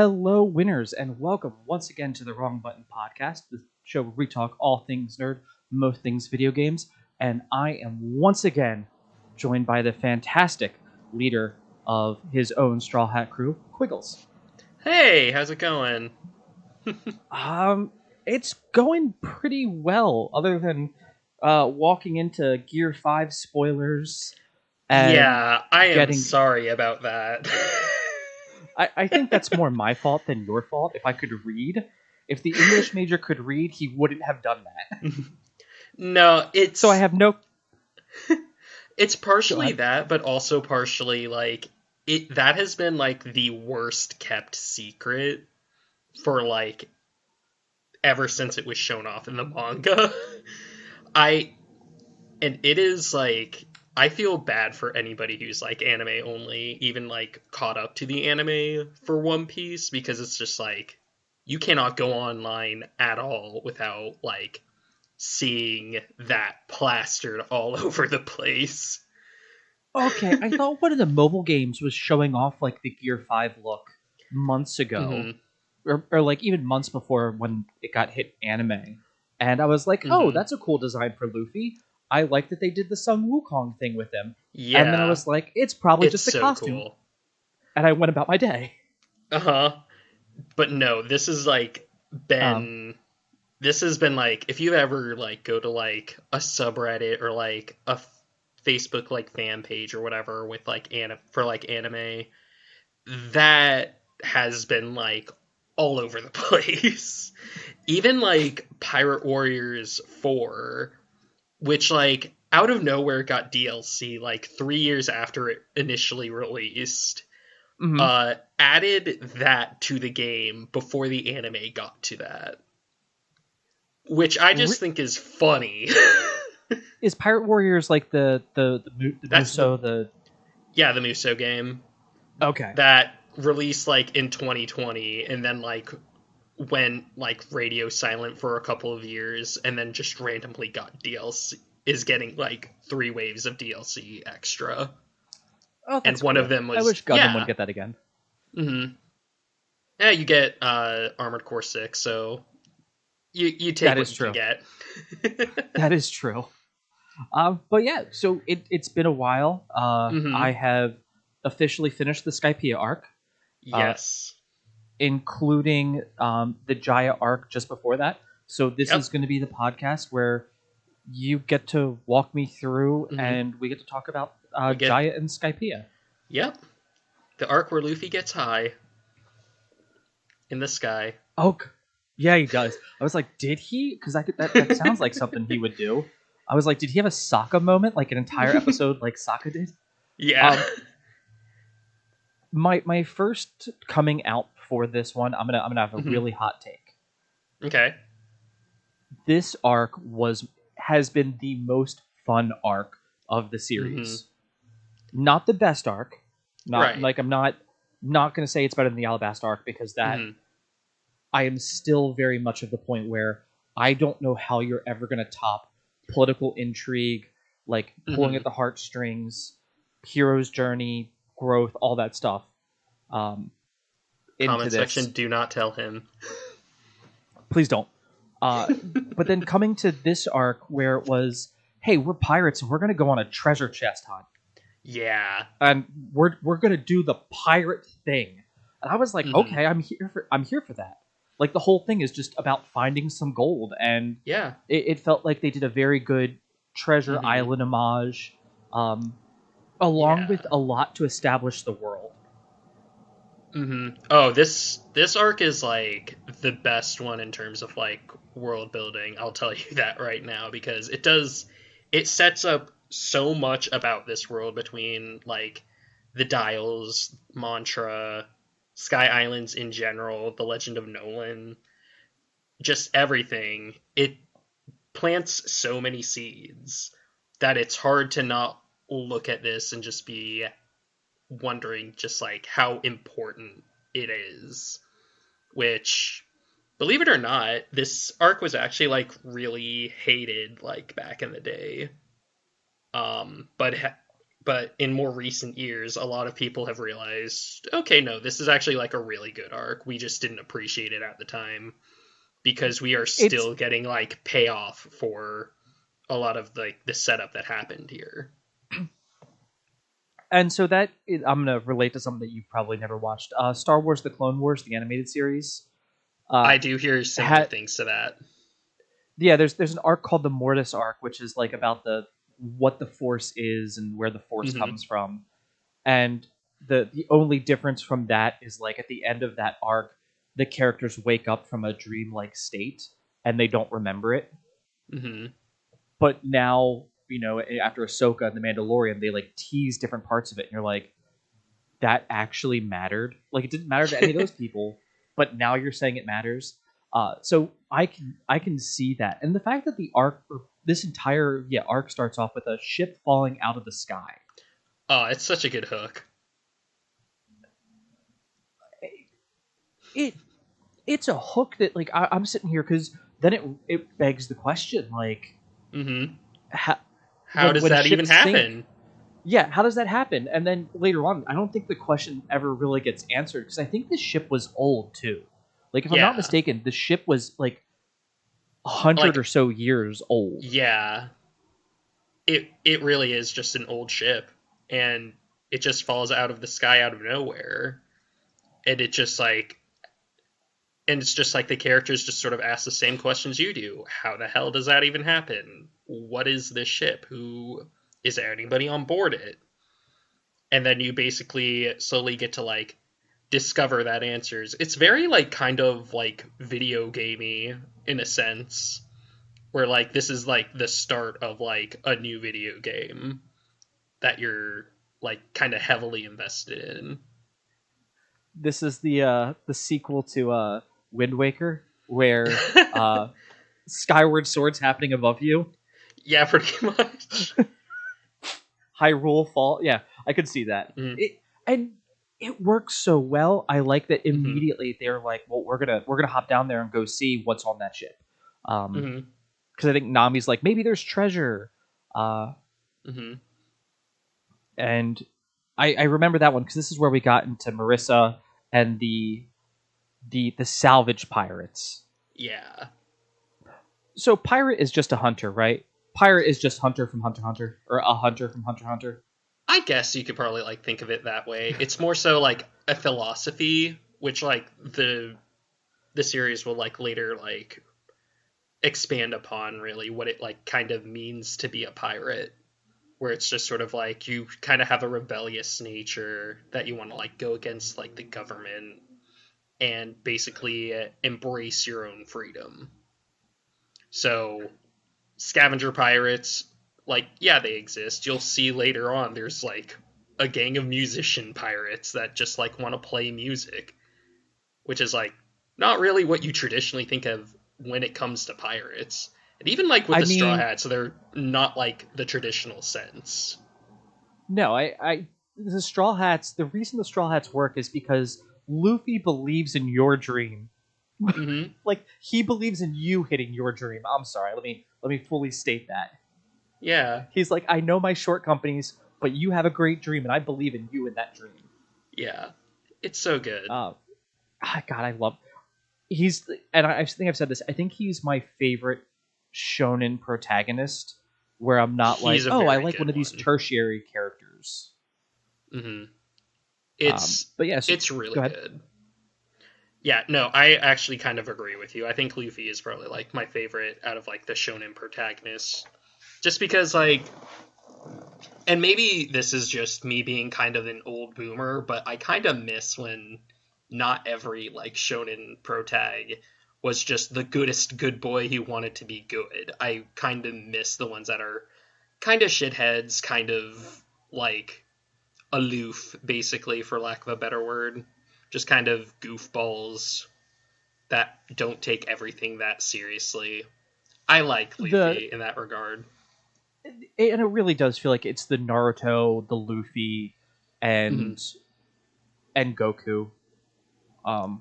Hello, winners, and welcome once again to the Wrong Button Podcast, the show where we talk all things nerd, most things video games, and I am once again joined by the fantastic leader of his own Straw Hat crew, Quigles. Hey, how's it going? It's going pretty well, other than walking into Gear 5 spoilers. And yeah, I am sorry about that. I think that's more my fault than your fault. If I could read, if the English major could read, he wouldn't have done that. No, it's... So I have no... It's partially that, but also partially, like, that has been, like, the worst kept secret for, like, ever since it was shown off in the manga. And it is, like... I feel bad for anybody who's, like, anime only, even, like, caught up to the anime for One Piece, because it's just, like, you cannot go online at all without, like, seeing that plastered all over the place. Okay, I thought one of the mobile games was showing off, like, the Gear 5 look months ago, or like, even months before when it got hit anime, and I was like, oh, that's a cool design for Luffy. I like that they did the Sun Wukong thing with him. Yeah. And then I was like, it's probably just a so costume. Cool. And I went about my day. Uh-huh. But no, this has, like, been... this has been, like, if you ever, like, go to, like, a subreddit or, like, a Facebook, like, fan page or whatever with, like, anime, that has been, like, all over the place. Even, like, Pirate Warriors 4... which, like, out of nowhere got DLC, like, 3 years after it initially released, added that to the game before the anime got to that. Which I just think is funny. Is Pirate Warriors, like, the Muso, Yeah, the Muso game. Okay. That released, like, in 2020, and then, like, went, like, radio silent for a couple of years, and then just randomly got DLC, is getting, like, 3 waves of DLC extra. Oh, that's and one cool. of them was... I wish Gundam would get that again. Mm-hmm. Yeah, you get Armored Core 6, so you take what you can get. That is true. But yeah, so it's been a while. I have officially finished the Skypiea arc. Yes. Including the Jaya arc just before that. So this is going to be the podcast where you get to walk me through and we get to talk about Jaya and Skypiea. Yep. The arc where Luffy gets high in the sky. Oh, yeah, he does. I was like, did he? Because that sounds like something he would do. I was like, did he have a Sokka moment, like an entire episode like Sokka did? Yeah. My first coming out for this one, I'm gonna have a really hot take. Okay. This arc has been the most fun arc of the series. Not the best arc. Like, I'm not gonna say it's better than the Alabasta arc, because that I am still very much of the point where I don't know how you're ever gonna top political intrigue, like pulling at the heartstrings, hero's journey, growth, all that stuff. Comment section, do not tell him. Please don't. But then coming to this arc where it was, hey, we're pirates and we're going to go on a treasure chest hunt. Yeah. And we're going to do the pirate thing. And I was like, okay, I'm here for that. Like, the whole thing is just about finding some gold, and it felt like they did a very good Treasure Island homage, along with a lot to establish the world. Oh, this arc is, like, the best one in terms of, like, world building. I'll tell you that right now, because it sets up so much about this world between, like, the Dials, Mantra, Sky Islands in general, the Legend of Nolan, just everything. It plants so many seeds that it's hard to not look at this and just be wondering just, like, how important it is. Which, believe it or not, this arc was actually, like, really hated, like, back in the day. But But in more recent years, a lot of people have realized, okay, no, this is actually like a really good arc. We just didn't appreciate it at the time because we are still getting like payoff for a lot of like the setup that happened here. And so I'm going to relate to something that you've probably never watched. Star Wars: The Clone Wars, the animated series. I do hear similar things to that. Yeah, there's an arc called the Mortis arc, which is like about what the Force is and where the Force comes from. And the only difference from that is like at the end of that arc, the characters wake up from a dreamlike state and they don't remember it. Mm-hmm. But now, after Ahsoka and the Mandalorian, they like tease different parts of it, and you're like, that actually mattered. Like it didn't matter to any of those people, but now you're saying it matters. So I can see that, and the fact that the arc, or this entire arc, starts off with a ship falling out of the sky. Oh, it's such a good hook. It's a hook that like I'm sitting here because then it begs the question like, how does that even happen? Yeah, how does that happen? And then later on, I don't think the question ever really gets answered because I think this ship was old too. Like if I'm not mistaken, the ship was like 100 or so years old. Yeah, it really is just an old ship, and it just falls out of the sky out of nowhere, and it's just like the characters just sort of ask the same questions you do. How the hell does that even happen? What is this ship? Is there anybody on board it? And then you basically slowly get to like discover that answers. It's very like kind of like video gamey in a sense, where like this is like the start of like a new video game that you're like kind of heavily invested in. This is the sequel to Wind Waker, where Skyward Sword's happening above you. Yeah, pretty much. Hyrule Fall. Yeah, I could see that. And it works so well. I like that immediately they're like, well, we're gonna hop down there and go see what's on that ship. Because I think Nami's like, maybe there's treasure. And I remember that one because this is where we got into Marissa and the salvage pirates. Yeah. So pirate is just a hunter, right? Pirate is just hunter from Hunter x Hunter, or a hunter from Hunter x Hunter. I guess you could probably like think of it that way. It's more so like a philosophy, which like the series will like later like expand upon really what it like kind of means to be a pirate, where it's just sort of like you kind of have a rebellious nature that you want to like go against like the government and basically embrace your own freedom. So scavenger pirates, like, yeah, they exist. You'll see later on there's like a gang of musician pirates that just like want to play music, which is like not really what you traditionally think of when it comes to pirates. And even like with Straw Hats, so they're not like the traditional sense. No, the Straw Hats, the reason the Straw Hats work is because Luffy believes in your dream. Like he believes in you hitting your dream. I'm sorry, let me fully state that. Yeah. He's like, I know my shortcomings, but you have a great dream and I believe in you in that dream. Yeah. It's so good. God, I love and I think I've said this, I think he's my favorite shonen protagonist, where I'm not like, oh, I like one of these tertiary characters. But yeah, so, it's really good. Yeah, no, I actually kind of agree with you. I think Luffy is probably like my favorite out of like the shonen protagonists, just because like, and maybe this is just me being kind of an old boomer, but I kind of miss when not every like shonen protag was just the goodest good boy who wanted to be good. I kind of miss the ones that are kind of shitheads, kind of like aloof, basically, for lack of a better word. Just kind of goofballs that don't take everything that seriously. I like Luffy in that regard. And it really does feel like it's the Naruto, the Luffy, and Goku.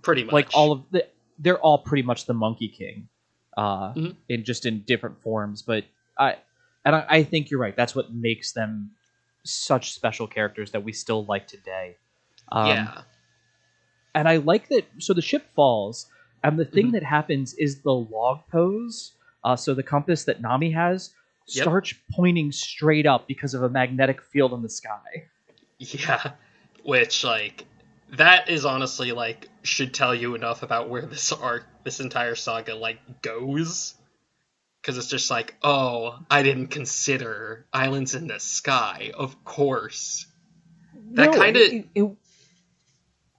Pretty much. Like they're all pretty much the Monkey King, in different forms. But I think you're right. That's what makes them such special characters that we still like today. Yeah. And I like that. So the ship falls, and the thing that happens is the log pose. So the compass that Nami has starts pointing straight up because of a magnetic field in the sky. Yeah, which like that is honestly like should tell you enough about where this entire saga like goes. Because it's just like, oh, I didn't consider islands in the sky. Of course. That kind of.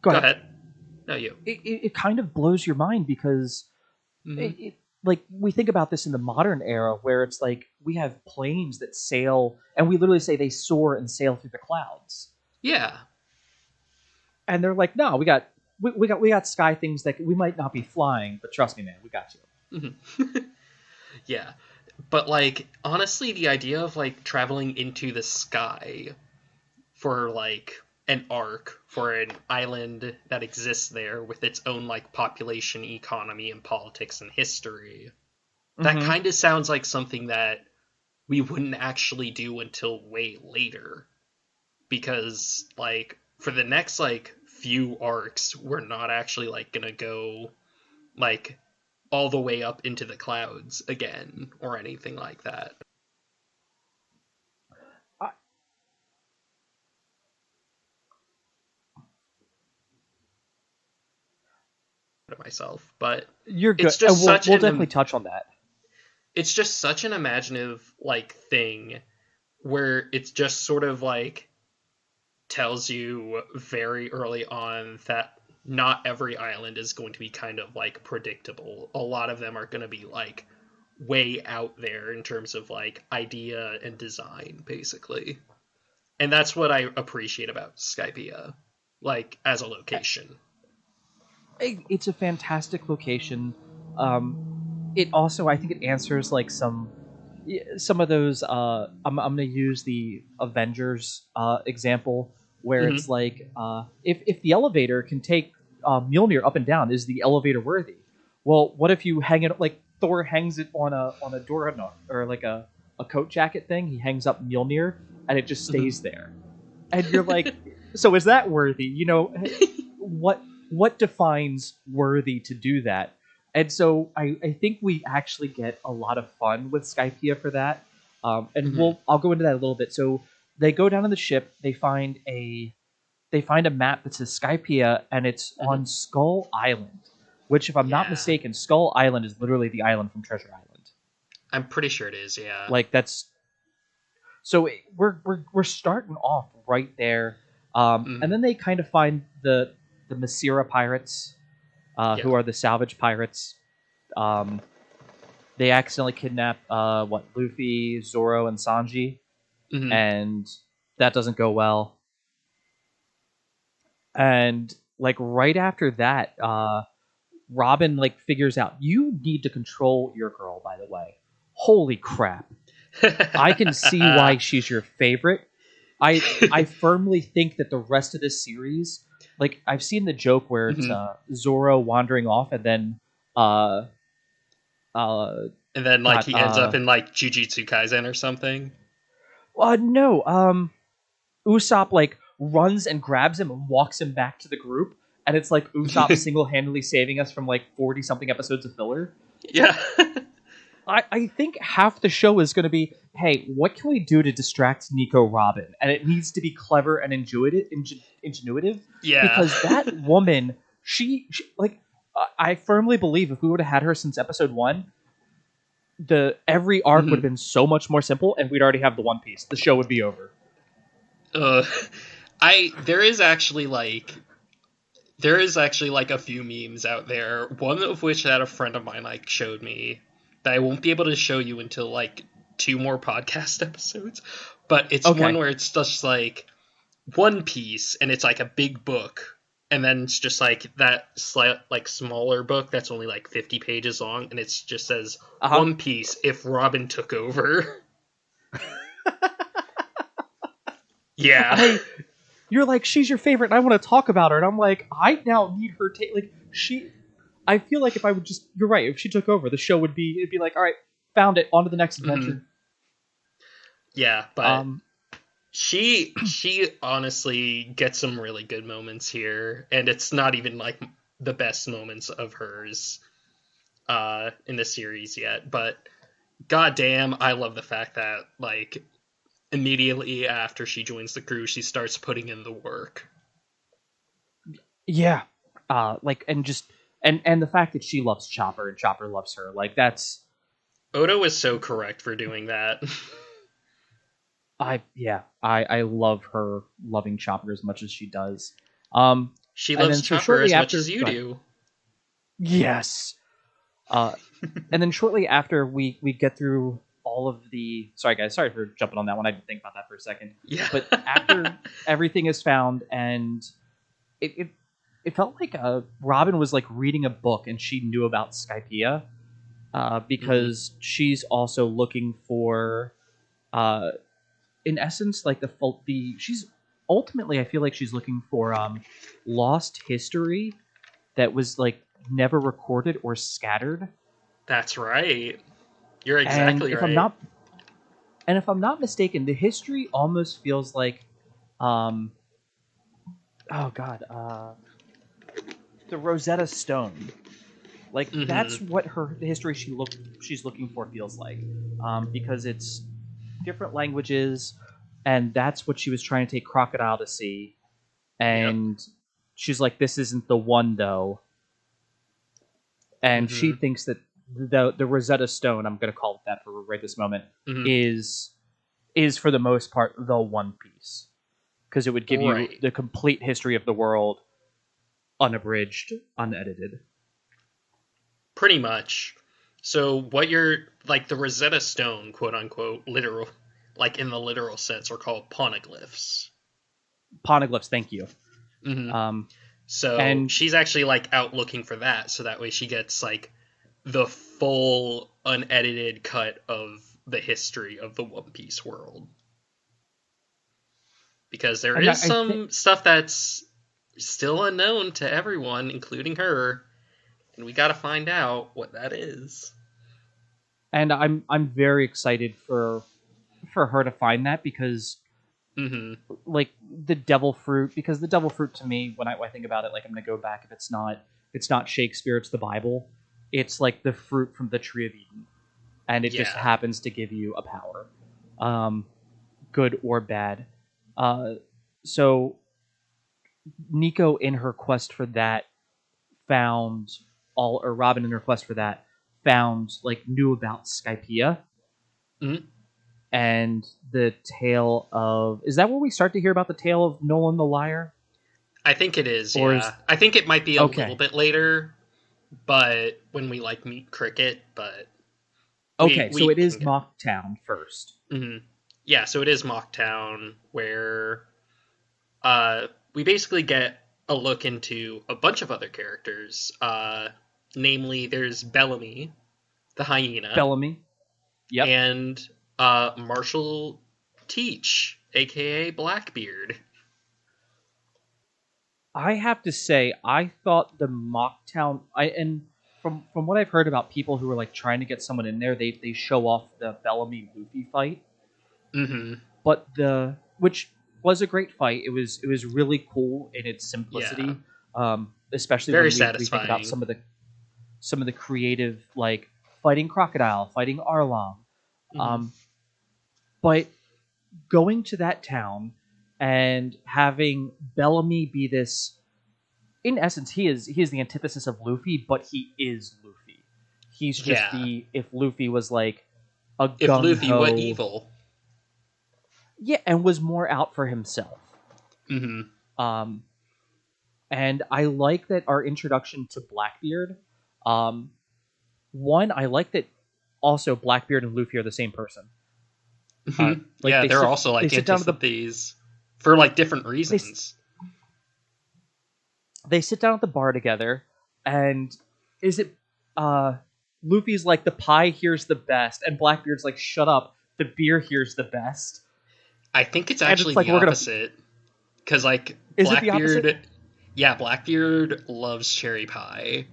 Go ahead. No, you. It kind of blows your mind because, like, we think about this in the modern era where it's like we have planes that sail, and we literally say they soar and sail through the clouds. Yeah. And they're like, no, we got sky things that we might not be flying, but trust me, man, we got you. Yeah. But, like, honestly, the idea of, like, traveling into the sky for, like, an arc, for an island that exists there with its own, like, population, economy, and politics and history, that kind of sounds like something that we wouldn't actually do until way later. Because, like, for the next, like, few arcs, we're not actually, like, gonna go, like, all the way up into the clouds again or anything like that. Myself, but you're good. It's just we'll definitely touch on that. It's just such an imaginative like thing where it's just sort of like tells you very early on that not every island is going to be kind of like predictable. A lot of them are going to be like way out there in terms of like idea and design, basically. And that's what I appreciate about Skypiea, like as a location. It's a fantastic location. It also, I think, it answers like some of those. I'm gonna use the Avengers example where it's like if the elevator can take Mjolnir up and down, is the elevator worthy? Well, what if you hang it like Thor hangs it on a door or like a coat jacket thing? He hangs up Mjolnir and it just stays there, and you're like, so is that worthy? You know, what defines worthy to do that? And so I think we actually get a lot of fun with Skypiea for that. And I'll go into that a little bit. So they go down to the ship, they find a map that says Skypiea, and it's on Skull Island, which, if I'm not mistaken, Skull Island is literally the island from Treasure Island. I'm pretty sure it is, yeah. Like that's so we're starting off right there. And then they kind of find the Masira pirates, who are the salvage pirates. They accidentally kidnap Luffy, Zoro, and Sanji, and that doesn't go well. And like right after that, Robin like figures out you need to control your girl. By the way, holy crap! I can see why she's your favorite. I firmly think that the rest of this series, like I've seen the joke where it's Zoro wandering off and then like he ends up in like Jujutsu Kaisen or something. No, Usopp like runs and grabs him and walks him back to the group, and it's like Usopp single-handedly saving us from like 40-something episodes of filler. Yeah. I think half the show is going to be, hey, what can we do to distract Nico Robin? And it needs to be clever and ingenuitive. Yeah. Because that woman, she like, I firmly believe if we would have had her since episode 1, every arc would have been so much more simple, and we'd already have the One Piece. The show would be over. There is actually like a few memes out there. One of which that a friend of mine like showed me that I won't be able to show you until like 2 more podcast episodes. But it's one where it's just like One Piece, and it's like a big book, and then it's just like that smaller book that's only like 50 pages long, and it just says One Piece if Robin took over. Yeah. You're like, she's your favorite, and I want to talk about her, and I'm like, I now need her I feel like if I would just, you're right, if she took over, the show it'd be like, all right, found it, on to the next adventure. Yeah, but She honestly gets some really good moments here, and it's not even like the best moments of hers in the series yet, but goddamn, I love the fact that like immediately after she joins the crew, she starts putting in the work. Yeah, like and the fact that she loves Chopper and Chopper loves her, like that's. Odo is so correct for doing that. I love her loving Chopper as much as she does. She and loves then so Chopper shortly as much after, as you do. Yes. And then shortly after we get through all of the. Sorry guys, sorry for jumping on that one. I didn't think about that for a second. Yeah. But after everything is found, and it felt like Robin was like reading a book, and she knew about Skypiea because she's also looking for. In essence, like the she's ultimately, I feel like she's looking for lost history that was like never recorded or scattered. That's right. You're exactly right. If I'm not mistaken, the history almost feels like oh god, the Rosetta Stone. Like that's what the history she's looking for feels like, because it's different languages, and that's what she was trying to take Crocodile to see, and she's like, this isn't the one though, and she thinks that the Rosetta Stone, I'm going to call it that for right this moment, is for the most part the One Piece, because it would give you the complete history of the world, unabridged, unedited. Pretty much. So what you're like, the Rosetta Stone, quote unquote, literal, like in the literal sense, are called poneglyphs. Poneglyphs, thank you. So she's actually like out looking for that, so that way she gets like the full unedited cut of the history of the One Piece world. Because there is some stuff that's still unknown to everyone, including her, and we got to find out what that is. And I'm very excited for her to find that, because like the devil fruit, because the devil fruit to me, when I think about it, like I'm gonna go back, if it's not Shakespeare, it's the Bible. It's like the fruit from the tree of Eden, and it just happens to give you a power, good or bad. So Nico, in her quest for that, Robin in her quest for that knew about Skypiea. And the tale of... Is that where we start to hear about the tale of Nolan the Liar? I think it is, I think it might be a little bit later, but when we like meet Cricket, but... so it is Mocktown first. Yeah, so it is Mocktown, where we basically get a look into a bunch of other characters. Namely, there's Bellamy, the hyena. Bellamy. Yep. And Marshall Teach, a.k.a. Blackbeard. I have to say, I thought the Mocktown... From what I've heard about people who are like trying to get someone in there, they show off the Bellamy Luffy fight. But which was a great fight. It was really cool in its simplicity. Especially very when satisfying. We think about some of the creative, like fighting Crocodile, fighting Arlong. But going to that town and having Bellamy be this... In essence, he is the antithesis of Luffy, but he is Luffy. He's just if Luffy was like a gung-ho... If Luffy were evil. Yeah, and was more out for himself. And I like that our introduction to Blackbeard... one, I like that also Blackbeard and Luffy are the same person. They're also like antithetises for like different reasons. They sit down at the bar together, and is it Luffy's like, the pie here's the best, and Blackbeard's like, shut up, the beer here's the best. I think it's actually the opposite. Because like Blackbeard, Blackbeard loves cherry pie,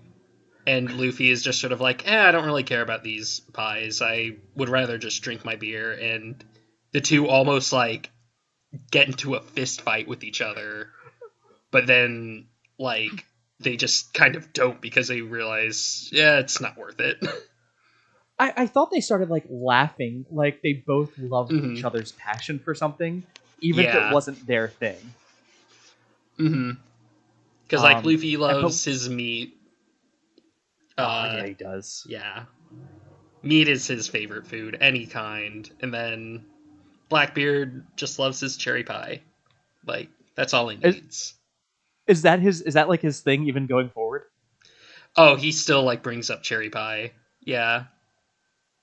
and Luffy is just sort of like, I don't really care about these pies. I would rather just drink my beer. And the two almost like get into a fist fight with each other, but then like they just kind of don't because they realize, yeah, it's not worth it. I thought they started like laughing, like they both loved Mm-hmm. each other's passion for something, even if it Yeah. wasn't their thing. Mm-hmm. Because like Luffy But loves his meat. yeah, he does. Yeah. Meat is his favorite food, any kind. And then Blackbeard just loves his cherry pie. Like, that's all he Is, needs. is that like his thing even going forward? Oh, he still like brings up cherry pie. Yeah.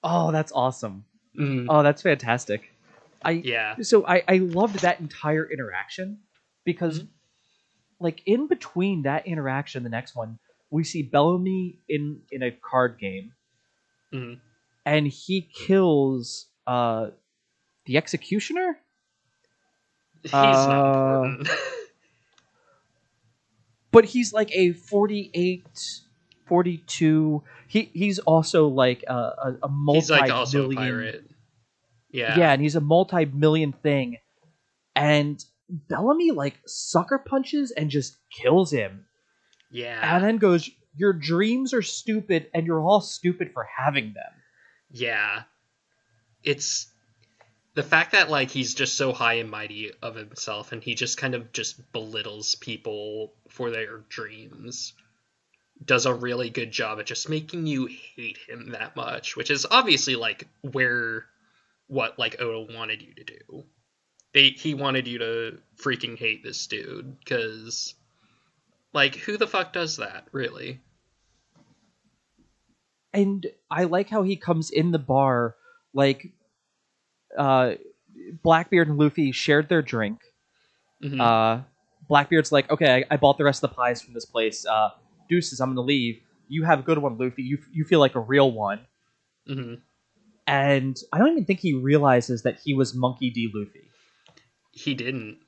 Oh, that's awesome. Mm. Oh, that's fantastic. Yeah. I loved that entire interaction because Mm-hmm. like in between that interaction, the next one, we see Bellamy in a card game, Mm-hmm. and he kills the executioner. He's not important. But he's like a 48, 42. He's also like a He's like also a multi-million. pirate. Yeah. Yeah, and he's a multi-million thing. And Bellamy like sucker punches and just kills him. Yeah. And then goes, "Your dreams are stupid, and you're all stupid for having them." Yeah. It's the fact that like he's just so high and mighty of himself, and he just kind of just belittles people for their dreams. Does a really good job at just making you hate him that much, which is obviously like what like Oda wanted you to do. He wanted you to freaking hate this dude because like who the fuck does that really? And I like how he comes in the bar, like uh, Blackbeard and Luffy shared their drink. Mm-hmm. Blackbeard's like, "Okay, I bought the rest of the pies from this place. Deuces, I'm gonna leave. You have a good one, Luffy. You feel like a real one." Mm-hmm. And I don't even think he realizes that he was Monkey D. Luffy. He didn't.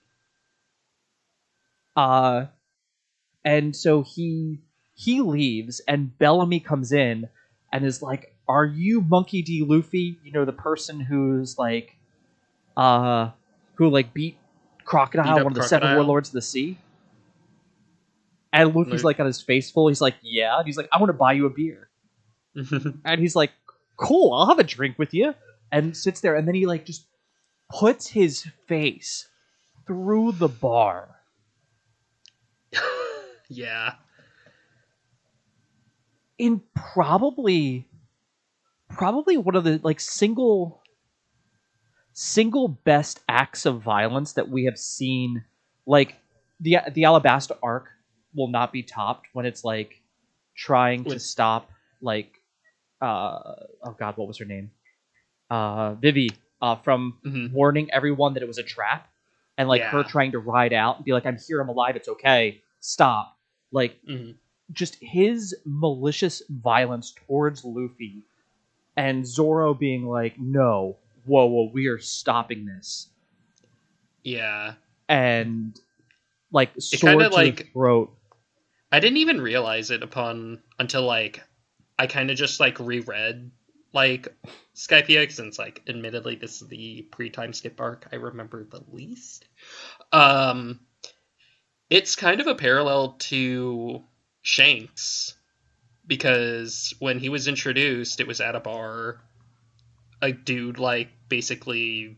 Uh, and so he leaves, and Bellamy comes in and is like, "Are you Monkey D. Luffy? You know, the person who's like, who like beat Beat Crocodile, up one of the seven Crocodile. warlords of the sea?" And Luffy's like on his face full. He's like, "Yeah." And he's like, "I want to buy you a beer." And he's like, "Cool, I'll have a drink with you." And sits there, and then he like just puts his face through the bar. Yeah. In probably one of the like single best acts of violence that we have seen. Like the Alabasta arc will not be topped when it's like trying to With stop like oh god, what was her name? Vivi, from mm-hmm. warning everyone that it was a trap, and like her Yeah. trying to ride out and be like, "I'm here, I'm alive, it's okay, stop." Like Mm-hmm. just his malicious violence towards Luffy, and Zoro being like, "No, whoa, we are stopping this," Yeah. and like It kind sword of to the like throat. I didn't even realize it until like I kind of just like reread like Skypiea since like admittedly this is the pre-time skip arc I remember the least. Um, it's kind of a parallel to Shanks because when he was introduced, it was at a bar. A dude like basically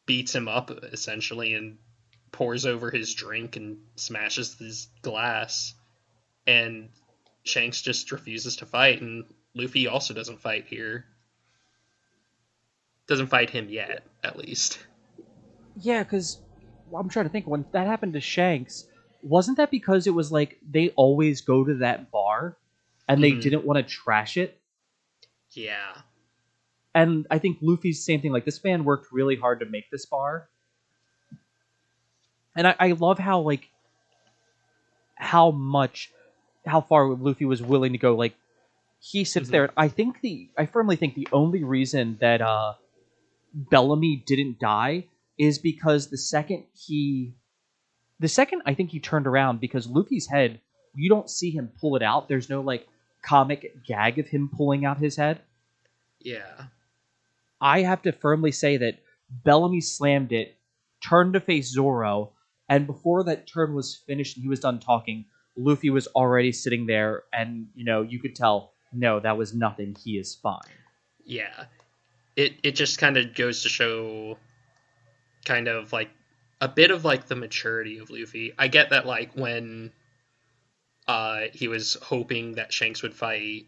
beats him up essentially and pours over his drink and smashes his glass, and Shanks just refuses to fight, and Luffy also doesn't fight here. Doesn't fight him yet, at least. Yeah, because I'm trying to think, when that happened to Shanks, wasn't that because it was like they always go to that bar and they Mm-hmm. didn't want to trash it? Yeah. And I think Luffy's same thing. Like, this man worked really hard to make this bar, and I love how like how far Luffy was willing to go. Like, he sits Mm-hmm. there. I firmly think the only reason that Bellamy didn't die is because the second I think he turned around, because Luffy's head, you don't see him pull it out. There's no like comic gag of him pulling out his head. Yeah. I have to firmly say that Bellamy slammed it turned to face Zoro, and before that turn was finished and he was done talking, Luffy was already sitting there, and you could tell, no, that was nothing. He is fine. Yeah, it just kind of goes to show, kind of like a bit of like the maturity of Luffy. I get that like when he was hoping that Shanks would fight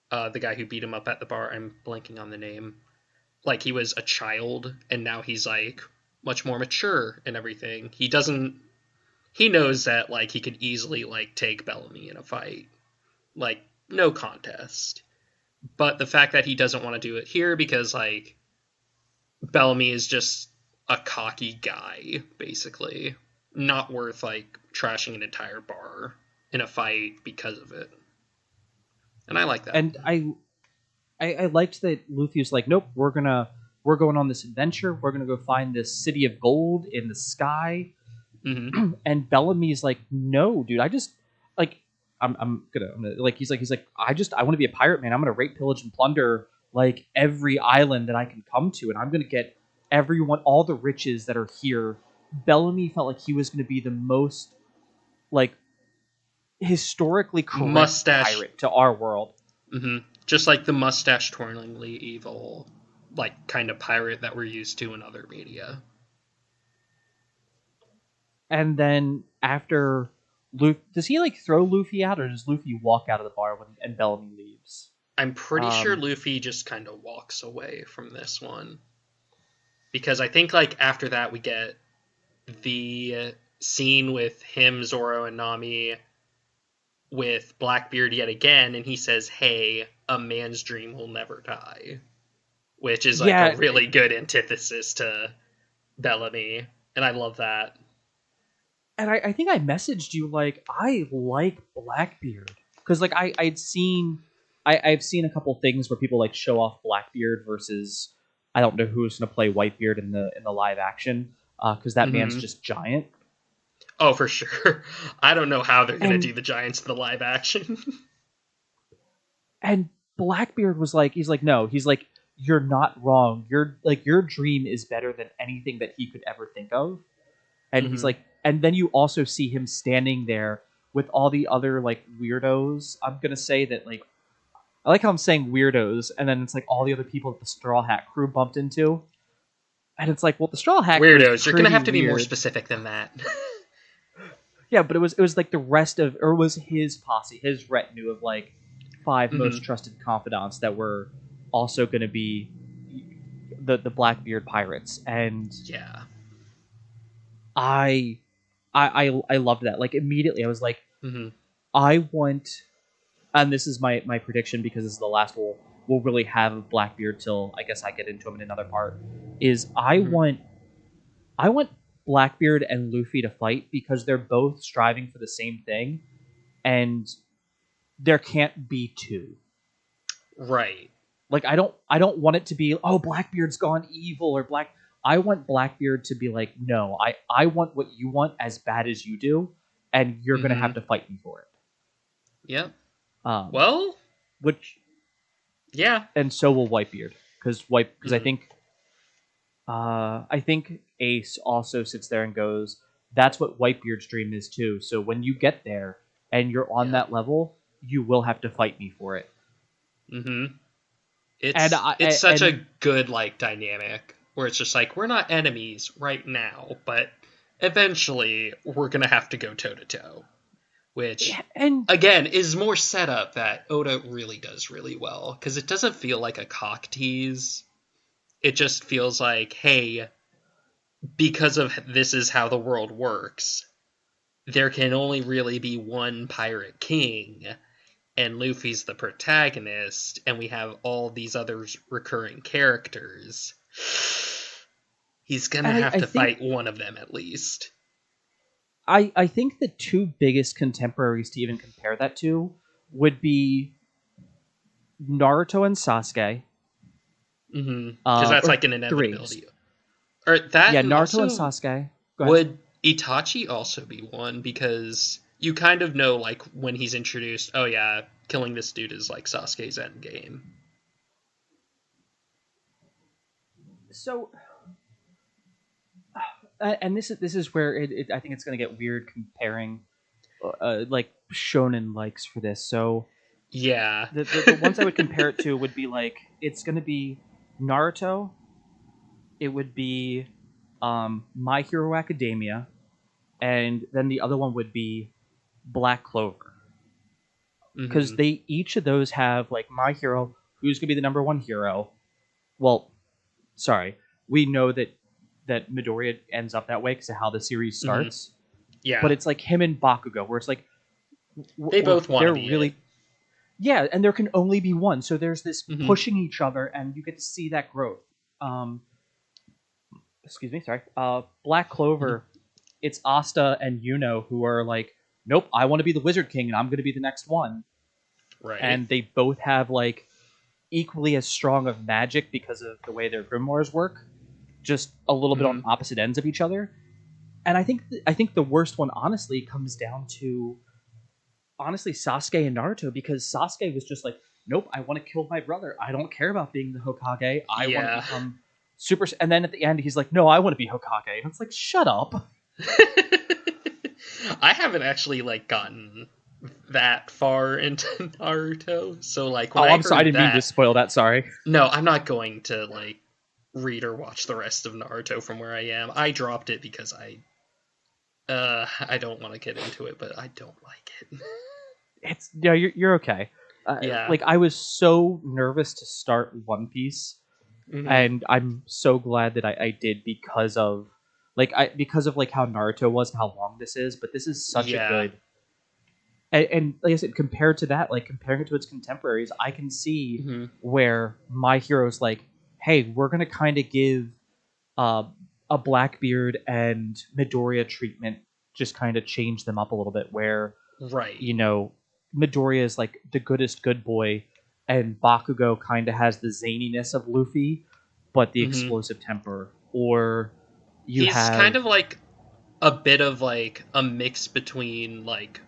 the guy who beat him up at the bar. I'm blanking on the name. Like he was a child, and now he's like much more mature and everything. He knows that like he could easily like take Bellamy in a fight, like no contest. But the fact that he doesn't want to do it here because like Bellamy is just a cocky guy, basically, not worth like trashing an entire bar in a fight because of it. And I like that. And I liked that Luffy was like, nope, we're going on this adventure. We're gonna go find this city of gold in the sky. Mm-hmm. And Bellamy's like, no, dude, I just like I'm gonna like he's like I want to be a pirate, man. I'm gonna rape, pillage, and plunder like every island that I can come to, and I'm gonna get all the riches that are here. Bellamy felt like he was gonna be the most like historically correct pirate to our world. Mm-hmm. Just like the mustache twirlingly evil, like kind of pirate that we're used to in other media. And then after Luffy, does he like throw Luffy out, or does Luffy walk out of the bar and Bellamy leaves? I'm pretty sure Luffy just kind of walks away from this one. Because I think like after that we get the scene with him, Zoro, and Nami with Blackbeard yet again, and he says, hey, a man's dream will never die. Which is like a really good antithesis to Bellamy. And I love that. And I think I messaged you like I like Blackbeard because like I've seen a couple things where people like show off Blackbeard versus I don't know who's going to play Whitebeard in the live action because that man's just giant. Oh, for sure. I don't know how they're going to do the giants in the live action. And Blackbeard was like, he's like, no, he's like, you're not wrong. Your dream is better than anything that he could ever think of. And he's like, and then you also see him standing there with all the other like weirdos. I'm gonna say that like, I like how I'm saying weirdos, and then it's like all the other people that the Straw Hat crew bumped into, and it's like, well, the Straw Hat weirdos. You're gonna have to be more specific than that. Yeah, but it was like the rest of, or it was his posse, his retinue of like 5 most trusted confidants that were also going to be the Blackbeard pirates, and yeah. I loved that. Like immediately, I was like, I want, and this is my prediction because this is the last we'll really have Blackbeard till I guess I get into him in another part. Is I want Blackbeard and Luffy to fight because they're both striving for the same thing, and there can't be two. Right. Like I don't want it to be, oh, Blackbeard's gone evil or Black. I want Blackbeard to be like, no, I want what you want as bad as you do, and you're gonna have to fight me for it. Yep. Well, which, yeah, and so will Whitebeard because I think Ace also sits there and goes, that's what Whitebeard's dream is too. So when you get there and you're on that level, you will have to fight me for it. It's such a good like dynamic where it's just like we're not enemies right now, but eventually we're gonna have to go toe to toe, which again is more setup that Oda really does really well because it doesn't feel like a cock tease. It just feels like, hey, because of this is how the world works, there can only really be one pirate king. And Luffy's the protagonist, and we have all these other recurring characters. He's gonna have to fight one of them at least. I think the two biggest contemporaries to even compare that to would be Naruto and Sasuke. Because that's like an inevitability. Or that, yeah, Naruto and Sasuke. Would Itachi also be one? Because you kind of know, like, when he's introduced, oh yeah, killing this dude is like Sasuke's endgame. So, and this is where I think it's going to get weird comparing like shonen likes for this. So yeah, the ones I would compare it to would be like it's going to be Naruto. It would be My Hero Academia, and then the other one would be Black Clover, because they each of those have like My Hero, who's going to be the number one hero. Well, sorry, we know that Midoriya ends up that way because of how the series starts. Yeah, But it's like him and Bakugo, where it's like they both want to be really it. Yeah, and there can only be one. So there's this pushing each other, and you get to see that growth. Excuse me, sorry. Black Clover, it's Asta and Yuno who are like, nope, I want to be the Wizard King, and I'm going to be the next one. Right. And they both have like equally as strong of magic because of the way their grimoires work, just a little bit on opposite ends of each other. And I think the worst one honestly comes down to Sasuke and Naruto, because Sasuke was just like, nope, I want to kill my brother. I don't care about being the Hokage. I want to become super. And then at the end, he's like, no, I want to be Hokage. And it's like, shut up. I haven't actually like gotten that far into Naruto, so like when I'm sorry, I didn't mean to spoil that. Sorry. No, I'm not going to like read or watch the rest of Naruto from where I am. I dropped it because I don't want to get into it, but I don't like it. It's you're okay. Yeah. Like I was so nervous to start One Piece, and I'm so glad that I did because of like how Naruto was and how long this is. But this is such a good. And like I said, compared to that, like comparing it to its contemporaries, I can see where My Hero's like, hey, we're gonna kind of give a Blackbeard and Midoriya treatment, just kind of change them up a little bit. Where Midoriya is like the goodest good boy, and Bakugo kind of has the zaniness of Luffy, but the explosive temper. Or he's kind of like a bit of like a mix between like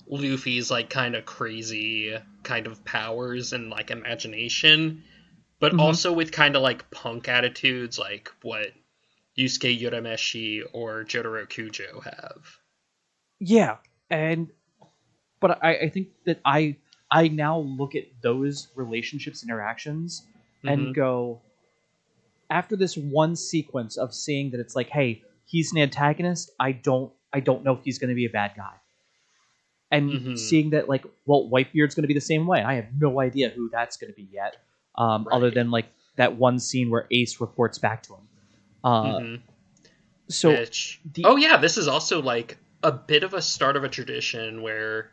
Luffy's like kind of crazy kind of powers and like imagination, but also with kind of like punk attitudes, like what Yusuke Urameshi or Jotaro Kujo have. Yeah, but I think that I now look at those relationships, interactions, and go, after this one sequence of seeing that it's like, hey, he's an antagonist, I don't know if he's going to be a bad guy. And seeing that, like, well, Whitebeard's going to be the same way. I have no idea who that's going to be yet, other than like that one scene where Ace reports back to him. So, this is also like a bit of a start of a tradition where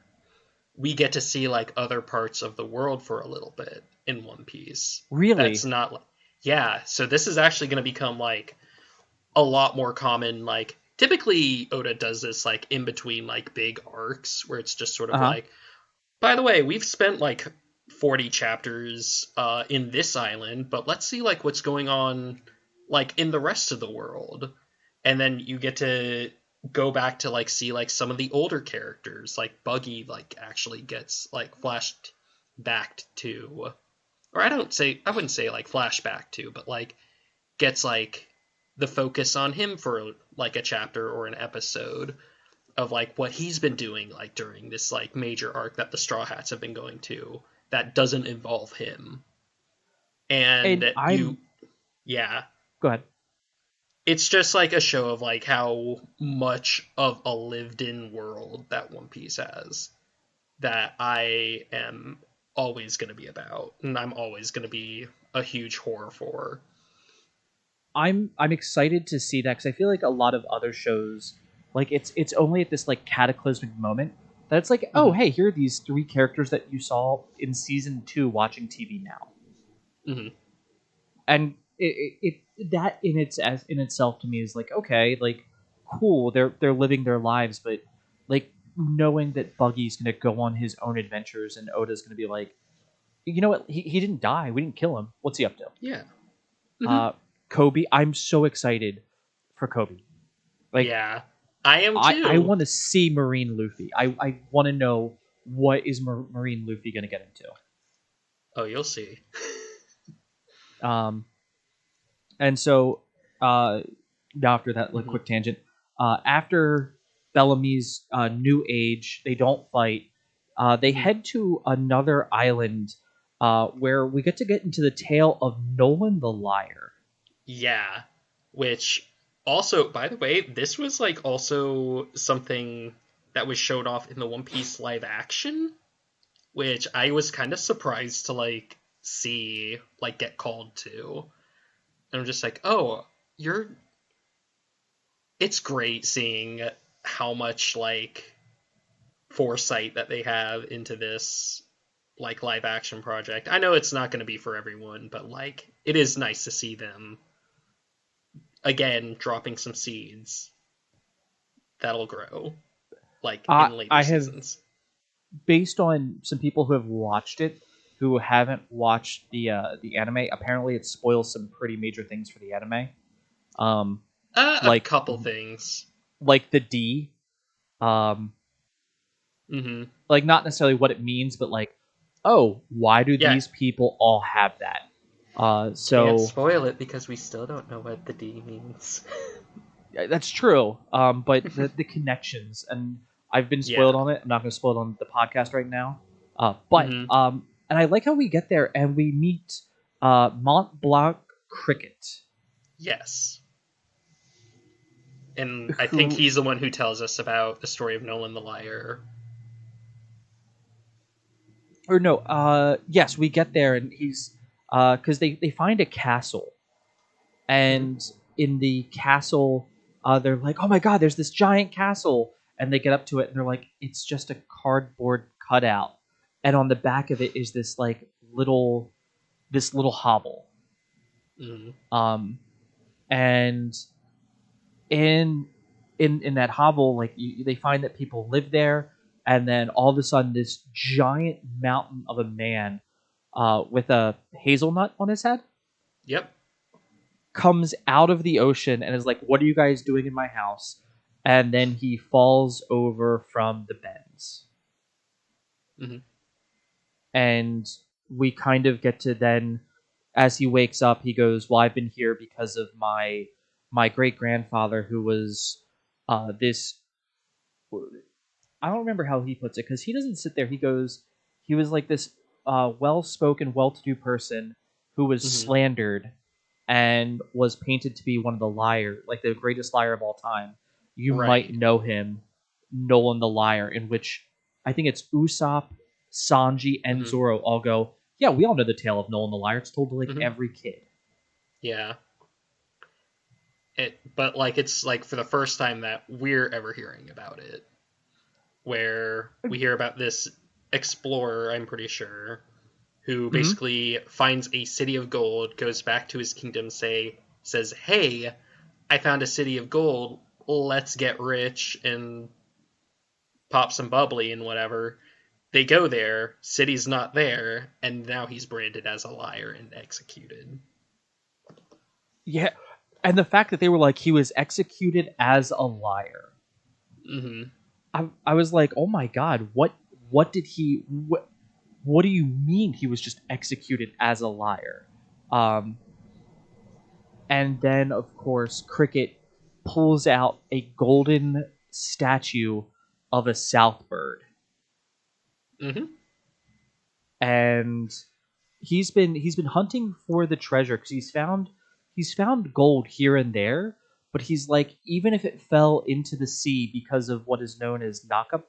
we get to see like other parts of the world for a little bit in One Piece. Really? That's not like, yeah. So this is actually going to become like a lot more common. Like typically Oda does this like in between like big arcs where it's just sort of like, by the way, we've spent like 40 chapters in this island, but let's see like what's going on like in the rest of the world. And then you get to go back to like see like some of the older characters, like Buggy like actually gets like flashed back to, or I wouldn't say like flashback to, but like gets like the focus on him for like a chapter or an episode of like what he's been doing like during this like major arc that the Straw Hats have been going to that doesn't involve him. And go ahead. It's just like a show of like how much of a lived-in world that One Piece has that I am always going to be about, and I'm always going to be a huge whore for. I'm excited to see that because I feel like a lot of other shows, like it's only at this like cataclysmic moment that it's like, oh hey, here are these three characters that you saw in season 2 watching TV now, and it that in itself to me is like, okay, like cool, they're living their lives, but like knowing that Buggy's gonna go on his own adventures and Oda's gonna be like, you know what, he didn't die, we didn't kill him, what's he up to? Kobe, I'm so excited for Kobe. Like, yeah, I am too. I want to see Marine Luffy. I want to know what is Marine Luffy gonna get into. Oh, you'll see. And so after that like quick tangent, after Bellamy's new age, they don't fight. They head to another island where we get into the tale of Nolan the Liar. Yeah, which also, by the way, this was like also something that was showed off in the One Piece live action, which I was kind of surprised to like see like get called to. And I'm just like, oh, you're. It's great seeing how much like foresight that they have into this like live action project. I know it's not going to be for everyone, but like it is nice to see them again dropping some seeds that'll grow like in later I have, seasons. based on some people who have watched it, who haven't watched the anime, apparently it spoils some pretty major things for the anime. A couple things. Like the D. Um, like not necessarily what it means, but like, oh, why do these people all have that? So can't spoil it because we still don't know what the D means. that's true. But the connections, and I've been spoiled on it. I'm not going to spoil it on the podcast right now. And I like how we get there and we meet Mont Blanc Cricket. Yes. And I think he's the one who tells us about the story of Nolan the Liar. Or no, yes, we get there and he's because they find a castle, and in the castle they're like, oh my god, there's this giant castle, and they get up to it and they're like, it's just a cardboard cutout, and on the back of it is this like little hovel. And in that hovel, like they find that people live there, and then all of a sudden this giant mountain of a man with a hazelnut on his head comes out of the ocean and is like, what are you guys doing in my house? And then he falls over from the bends. And we kind of get to then, as he wakes up, he goes, well, I've been here because of my great grandfather, who was this. I don't remember how he puts it, because he doesn't sit there. He goes, he was like this well-spoken, well-to-do person who was slandered and was painted to be one of the liars, like the greatest liar of all time. You might know him, Nolan the Liar, in which I think it's Usopp, Sanji, and Zoro all go, yeah, we all know the tale of Nolan the Liar. It's told to like every kid. Yeah. But like it's like for the first time that we're ever hearing about it, where we hear about this explorer, I'm pretty sure, who basically finds a city of gold, goes back to his kingdom, says, hey, I found a city of gold, let's get rich and pop some bubbly and whatever. They go there, city's not there, and now he's branded as a liar and executed. Yeah, and the fact that they were like, he was executed as a liar. I was like, oh my god, what did he... What do you mean he was just executed as a liar? And then, of course, Cricket pulls out a golden statue of a Southbird. And he's been hunting for the treasure, because he's found gold here and there, but he's like, even if it fell into the sea because of what is known as knock-up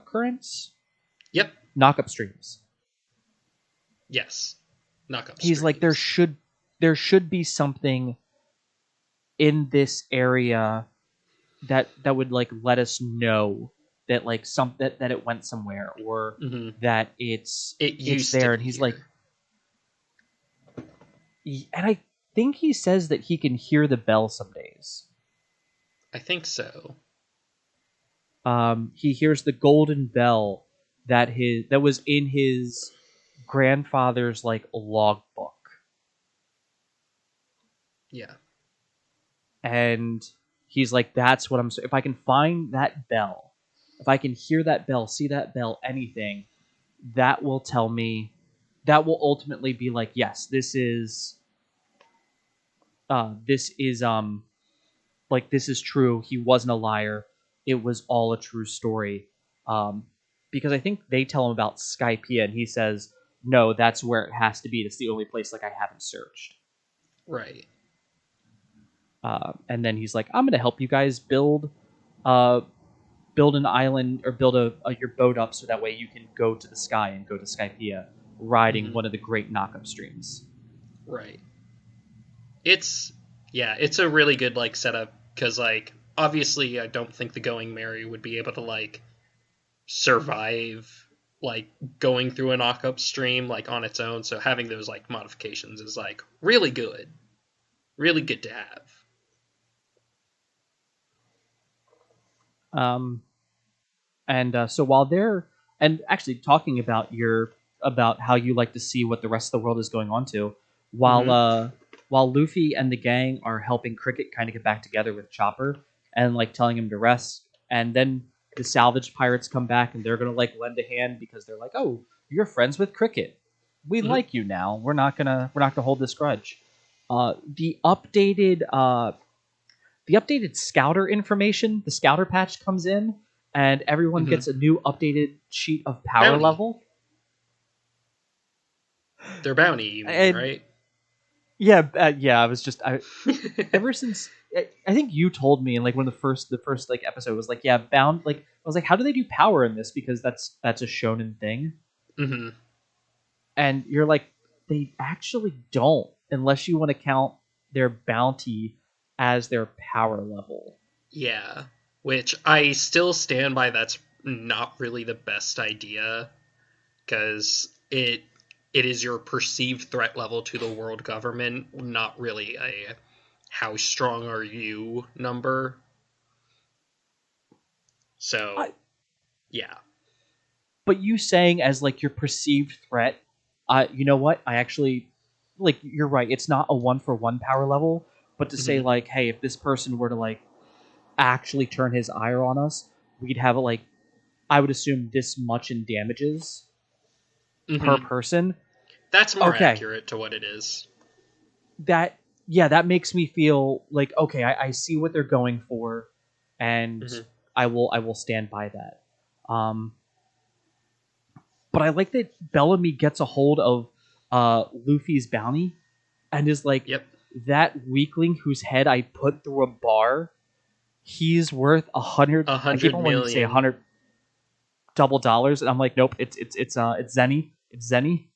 currents? Knock-up streams. Yes. Knock-up streams. He's like, there should be something in this area that would like let us know that like that it went somewhere, or that it's there. And he's like, and I think he says that he can hear the bell some days. I think so. He hears the golden bell that was in his grandfather's like logbook. Yeah. And he's like, that's what if I can find that bell, if I can hear that bell, see that bell, anything, that will tell me, that will ultimately be like, yes, this is like this is true. He wasn't a liar. It was all a true story. Because I think they tell him about Skypiea, and he says, "No, that's where it has to be. That's the only place like I haven't searched." Right. And then he's like, "I'm going to help you guys build an island or build your boat up so that way you can go to the sky and go to Skypiea, riding one of the great knock-up streams." Right. It's a really good like setup because like obviously I don't think the Going Merry would be able to like survive like going through a knock-up stream like on its own. So having those like modifications is like really good to have. So while they're and actually talking about about how you like to see what the rest of the world is going on to, while Luffy and the gang are helping Cricket kind of get back together with Chopper and like telling him to rest, and then the salvage pirates come back and they're gonna like lend a hand because they're like, "Oh, you're friends with Cricket. We like you now. We're not gonna hold this grudge." The updated scouter information, the scouter patch comes in, and everyone gets a new updated sheet of power bounty. level. Their bounty, you mean, right? Yeah, I was just ever since I think you told me in like one of the first like episode was like, yeah, bound. Like I was like, how do they do power in this? Because that's a shonen thing. Mm-hmm. And you're like, they actually don't, unless you want to count their bounty as their power level. Yeah, which I still stand by. That's not really the best idea because it is your perceived threat level to the world government, not really a how strong are you number. So, yeah. But you saying as like your perceived threat, you know what? I actually like you're right. It's not a 1-for-1 power level, but to say like, hey, if this person were to like actually turn his ire on us, we'd have like I would assume this much in damages per person. That's more accurate to what it is. That makes me feel like okay, I see what they're going for, and I will stand by that. But I like that Bellamy gets a hold of Luffy's bounty and is like, that weakling whose head I put through a bar, he's worth 100. I keep on wanting to say 100 double dollars, and I'm like, nope, it's Zenny. It's Zenny.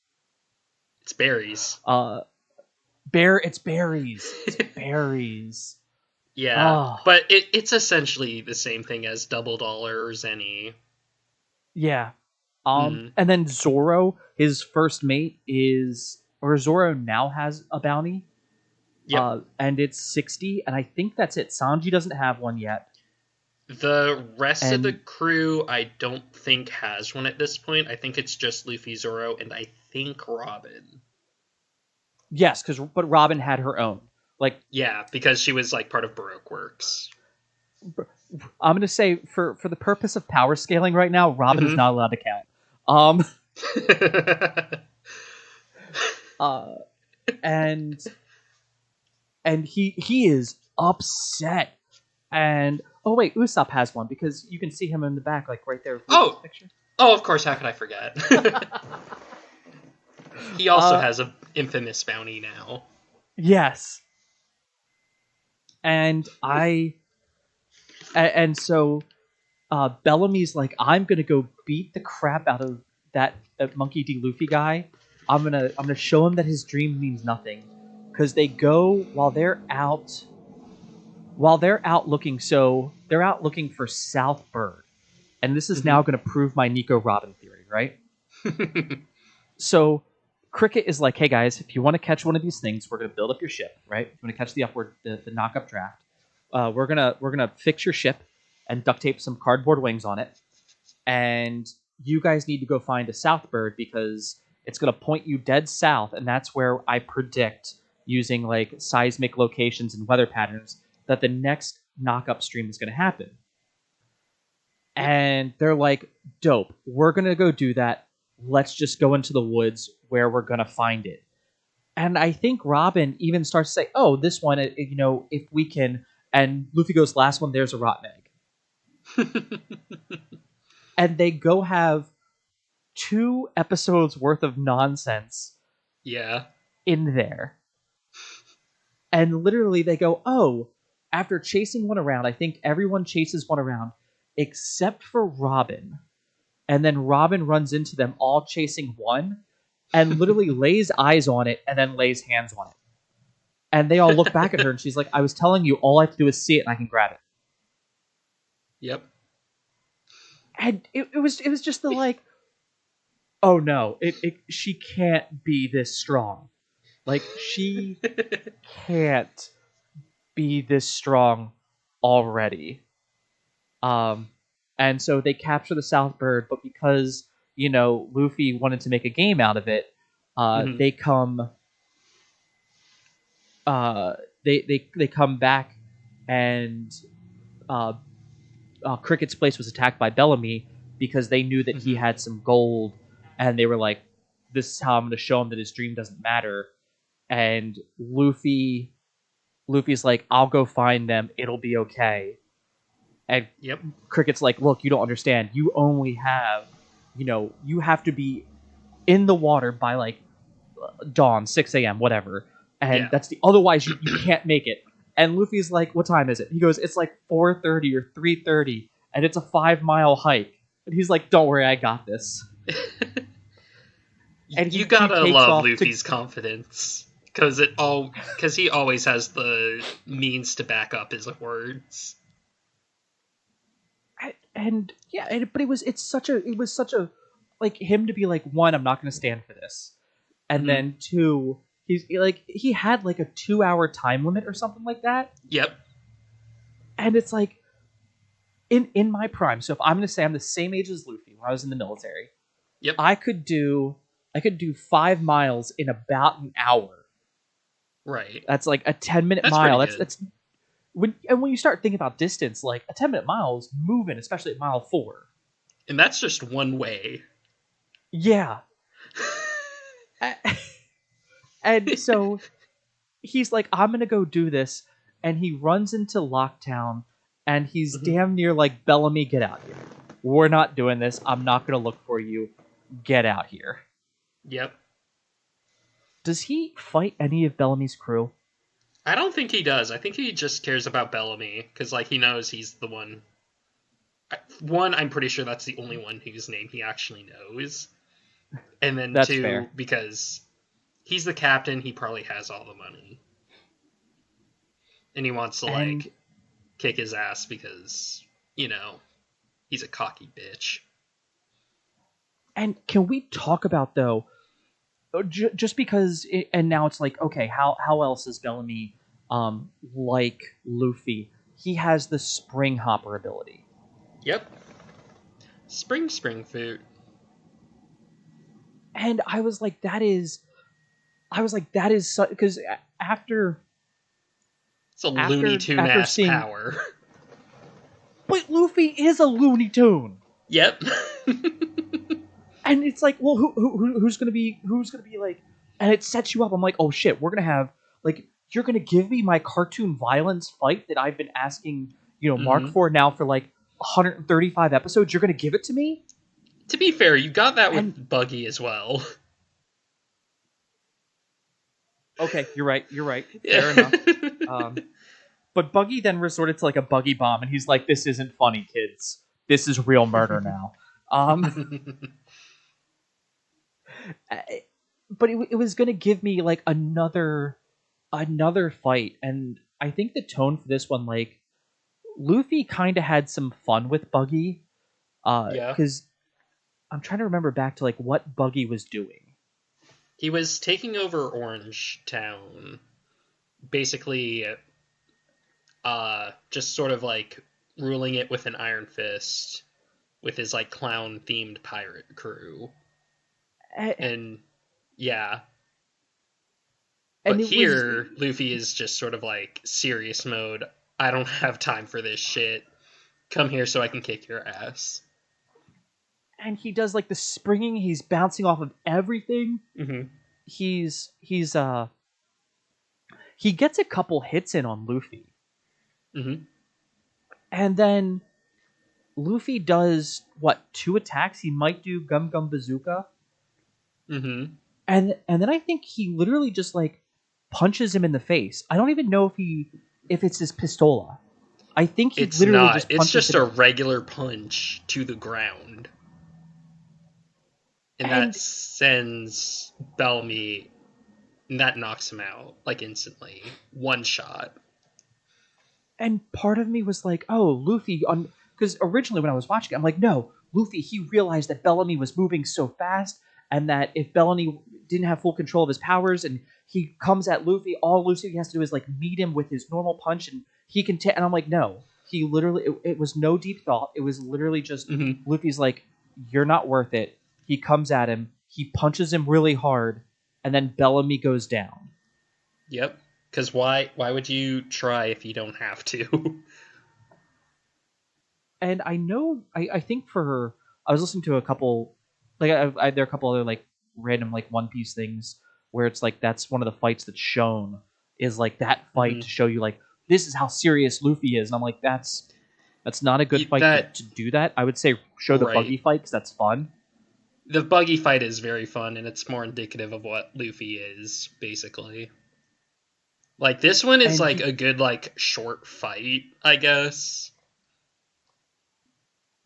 It's berries. It's berries. It's berries. Yeah, but it's essentially the same thing as double dollar or Zenny. Yeah. And then Zoro, his first mate Zoro now has a bounty. Yeah. And it's 60, and I think that's it. Sanji doesn't have one yet. The rest of the crew, I don't think has one at this point. I think it's just Luffy, Zoro, and I think Robin. Yes, but Robin had her own. Like, yeah, because she was like part of Baroque Works. I'm gonna say for the purpose of power scaling right now, Robin is not allowed to count. And he is upset. And oh wait, Usopp has one because you can see him in the back, like right there. Oh, picture. Oh, of course. How could I forget? He also has an infamous bounty now. Yes. And so Bellamy's like, I'm gonna go beat the crap out of that Monkey D. Luffy guy. I'm gonna show him that his dream means nothing. Because they go while they're out looking. So they're out looking for South Bird, and this is now gonna prove my Nico Robin theory, right? So Cricket is like, hey guys, if you want to catch one of these things, we're gonna build up your ship, right? If you want to catch the knock-up draft, we're gonna fix your ship and duct tape some cardboard wings on it, and you guys need to go find a South Bird because it's gonna point you dead south, and that's where I predict, using like seismic locations and weather patterns, that the next knock-up stream is gonna happen. And they're like, dope, we're gonna go do that. Let's just go into the woods where we're gonna find it. And I think Robin even starts to say, oh, this one, if we can And Luffy goes, last one, there's a rotten egg. And they go have 2 episodes worth of nonsense in there. And literally they go, oh, after chasing one around, I think everyone chases one around except for Robin. And then Robin runs into them all chasing one and literally lays eyes on it and then lays hands on it. And they all look back at her and she's like, I was telling you, all I have to do is see it and I can grab it. Yep. And it was just the like, oh no, she can't be this strong. Like, she can't be this strong already. And so they capture the South Bird, but because, Luffy wanted to make a game out of it, they come they come back, and Cricket's place was attacked by Bellamy because they knew that he had some gold, and they were like, this is how I'm going to show him that his dream doesn't matter. And Luffy's like, I'll go find them, it'll be okay. And Cricket's like, look, you don't understand. You only have, you have to be in the water by like dawn, 6 a.m., whatever. And that's otherwise you can't make it. And Luffy's like, what time is it? He goes, it's like 4:30 or 3:30, and it's a 5-mile hike. And he's like, don't worry, I got this. And you gotta love Luffy's confidence. Because he always has the means to back up his words. But it was such a like him to be like, one, I'm not going to stand for this, and then two, he had like a 2-hour time limit or something like that. Yep. And it's like, in my prime, so if I'm going to say I'm the same age as Luffy when I was in the military, I could do 5 miles in about an hour. Right. That's like a 10-minute mile. That's when you start thinking about distance, like a 10-minute mile is moving, especially at mile 4. And that's just one way. Yeah. And so he's like, I'm going to go do this. And he runs into Locktown, and he's damn near like, Bellamy, get out here. We're not doing this. I'm not going to look for you. Get out here. Yep. Does he fight any of Bellamy's crew? I don't think he does. I think he just cares about Bellamy, because like he knows he's the one. One, I'm pretty sure that's the only one whose name he actually knows. And then that's 2, fair. Because he's the captain, he probably has all the money. And he wants to, like, kick his ass because, he's a cocky bitch. And can we talk about, though, just because, and now it's like, okay, how else is Bellamy like Luffy? He has the spring hopper ability. Yep. Spring food. And I was like, that is because after it's a Looney Tune ass power. But Luffy is a Looney Tune. Yep. And it's like, well, who's gonna be like, and it sets you up. I'm like, oh shit, we're gonna have like, you're gonna give me my cartoon violence fight that I've been asking, Mark for now for like 135 episodes. You're gonna give it to me. To be fair, you got that with Buggy as well. Okay, you're right. Fair enough. But Buggy then resorted to like a buggy bomb, and he's like, "This isn't funny, kids. This is real murder now." But it was going to give me like another fight, and I think the tone for this one, like, Luffy kind of had some fun with Buggy, because I'm trying to remember back to like what Buggy was doing. He was taking over Orange Town, basically, just sort of like ruling it with an iron fist, with his like clown-themed pirate crew. And yeah. But here, Luffy is just sort of like serious mode. I don't have time for this shit. Come here so I can kick your ass. And he does like the springing. He's bouncing off of everything. Mm-hmm. He gets a couple hits in on Luffy. Mm-hmm. And then Luffy does, what, 2 attacks? He might do Gum Gum Bazooka. Mm-hmm. And then I think he literally just, like, punches him in the face. I don't even know if it's his pistola. I think he It's literally not. just It's punches just a him. regular punch to the ground. And that And sends Bellamy, and that knocks him out, like, instantly. One shot. and part of me was like, oh, Luffy, on because originally when I was watching it, I'm like, no, Luffy, he realized that Bellamy was moving so fast, and that if Bellamy didn't have full control of his powers, and he comes at Luffy, all Luffy has to do is like meet him with his normal punch, and he can take. And I'm like, no, he literally, it was no deep thought. It was literally just Mm-hmm. Luffy's like, you're not worth it. He comes at him, he punches him really hard, and then Bellamy goes down. Yep. Because why would you try if you don't have to? And I know I think for her, I was listening to a couple, like there are a couple other like random like One Piece things where it's like that's one of the fights that's shown is like that fight Mm-hmm. to show you like this is how serious Luffy is, and I'm like that's not a good fight That, to do that. I would say show the right. buggy fight because that's fun. The buggy fight is very fun, and it's more indicative of what Luffy is, basically. Like, this one is, And like, he a good, like, short fight, I guess.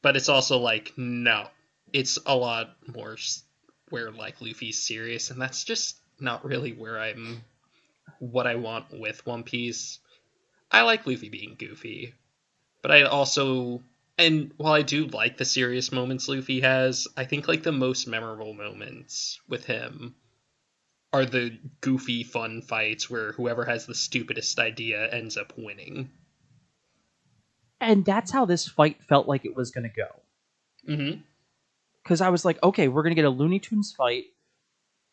But it's also, like, no. It's a lot more where, like, Luffy's serious, and that's just not really what I want with One Piece. I like Luffy being goofy, but I also, and while I do like the serious moments Luffy has, I think, like, the most memorable moments with him are the goofy fun fights where whoever has the stupidest idea ends up winning. and that's how this fight felt like it was gonna go. Mm-hmm. Because I was like, okay, we're gonna get a Looney Tunes fight.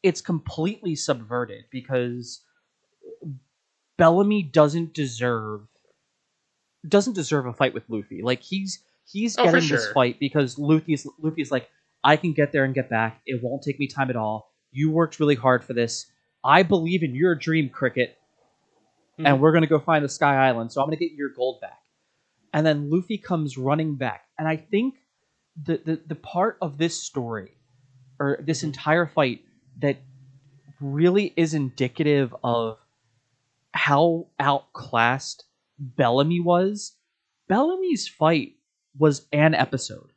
It's completely subverted because Bellamy doesn't deserve a fight with Luffy. Like he's Oh, for getting this sure. fight because Luffy's like, I can get there and get back. It won't take me time at all. You worked really hard for this. I believe in your dream, Cricket, and Mm-hmm. we're gonna go find the Sky Island. So I'm gonna get your gold back. And then Luffy comes running back, and I think the part of this story or this Mm-hmm. entire fight that really is indicative of how outclassed Bellamy was. Bellamy's fight was an episode,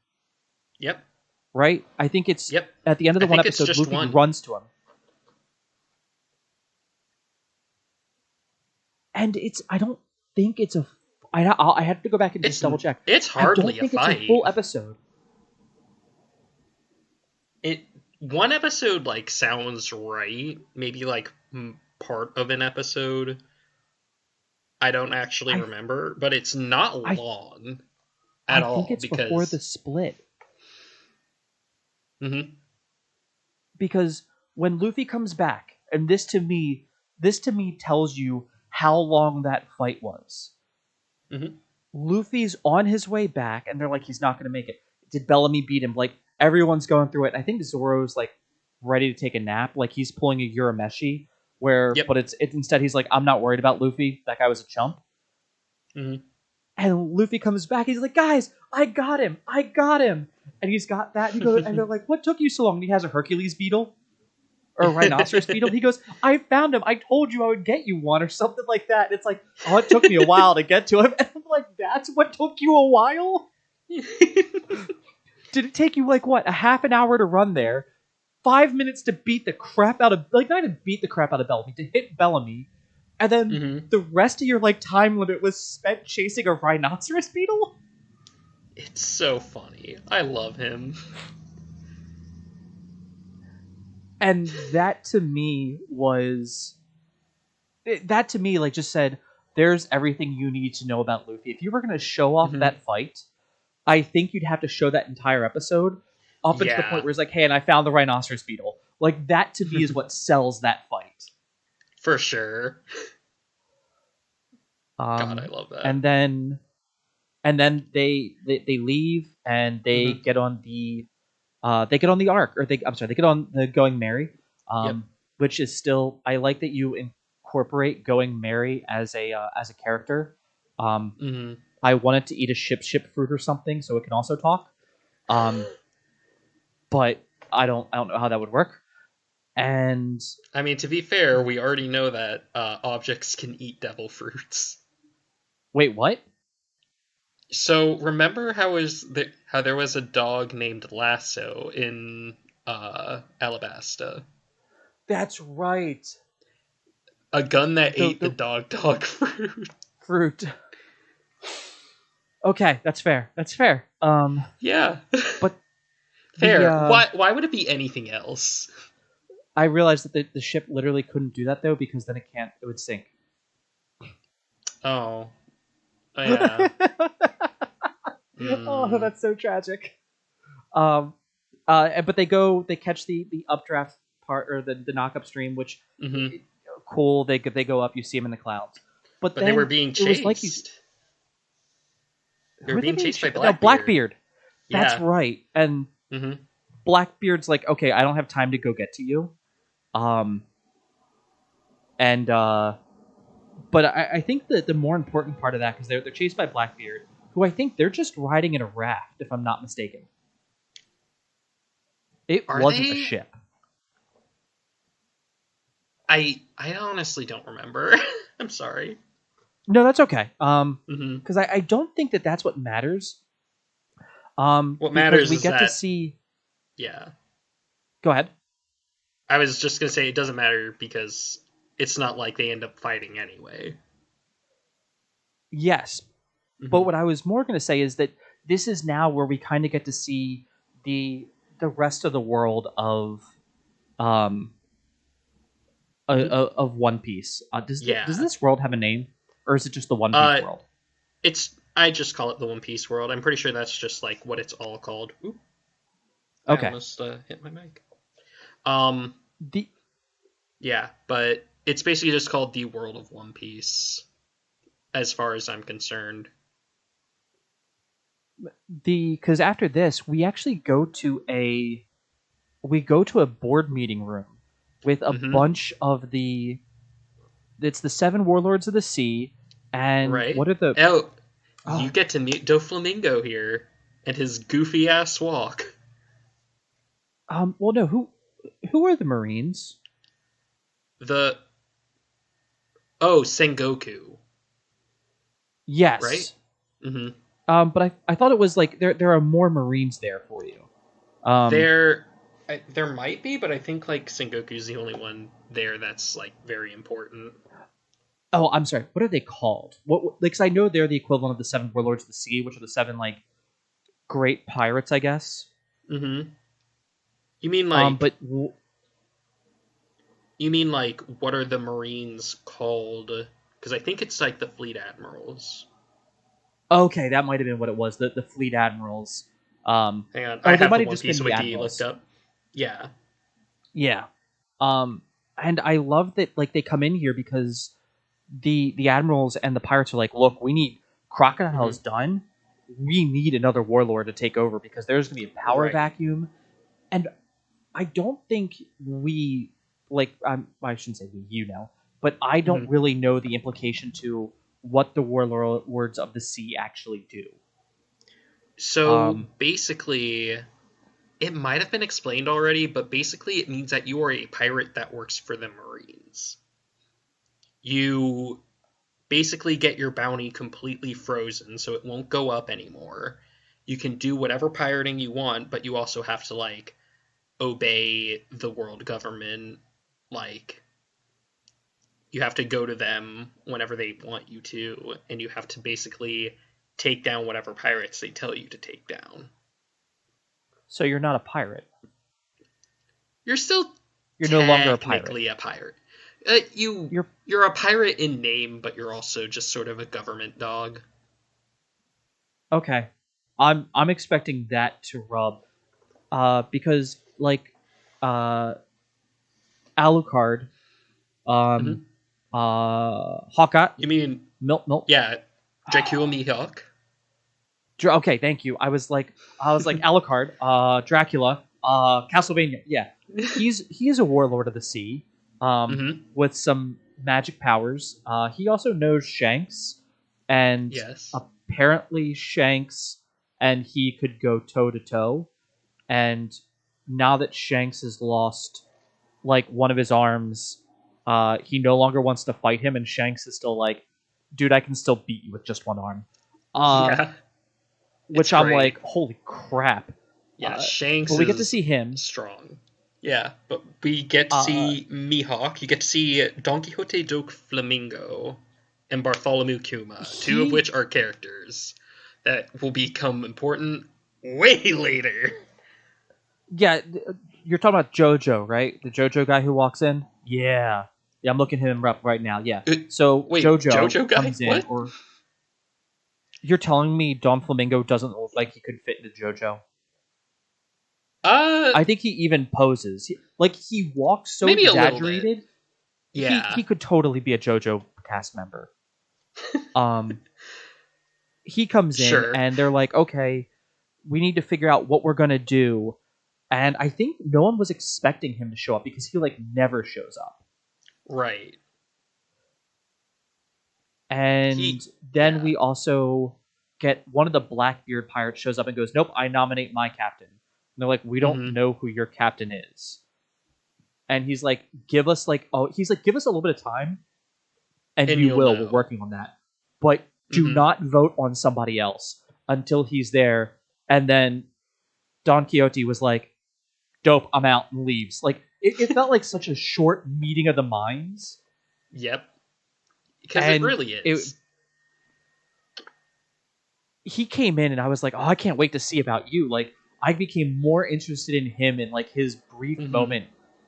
Yep. right? I think it's Yep. at the end of I the one think it's episode, just Luffy one. runs to him. And I don't think it's a. I have to go back and just It's double check. it's I don't hardly a think it's a fight. full episode. It one episode, like, sounds right. Maybe, like, part of an episode. I don't actually I remember, but it's not I long I at think all it's before the because. split Mm-hmm. because when Luffy comes back, and this to me tells you how long that fight was. Mm-hmm. Luffy's on his way back, and they're like, he's not going to make it. Did Bellamy beat him? Like, everyone's going through it. I think Zoro's, like, ready to take a nap. Like, he's pulling a Urameshi, Yep. but it's instead he's like, I'm not worried about Luffy. That guy was a chump. Mm-hmm. And Luffy comes back. He's like, guys, I got him. I got him. And he's got that. And they're like, what took you so long? And he has a Hercules beetle or a rhinoceros beetle. He goes, I found him. I told you I would get you one or something like that. And it's like, oh, it took me a while to get to him. And I'm like, that's what took you a while? Did it take you like what, a half an hour to run there, 5 minutes to beat the crap out of, like, not even beat the crap out of Bellamy, to hit Bellamy, and then Mm-hmm. the rest of your like time limit was spent chasing a rhinoceros beetle? It's so funny. I love him. And that to me like just said, there's everything you need to know about Luffy. If you were going to show off Mm-hmm. that fight, I think you'd have to show that entire episode up until the point Yeah. where it's like, hey, and I found the rhinoceros beetle. Like, that to me is what sells that fight. For sure. God, I Um, love that. and then they leave and they Mm-hmm. get on the arc, or they get on the Going Merry, Yep. which is still, I like that you incorporate Going Merry as a character. I wanted to eat a ship fruit or something so it can also talk. But I don't know how that would work. And I mean, to be fair, we already know that objects can eat devil fruits. Wait, what? So remember how there was a dog named Lasso in Alabasta? That's right. A gun that ate the dog fruit. Fruit. Okay, that's fair. Yeah. But fair. Why would it be anything else? I realized that the ship literally couldn't do that though, because then it would sink. Oh yeah. Oh, that's so tragic. But they catch the updraft part, or the knock upstream, which cool. They go up. You see them in the clouds. But then they were being chased. They were being chased by Blackbeard. No, Blackbeard. Yeah. That's right. And Blackbeard's like, okay, I don't have time to go get to you. But I think that the more important part of that, because they're chased by Blackbeard, who I think they're just riding in a raft, if I'm not mistaken. It wasn't a ship. I honestly don't remember. I'm sorry. No, that's okay. Because I don't think that that's what matters. What matters we is get to see. Yeah. Go ahead. I was just gonna say it doesn't matter because it's not like they end up fighting anyway. Yes, but what I was more gonna say is that this is now where we kind of get to see the rest of the world of One Piece. Does this world have a name, or is it just the One Piece world? I just call it the One Piece world. I'm pretty sure that's just like what it's all called. Ooh. Okay. I almost hit my mic. Yeah, but it's basically just called the World of One Piece, as far as I'm concerned. Because after this, we actually go to a board meeting room with a bunch of it's the 7 warlords of the sea, and what are the you get to meet Doflamingo here and his goofy ass walk. Well, no, who are the Marines? Sengoku. Yes. Right? Mm-hmm. But I thought it was like there are more Marines there for you. There might be, but I think like Sengoku's the only one there that's like very important. Oh, I'm sorry. What are they called? Because I know they're the equivalent of the 7 warlords of the sea, which are the 7 like great pirates, I guess. Mm-hmm. You mean like? You mean like what are the Marines called? Because I think it's like the fleet admirals. Okay, that might have been what it was. The fleet admirals. Hang on, I have the One Piece wiki looked up. Yeah. Yeah. And I love that like they come in here because the admirals and the pirates are like, look, we need Crocodile's done. We need another warlord to take over because there's going to be a power vacuum. And I don't think we I shouldn't say we, but I don't really know the implication to what the warlords of the sea actually do. So basically, it might have been explained already, but basically it means that you are a pirate that works for the Marines. You basically get your bounty completely frozen, so it won't go up anymore. You can do whatever pirating you want, but you also have to like obey the world government. Like, you have to go to them whenever they want you to, and you have to basically take down whatever pirates they tell you to take down. So you're not a pirate. You're no longer a pirate. Technically a pirate. You're a pirate in name, but you're also just sort of a government dog. Okay, I'm expecting that to rub, because like, Alucard, Hawkeye. You mean Milk? Yeah, Dracula Mihawk. Okay, thank you. I was like Alucard, Dracula, Castlevania. Yeah, he is a warlord of the sea, with some magic powers. He also knows Shanks. and Yes. apparently Shanks and he could go toe to toe. And now that Shanks has lost like one of his arms, he no longer wants to fight him, and Shanks is still like, "Dude, I can still beat you with just one arm." Yeah. Which I'm like, "Holy crap!" Yeah, Shanks but we get to is see him. strong. Yeah, but we get to see Mihawk. You get to see Don Quixote do Flamingo and Bartholomew Kuma, two of which are characters that will become important way later. Yeah, you're talking about Jojo, right? The Jojo guy who walks in? Yeah. Yeah, I'm looking him up right now. Yeah. So Wait, Jojo guy? comes in, what? or you're telling me Don Flamingo doesn't look like he could fit into Jojo? I think he even poses. Like, he walks so maybe exaggerated. A little bit. Yeah. He could totally be a JoJo cast member. He comes in and they're like, okay, we need to figure out what we're gonna do. And I think no one was expecting him to show up because he like never shows up. Right. And then we also get one of the Blackbeard pirates shows up and goes, nope, I nominate my captain. And they're like, we don't know who your captain is. And he's like, give us like, give us a little bit of time and we will. Know. We're working on that. But do not vote on somebody else until he's there. And then Don Quixote was like, dope, I'm out, and leaves. Like, it felt like such a short meeting of the minds. Yep. Because it really is. He came in and I was like, oh, I can't wait to see about you. Like, I became more interested in him and like his brief moment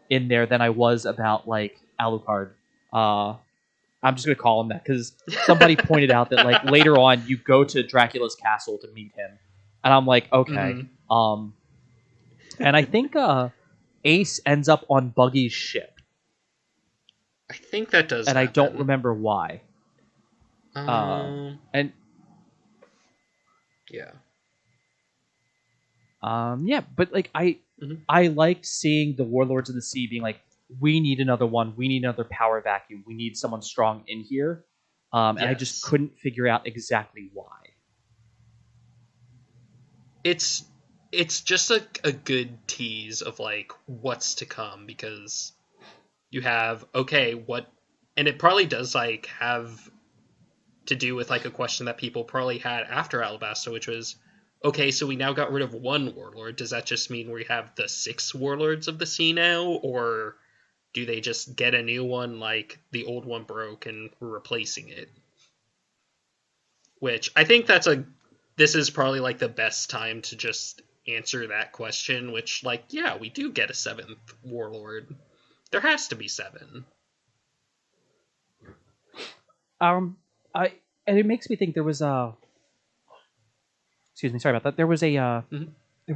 in there than I was about like Alucard. I'm just gonna call him that because somebody pointed out that like later on you go to Dracula's castle to meet him, and I'm like, okay. And I think Ace ends up on Buggy's ship. I think that does. And happen. I don't remember why. And yeah. Yeah, but like I liked seeing the Warlords of the Sea being like, we need another one. We need another power vacuum. We need someone strong in here. And I just couldn't figure out exactly why. It's just a good tease of like what's to come, because you have what, and it probably does like have to do with like a question that people probably had after Alabasta, which was, okay, so we now got rid of one warlord. Does that just mean we have the 6 warlords of the sea now, or do they just get a new one like the old one broke and we're replacing it? Which I think this is probably like the best time to just answer that question, which like, yeah, we do get a 7th warlord. There has to be 7. And it makes me think there was excuse me, sorry about that. There was there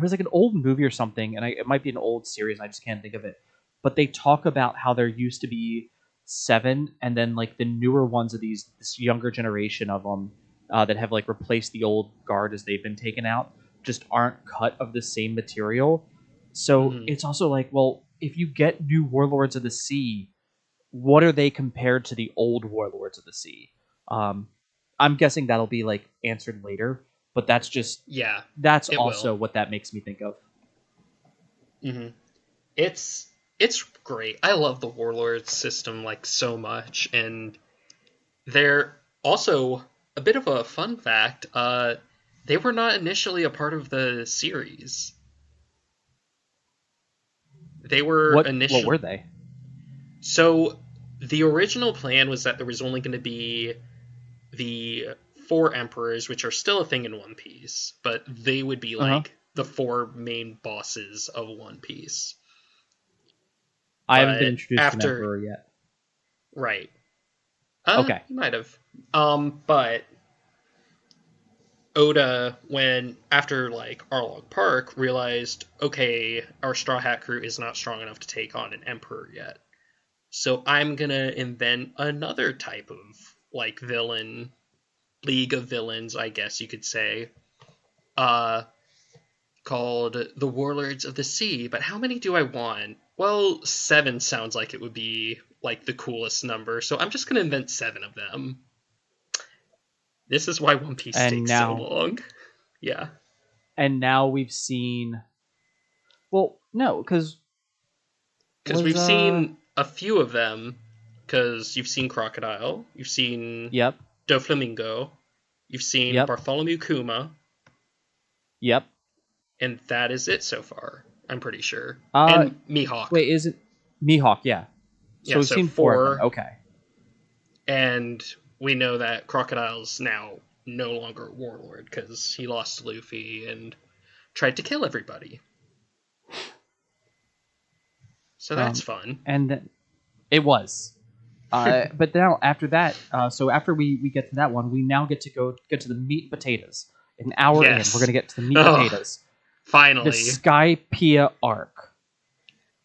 was like an old movie or something, and it might be an old series, and I just can't think of it. But they talk about how there used to be 7, and then like the newer ones of this younger generation of them that have like replaced the old guard as they've been taken out just aren't cut of the same material. So it's also like, well, if you get new Warlords of the Sea, what are they compared to the old Warlords of the Sea? I'm guessing that'll be like answered later, but that's just that's also what that makes me think of. It's great. I love the Warlord system like so much, and they're also a bit of a fun fact. They were not initially a part of the series. They were initially. What were they? So the original plan was that there was only going to be the 4 emperors, which are still a thing in One Piece, but they would be like the 4 main bosses of One Piece. I haven't been introduced to an emperor yet. Right. Okay. You might have. But Oda, after like Arlong Park, realized, okay, our Straw Hat crew is not strong enough to take on an emperor yet. So I'm gonna invent another type of like villain, league of villains, I guess you could say, called the Warlords of the Sea. But how many do I want? Well, 7 sounds like it would be like the coolest number, so I'm just gonna invent 7 of them. This is why One Piece takes so long. Yeah. And now we've seen... Well, no, because we've seen a few of them, because you've seen Crocodile, you've seen Doflamingo, you've seen Bartholomew Kuma. Yep. And that is it so far, I'm pretty sure. And Mihawk. Wait, is it Mihawk? Yeah. So we've seen 4 of them. Okay. And we know that Crocodile's now no longer a warlord because he lost to Luffy and tried to kill everybody. So that's fun. And it was. But now after that, so after we get to that one, we now get to get to the meat and potatoes. An hour in, we're going to get to the meat and potatoes. Finally. The Skypiea arc.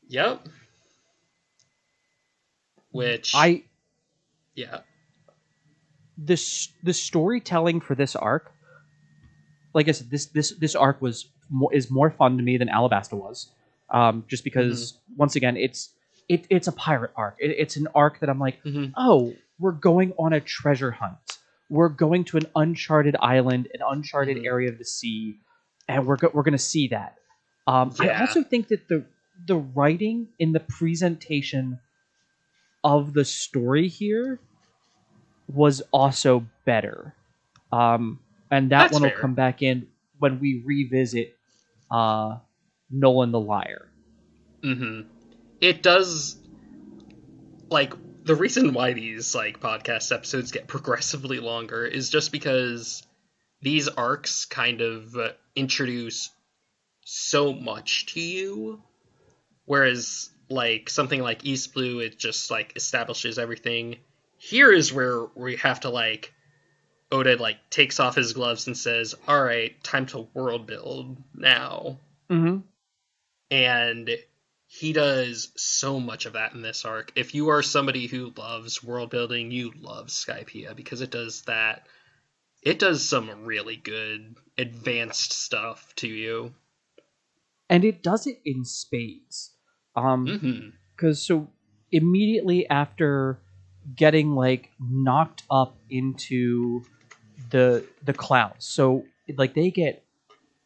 Yep. Which... Yeah. The storytelling for this arc, like I said, this arc is more fun to me than Alabasta was, just because once again it's a pirate arc. It's an arc that I'm like, oh, we're going on a treasure hunt. We're going to an uncharted island, an uncharted area of the sea, and we're gonna see that. I also think that the writing in the presentation of the story here was also better. And that one will come back in when we revisit Nolan the Liar. It does, like, the reason why these like podcast episodes get progressively longer is just because these arcs kind of introduce so much to you, whereas like something like East Blue, it just like establishes everything. Here is where we have to like Oda like takes off his gloves and says, all right, time to world build now. And he does so much of that in this arc. If you are somebody who loves world building, you love Skypiea because it does that. It does some really good advanced stuff to you. And it does it in spades. Because so immediately after getting like knocked up into the clouds, so like they get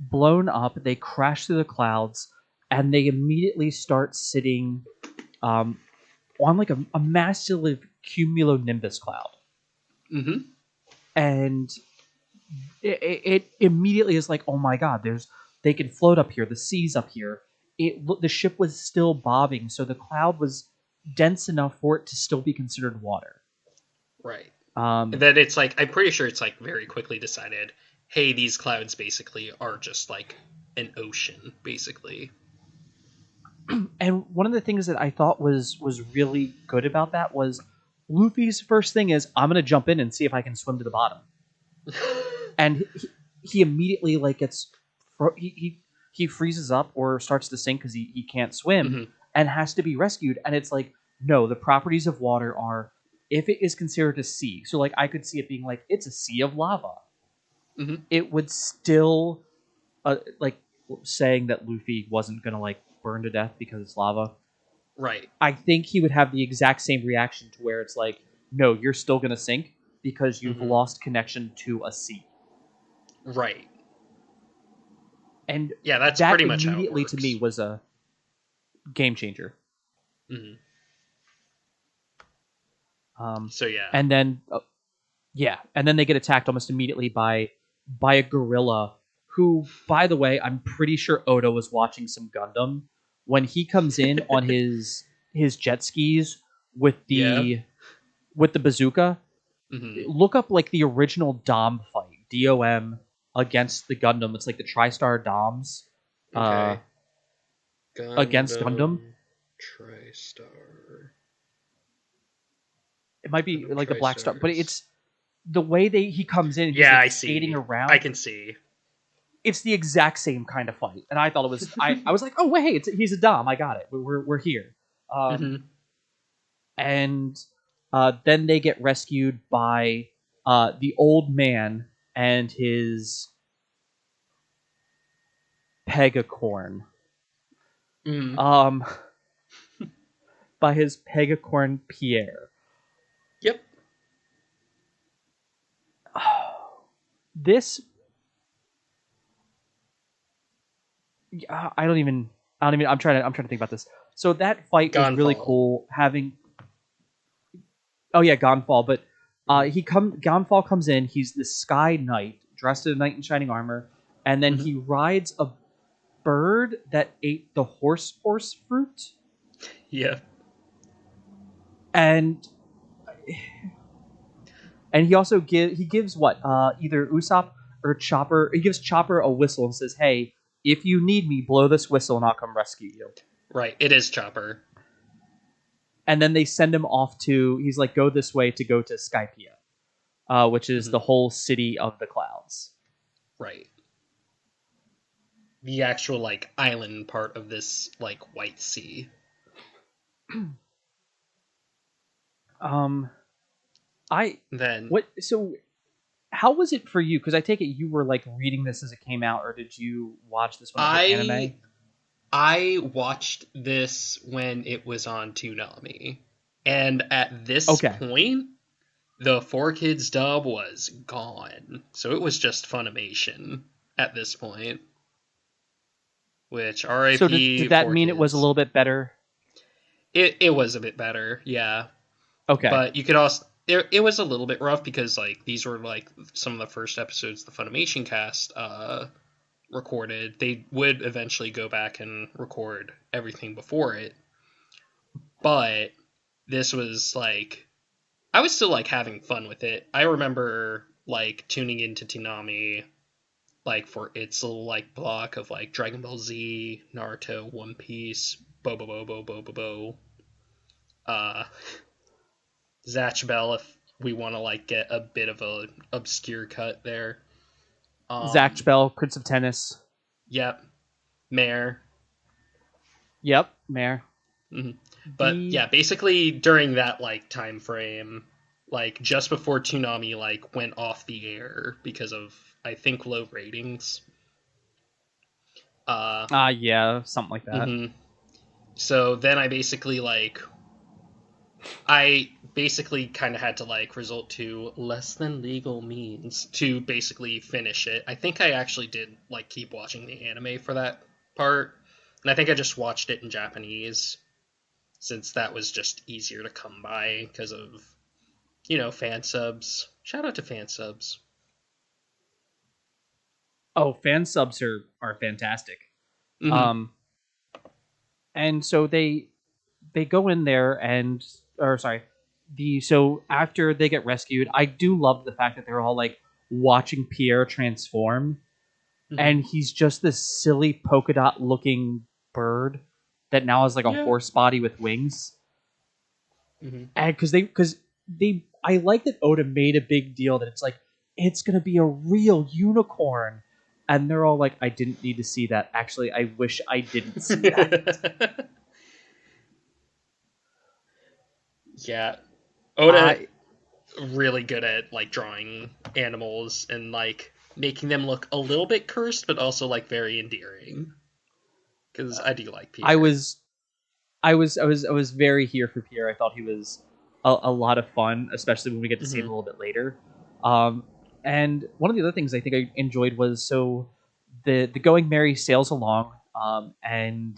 blown up, they crash through the clouds, and they immediately start sitting on like a massive cumulonimbus cloud. And it immediately is like, oh my god, they can float up here, the sea's up here. The ship was still bobbing, so the cloud was dense enough for it to still be considered water. Right. And then it's like, I'm pretty sure it's like very quickly decided, hey, these clouds basically are just like an ocean, basically. And one of the things that I thought was really good about that was Luffy's first thing is, I'm going to jump in and see if I can swim to the bottom. And he immediately like gets... He freezes up or starts to sink because he can't swim and has to be rescued. And it's like, no, the properties of water are, if it is considered a sea, so like I could see it being like, it's a sea of lava. It would still, like saying that Luffy wasn't going to like burn to death because it's lava. Right. I think he would have the exact same reaction to where it's like, no, you're still going to sink because you've lost connection to a sea. Right. And yeah, that's pretty much how it immediately works. To me was a game changer. So yeah, and then they get attacked almost immediately by a gorilla. Who, by the way, I'm pretty sure Oda was watching some Gundam when he comes in on his jet skis with the bazooka. Look up like the original Dom fight, DOM against the Gundam. It's like the TriStar Doms against Gundam. TriStar. It might be Gundam like the Black Star, but it's the way he comes in. He's like I see. Skating around. I can see. It's the exact same kind of fight, and I thought it was. I was like, oh wait, he's a Dom. I got it. We're here. And then they get rescued by the old man and his Pegacorn. By his Pegacorn Pierre. Yep. this I'm trying to think about this. So that fight was really cool having. Oh yeah, Gonfall, but Gonfall comes in. He's the Sky Knight, dressed in a knight in shining armor, and then he rides a bird that ate the horse fruit. Yeah. And he also gives what either Usopp or Chopper. He gives Chopper a whistle and says, "Hey, if you need me, blow this whistle and I'll come rescue you." Right, it is Chopper. And then they send him off to. He's like, "Go this way to go to Skypiea," which is the whole city of the clouds. Right. The actual like island part of this like White Sea. So how was it for you? Because I take it you were like reading this as it came out, or did you watch this when it was anime? I watched this when it was on Toonami, and at this point, the 4Kids dub was gone, so it was just Funimation at this point. Which R.I.P. So did that mean it was a little bit better? It was a bit better, yeah. Okay, but you could also it was a little bit rough because like these were like some of the first episodes the Funimation cast recorded. They would eventually go back and record everything before it, but this was like I was still like having fun with it. I remember like tuning into Toonami like for its little like block of like Dragon Ball Z, Naruto, One Piece, Bobo, Zatch Bell if we want to like get a bit of a obscure cut there. Zatch Bell, Prince of Tennis. Yep. Mare. Yep, Mare. Mm-hmm. But yeah, basically during that like time frame, like just before Toonami like went off the air because of I think low ratings. Yeah, something like that. Mm-hmm. So then I basically kind of had to like resort to less than legal means to basically finish it. I think I actually did like keep watching the anime for that part, and I think I just watched it in Japanese since that was just easier to come by because of fan subs. Shout out to fan subs. Oh, fan subs are fantastic. Mm-hmm. And so they go in there and so after they get rescued, I do love the fact that they're all like watching Pierre transform, and he's just this silly polka dot looking bird that now has like a horse body with wings. And because I like that Oda made a big deal that it's gonna be a real unicorn, and they're all like, I didn't need to see that. Actually, I wish I didn't see that. Yeah, Oda really good at like drawing animals and like making them look a little bit cursed, but also like very endearing. Because I do like Pierre. I was very here for Pierre. I thought he was a lot of fun, especially when we get to see him a little bit later. And one of the other things I think I enjoyed was the Going Merry sails along, and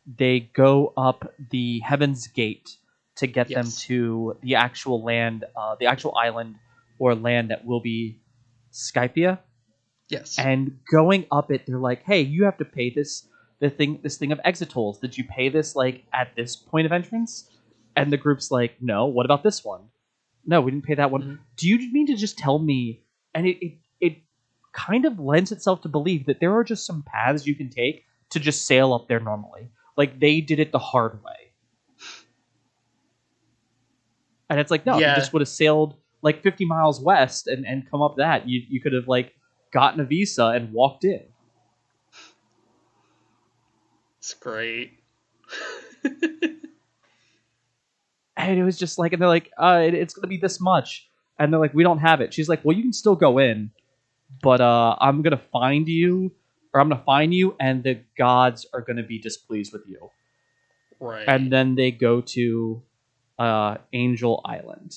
they go up the Heaven's Gate to get them to the actual land, the actual island or land that will be Skypiea. Yes. And going up it, they're like, "Hey, you have to pay this thing of exitolls. Did you pay this like at this point of entrance?" And the group's like, "No. What about this one? No, we didn't pay that one." Do you mean to just tell me? And it kind of lends itself to believe that there are just some paths you can take to just sail up there normally. Like they did it the hard way. And it's like, no, if you just would have sailed like 50 miles west and come up that, you could have like gotten a visa and walked in. It's great. And it was just like, and they're like, it's going to be this much. And they're like, we don't have it. She's like, well, you can still go in, but I'm going to find you, or I'm going to find you, and the gods are going to be displeased with you. Right. And then they go to Angel Island.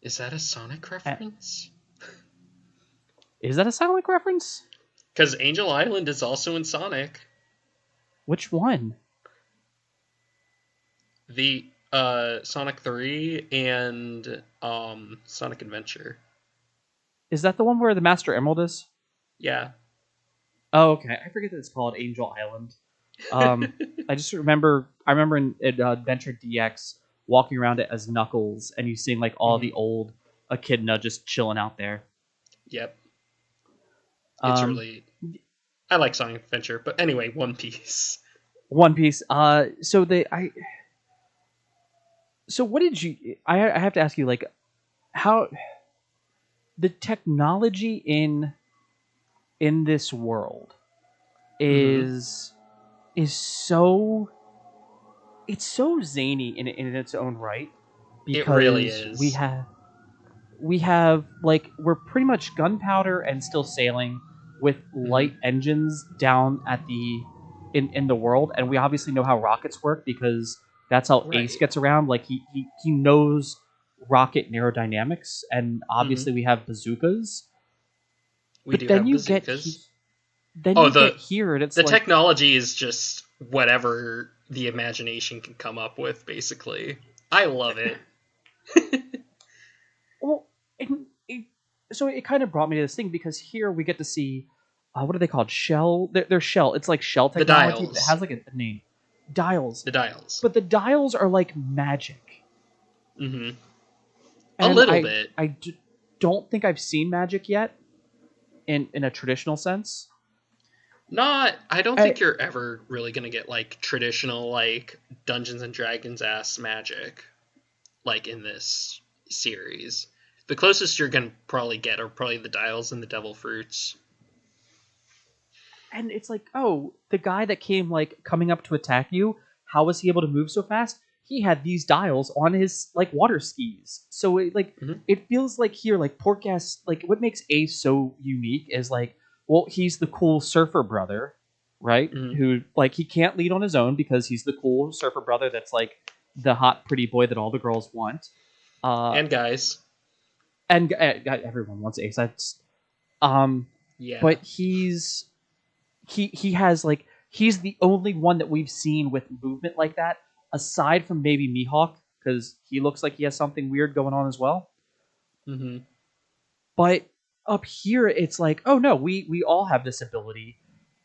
Is that a Sonic reference? Is that a Sonic reference? Because Angel Island is also in Sonic. Which one? The Sonic 3 and Sonic Adventure. Is that the one where the Master Emerald is? Yeah. Oh, okay. I forget that it's called Angel Island. I just remember. I remember in Adventure DX walking around it as Knuckles, and you seeing like all the old Echidna just chilling out there. Yep. It's really. I like Sonic Adventure, but anyway, One Piece. One Piece. So what did you? I have to ask you, like, how the technology in this world is so, it's so zany in its own right, because it really is. we have like, we're pretty much gunpowder and still sailing with light engines down at the in the world, and we obviously know how rockets work because that's how Ace gets around. Like he knows rocket aerodynamics, and obviously we have bazookas. We do have bazookas. Then you get here, and it's the technology is just whatever the imagination can come up with. Basically, I love it. Well, so it kind of brought me to this thing, because here we get to see what are they called? Shell. They're shell. It's like shell technology. But it has like a name. Dials. The dials. But the dials are like magic. Mm-hmm. A little bit. I don't think I've seen magic yet in a traditional sense. I don't think you're ever really going to get like traditional like Dungeons and Dragons ass magic like in this series. The closest you're going to probably get are probably the dials and the devil fruits. And it's like, oh, the guy that came like coming up to attack you, how was he able to move so fast? He had these dials on his like water skis. So it feels like here, like Portgas, like what makes Ace so unique is like, well, he's the cool surfer brother, right? Who like, he can't lead on his own because he's the cool surfer brother that's like the hot pretty boy that all the girls want. And guys. And everyone wants Ace. That's yeah. But he has like, he's the only one that we've seen with movement like that, aside from maybe Mihawk, because he looks like he has something weird going on as well. Mm-hmm. But up here, it's like, oh no, we all have this ability,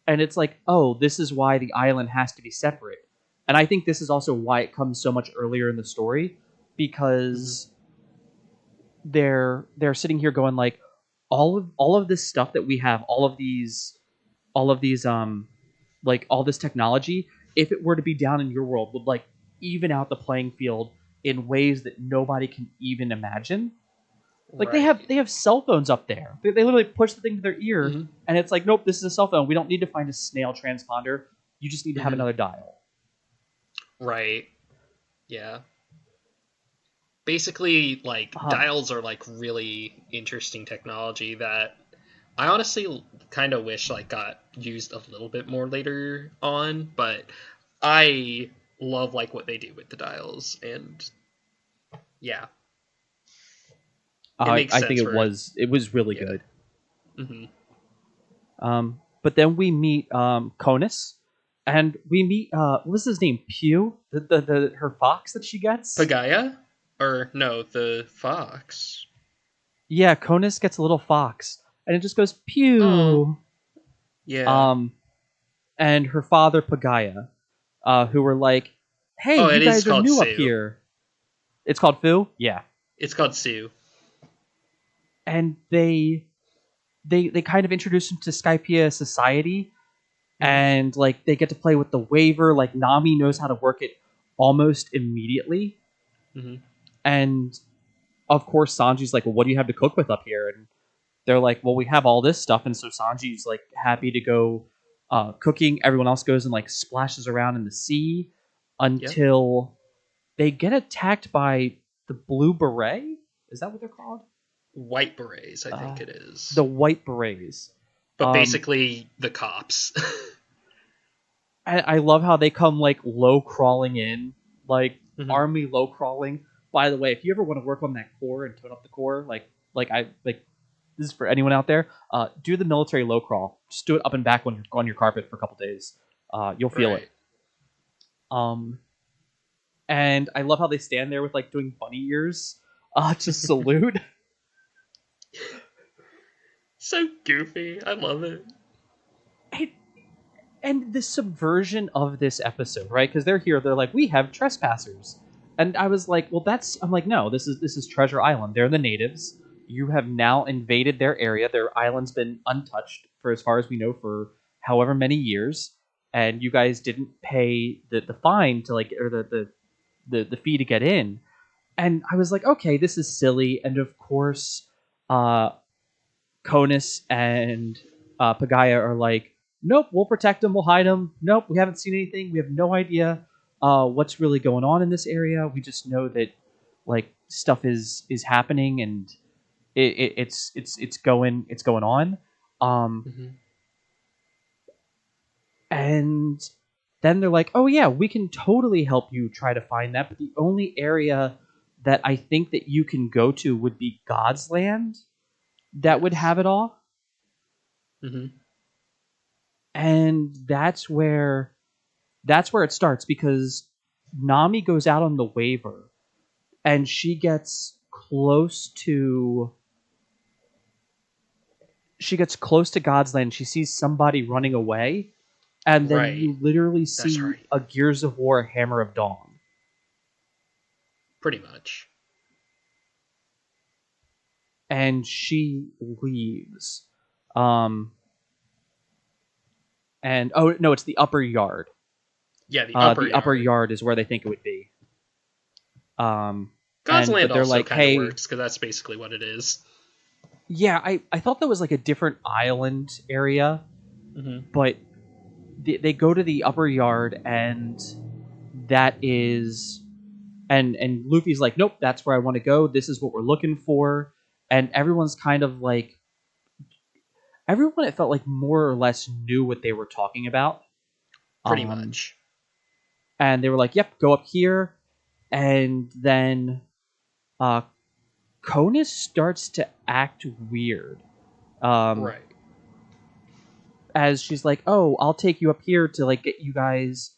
and it's like, oh, this is why the island has to be separate. And I think this is also why it comes so much earlier in the story, because they're sitting here going like, all of this stuff that we have, all of these like all this technology, if it were to be down in your world, would like even out the playing field in ways that nobody can even imagine. Like they have cell phones up there. They literally push the thing to their ear, and it's like, nope, this is a cell phone. We don't need to find a snail transponder. You just need to have another dial. Right. Yeah. Basically, like dials are like really interesting technology that I honestly kind of wish like got used a little bit more later on, but I love like what they do with the dials, and yeah. I think it was really good. But then we meet Conus, and we meet what was his name? Pew, her fox that she gets. Pagaya, or no, the fox. Yeah, Conus gets a little fox, and it just goes pew. Oh. Yeah. And her father Pagaya, who were like, "Hey, you guys are new up here." It's called Fu. Yeah. It's called Sue. And they kind of introduce him to Skypiea society, and like they get to play with the waiver. Like Nami knows how to work it almost immediately, and of course Sanji's like, well, what do you have to cook with up here? And they're like, well, we have all this stuff. And so Sanji's like happy to go cooking. Everyone else goes and like splashes around in the sea until they get attacked by the Blue Beret. Is that what they're called? White Berets, I think it is. The White Berets. But basically the cops. I love how they come like low crawling in, like army low crawling, by the way, if you ever want to work on that core and tone up the core, this is for anyone out there, do the military low crawl. Just do it up and back when you're on your carpet for a couple days. You'll feel it. And I love how they stand there with like doing bunny ears to salute. So goofy. I love it. And the subversion of this episode, right? Because they're here, they're like, we have trespassers. And I was like, well, I'm like, no, this is Treasure Island. They're the natives. You have now invaded their area. Their island's been untouched for as far as we know for however many years. And you guys didn't pay the fine to like, or the fee to get in. And I was like, okay, this is silly. And of course, Conus and Pagaya are like, nope, we'll protect them, we'll hide them. Nope, we haven't seen anything. We have no idea what's really going on in this area. We just know that like stuff is happening and it's going on. And then they're like, oh yeah, we can totally help you try to find that, but the only area that I think that you can go to would be God's Land that would have it all. And that's where it starts, because Nami goes out on the waiver and she gets close to God's Land. She sees somebody running away, and then you literally see a Gears of War Hammer of Dawn. Pretty much. And she leaves. And oh no, it's the upper yard. Yeah, the upper yard is where they think it would be. God's Land also kind of works, because that's basically what it is. Yeah, I thought that was like a different island area, but they go to the upper yard, and that is, and Luffy's like, nope, that's where I want to go. This is what we're looking for, and everyone's kind of like. Everyone, it felt like, more or less knew what they were talking about. Pretty much. And they were like, yep, go up here. And then Conus starts to act weird. Right. As she's like, oh, I'll take you up here to like get you guys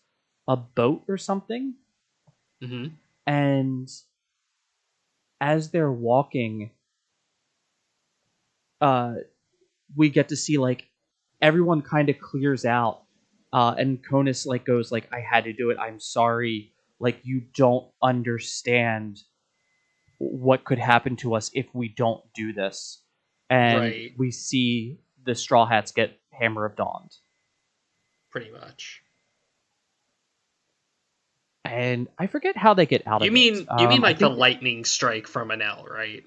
a boat or something. And as they're walking, we get to see like everyone kind of clears out, and Conus like goes like, I had to do it, I'm sorry, like you don't understand what could happen to us if we don't do this. And we see the Straw Hats get Hammer of Dawn. Pretty much. And I forget how they get out of it. You mean like the lightning strike from an L, right?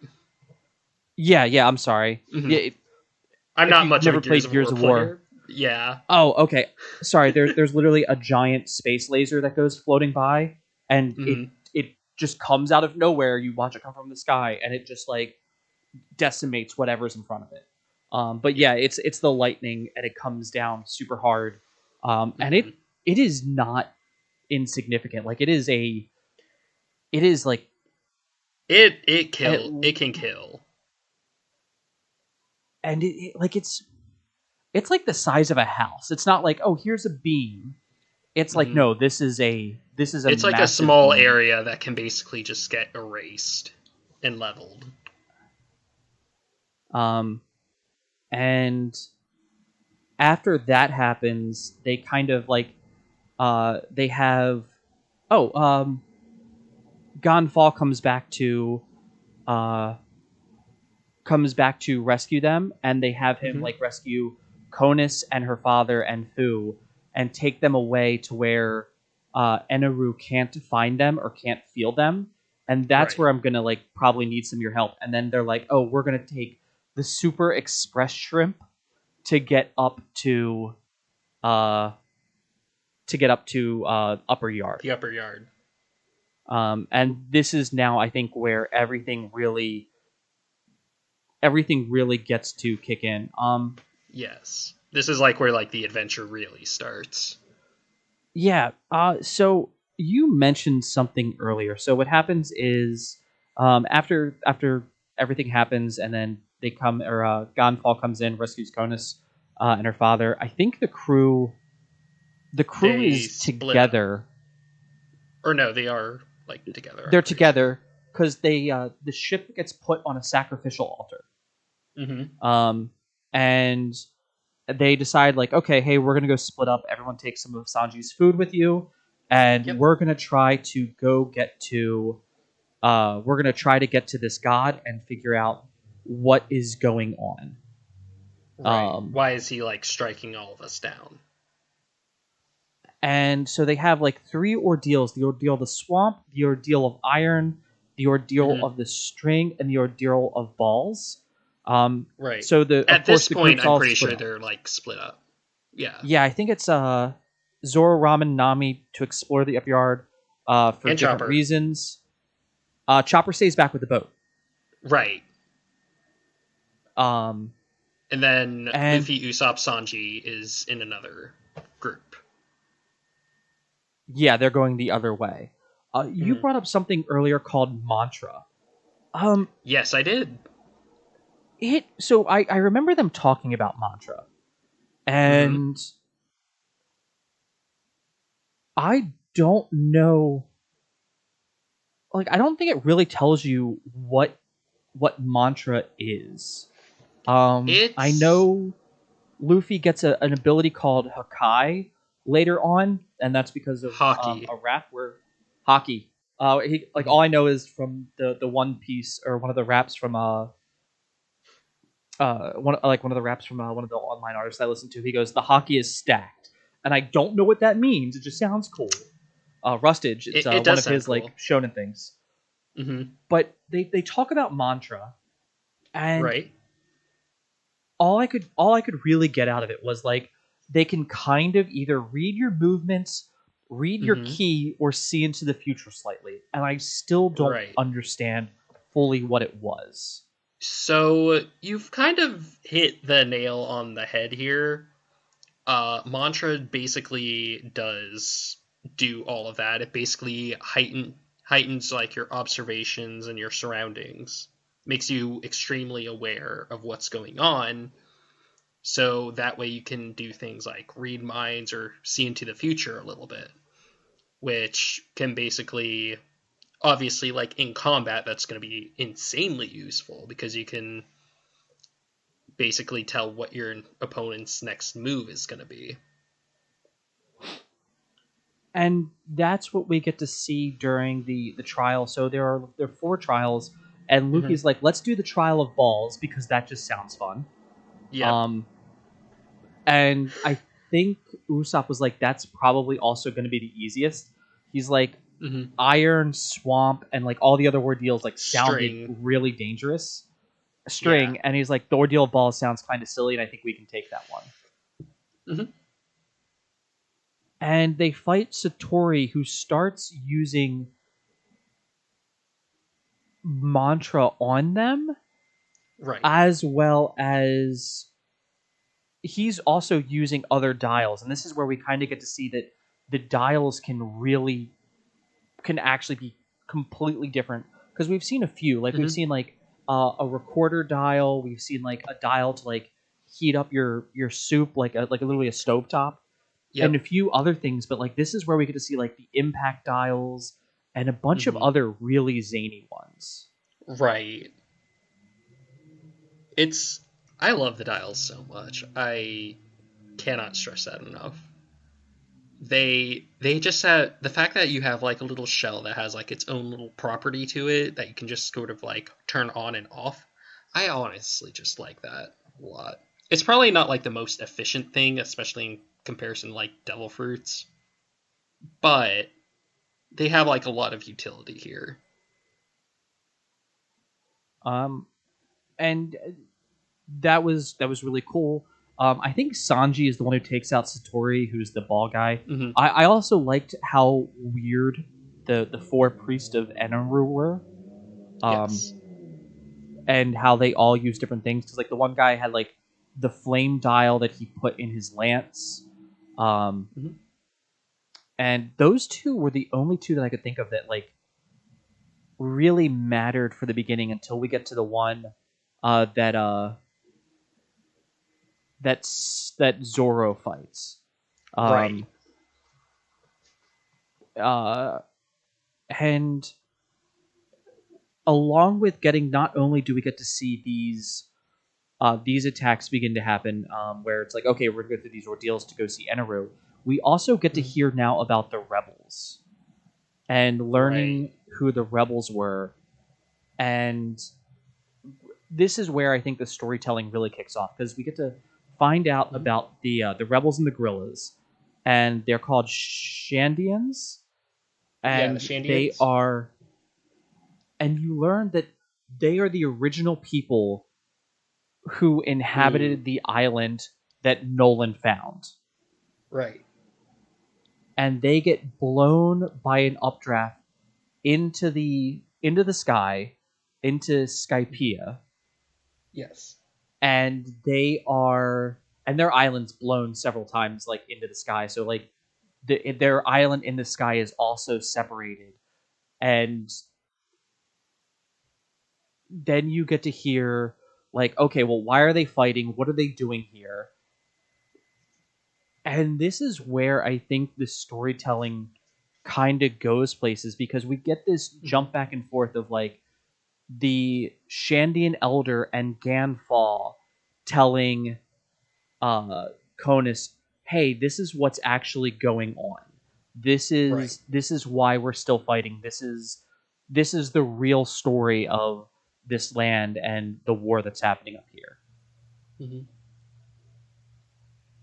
Yeah, I'm sorry. Yeah, I'm not much never of a played Gears of War. Yeah. Oh, okay. Sorry, there's literally a giant space laser that goes floating by, and it just comes out of nowhere. You watch it come from the sky, and it just like decimates whatever's in front of it. But yeah, it's the lightning, and it comes down super hard. And it is not insignificant. Like it can kill. And it's like the size of a house. It's not like, oh, here's a beam. It's like, no, this is a it's like a small area that can basically just get erased and leveled. And after that happens, they kind of like they have Gonfall comes back to rescue them, and they have him like rescue Conus and her father and Fu and take them away to where Eneru can't find them or can't feel them. And that's where I'm going to like probably need some of your help. And then they're like, oh, we're going to take the Super Express Shrimp to get up to Upper Yard. The Upper Yard. And this is now, I think, where everything really gets to kick in. Yes. This is like where like the adventure really starts. Yeah. So you mentioned something earlier. So what happens is, after everything happens, and then they come, or Gonfall comes in, rescues Conus and her father. I think the crew They is split up. together. Or no, they are like together. They're together because they the ship gets put on a sacrificial altar. Mm-hmm. And they decide, like, okay, hey, we're gonna go split up. Everyone take some of Sanji's food with you, and we're gonna try to go get to. We're gonna try to get to this god and figure out what is going on. Right. Why is he like striking all of us down? And so they have like 3 ordeals: the ordeal of the swamp, the ordeal of iron, the ordeal of the string, and the ordeal of balls. Right. So At this point, I'm pretty sure they're like split up. Yeah. Yeah, I think it's Zoro, Ramen, Nami to explore the upyard for and different Chopper. reasons. Chopper stays back with the boat. Right. And then Luffy, Usopp, Sanji is in another group. Yeah, they're going the other way. You brought up something earlier called mantra. Yes, I did. So I remember them talking about mantra, and I don't know. Like, I don't think it really tells you what mantra is. I know Luffy gets an ability called Hakai later on, and that's because of a rap where Haki. He, like, all I know is from the One Piece, or one of the raps from one of the raps from one of the online artists I listen to. He goes, "The hockey is stacked," and I don't know what that means. It just sounds cool. Rustage. It's it one of his cool. like shonen things. Mm-hmm. But they talk about mantra, and right. all I could really get out of it was, like, they can kind of either read your movements, read your ki, or see into the future slightly, and I still don't understand fully what it was. So you've kind of hit the nail on the head here. Mantra basically does do all of that. It basically heightens like your observations and your surroundings, makes you extremely aware of what's going on. So that way you can do things like read minds or see into the future a little bit, which can basically, obviously, like in combat, that's going to be insanely useful because you can basically tell what your opponent's next move is going to be. And that's what we get to see during the trial. So there are 4 trials, and Luffy's like, let's do the trial of balls because that just sounds fun. Yeah. And I think Usopp was like, that's probably also going to be the easiest. He's like, iron, swamp, and like all the other ordeals like sounded really dangerous. String, and he's like, the ordeal of balls sounds kind of silly, and I think we can take that one. And they fight Satori, who starts using mantra on them, as well as he's also using other dials. And this is where we kind of get to see that the dials can actually be completely different, because we've seen a few, like we've seen like a recorder dial, we've seen like a dial to like heat up your soup, like literally a stovetop. And a few other things, but like this is where we get to see like the impact dials and a bunch of other really zany ones. Right. I love the dials so much. I cannot stress that enough. They just have the fact that you have like a little shell that has like its own little property to it that you can just sort of like turn on and off. I honestly just like that a lot. It's probably not like the most efficient thing, especially in comparison to like devil fruits, but they have like a lot of utility here. And that was really cool. I think Sanji is the one who takes out Satori, who's the ball guy. I also liked how weird the 4 priests of Enaru were. And how they all use different things, because like the one guy had like the flame dial that he put in his lance. And those two were the only two that I could think of that like really mattered for the beginning until we get to the one that that Zoro fights. Right. And along with getting, not only do we get to see these attacks begin to happen, where it's like, okay, we're going to go through these ordeals to go see Eneru, we also get to hear now about the rebels and learning who the rebels were. And this is where I think the storytelling really kicks off, because we get to find out about the rebels and the gorillas, and they're called Shandians, and the Shandians. they are, and you learn that they are the original people who inhabited the island that Nolan found. Right. And they get blown by an updraft into the sky, into Skypiea. Yes. And their island's blown several times like into the sky. So like their island in the sky is also separated. And then you get to hear like, okay, well, why are they fighting? What are they doing here? And this is where I think the storytelling kind of goes places, because we get this jump back and forth of like the Shandian Elder and Ganfall telling Conus, hey, this is what's actually going on. This is why we're still fighting. This is the real story of this land and the war that's happening up here. Mm-hmm.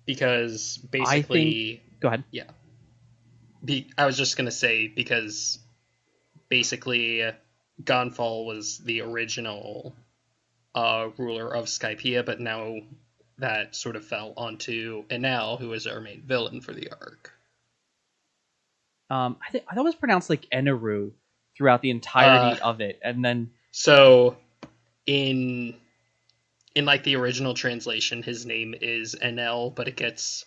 Because basically, go ahead. Yeah. I was just gonna say, because basically, Gonfall was the original ruler of Skypiea, but now that sort of fell onto Enel, who is our main villain for the arc. I thought it was pronounced like Eneru throughout the entirety of it, and then so in like the original translation, his name is Enel, but it gets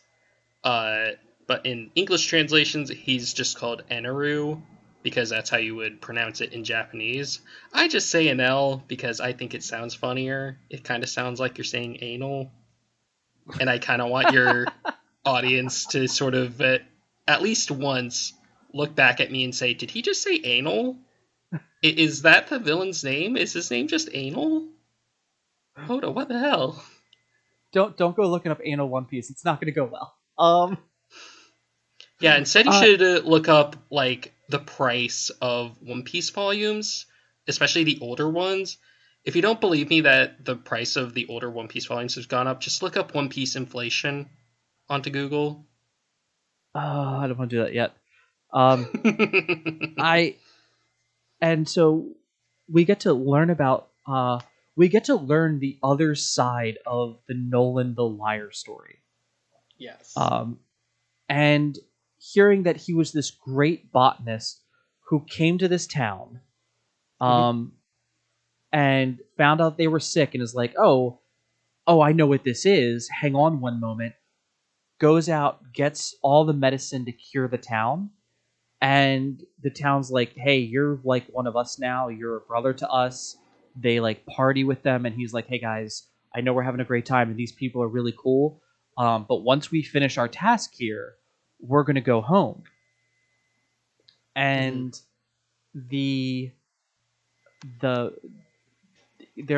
but in English translations, he's just called Eneru, because that's how you would pronounce it in Japanese. I just say Enel because I think it sounds funnier. It kind of sounds like you're saying anal. And I kind of want your audience to sort of, at least once, look back at me and say, did he just say anal? Is that the villain's name? Is his name just Anal? Hoda, what the hell? Don't go looking up Anal One Piece. It's not going to go well. Yeah, instead you should look up like the price of One Piece volumes, especially the older ones. If you don't believe me that the price of the older One Piece volumes has gone up, just look up One Piece inflation onto Google. I don't want to do that yet. And so we get to learn about the other side of the Nolan the Liar story. Yes. And hearing that he was this great botanist who came to this town, and found out they were sick and is like, oh, I know what this is. Hang on one moment. Goes out, gets all the medicine to cure the town. And the town's like, hey, you're like one of us now. You're a brother to us. They like party with them. And he's like, hey guys, I know we're having a great time and these people are really cool. But once we finish our task here, we're going to go home. And they're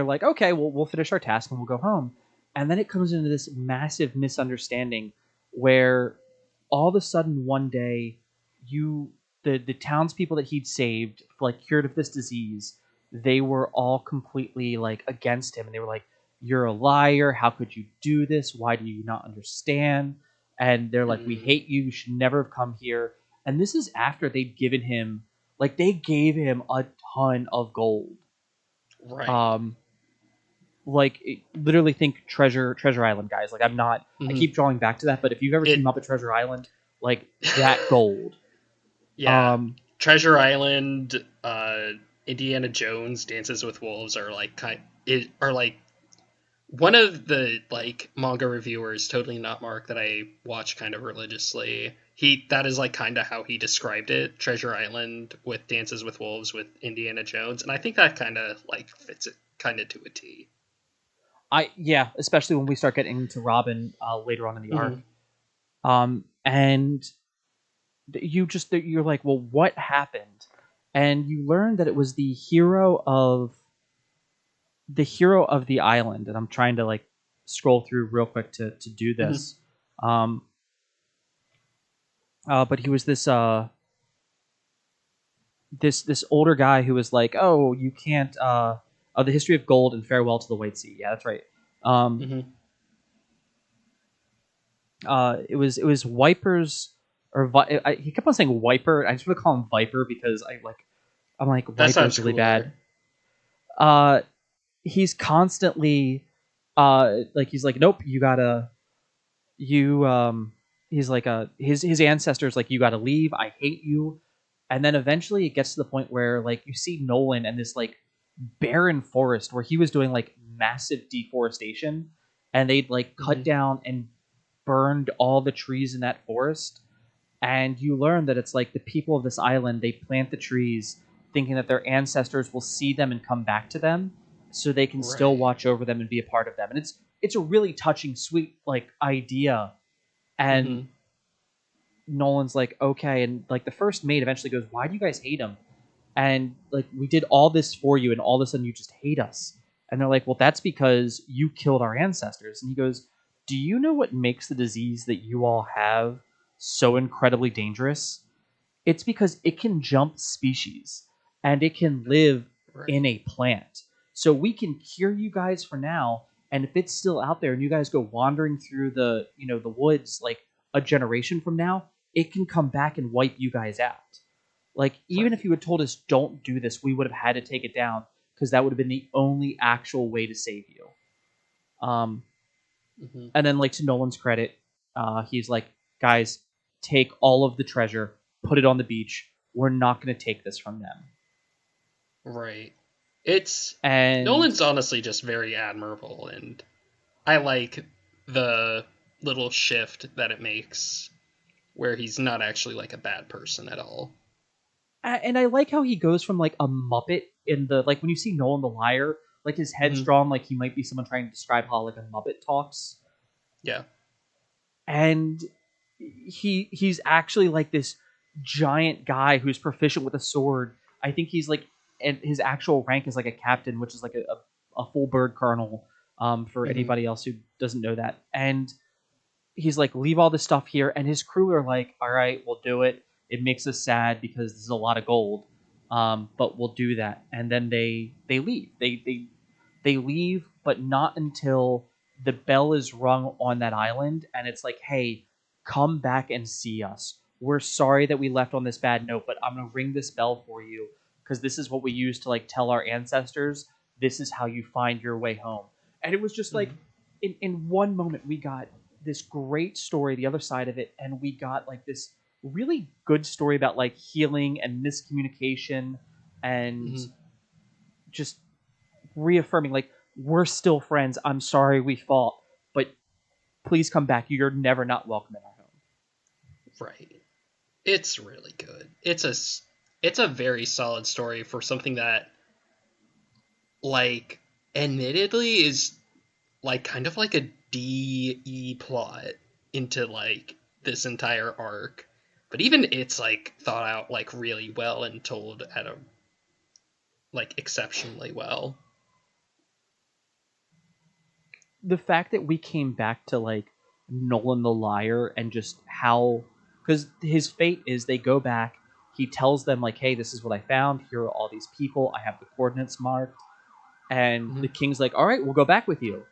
like, okay, well, we'll finish our task and we'll go home. And then it comes into this massive misunderstanding where all of a sudden one day, the townspeople that he'd saved, like cured of this disease, they were all completely like against him, and they were like, "You're a liar! How could you do this? Why do you not understand?" And they're like, "We hate you! You should never have come here." And this is after they'd given him, like, they gave him a ton of gold. Right. Like, literally think Treasure Island, guys. Like, I keep drawing back to that, but if you've ever seen Muppet Treasure Island, like that gold. Yeah. Treasure Island, Indiana Jones, Dances with Wolves are like one of the like manga reviewers, totally not Mark, that I watch kind of religiously. that is like kind of how he described it, Treasure Island with Dances with Wolves with Indiana Jones, and I think that kind of like fits it kind of to a T. Yeah, especially when we start getting into Robin later on in the arc. Mm-hmm. And you're like, well, what happened? And you learn that it was the hero of the island. And I'm trying to like scroll through real quick to do Mm-hmm. this. But he was this older guy who was like, oh, you can't. The history of gold and farewell to the White Sea. Yeah, that's right. Um, Mm-hmm. it was Wipers or he kept on saying Wiper. I just want to call him Viper because I'm like That Viper is sounds really cooler. bad. He's constantly like he's like, nope, you gotta you he's like his ancestors like, you gotta leave, I hate you. And then eventually it gets to the point where like you see Nolan and this like barren forest where he was doing like massive deforestation, and they'd like cut Mm-hmm. down and burned all the trees in that forest. And you learn that it's like the people of this island, they plant the trees thinking that their ancestors will see them and come back to them, so they can still Right. watch over them and be a part of them. And it's a really touching, sweet like idea. And Mm-hmm. Nolan's like, okay. And like the first mate eventually goes, why do you guys hate him? And like, we did all this for you and all of a sudden you just hate us. And they're like, well, that's because you killed our ancestors. And he goes, do you know what makes the disease that you all have so incredibly dangerous? It's because it can jump species and it can live in Right. a plant. So we can cure you guys for now, and if it's still out there and you guys go wandering through the woods like a generation from now, it can come back and wipe you guys out. Like, even if Right. you had told us don't do this, we would have had to take it down because that would have been the only actual way to save you. Um, Mm-hmm. and then, like, to Nolan's credit, he's like, guys, take all of the treasure, put it on the beach. We're not going to take this from them. Right. It's And Nolan's honestly just very admirable, and I like the little shift that it makes where he's not actually like a bad person at all. I like how he goes from like a Muppet in the like when you see Nolan the Liar, like his head's Mm-hmm. drawn like he might be someone trying to describe how like a Muppet talks, Yeah. and he's actually like this giant guy who's proficient with a sword. I think he's like, and his actual rank is like a captain, which is like a full bird colonel. For Mm-hmm. anybody else who doesn't know that, and he's like, leave all this stuff here, and his crew are like, all right, we'll do it. It makes us sad because there's a lot of gold, but we'll do that. And then they leave. They leave, but not until the bell is rung on that island, and it's like, hey, come back and see us. We're sorry that we left on this bad note, but I'm gonna ring this bell for you because this is what we used to like tell our ancestors. This is how you find your way home. And it was just like, Mm-hmm. in one moment we got this great story, the other side of it, and we got like this really good story about like healing and miscommunication and Mm-hmm. just reaffirming like, we're still friends. I'm sorry we fought, but please come back. You're never not welcome in our home. Right. It's really good. It's a very solid story for something that like admittedly is like kind of like a DE plot into like this entire arc. But even it's like thought out like really well and told at a like exceptionally well. The fact that we came back to like Nolan the Liar and just how, because his fate is they go back, he tells them like, hey, this is what I found, here are all these people, I have the coordinates marked, and Mm-hmm. the king's like, all right, we'll go back with you.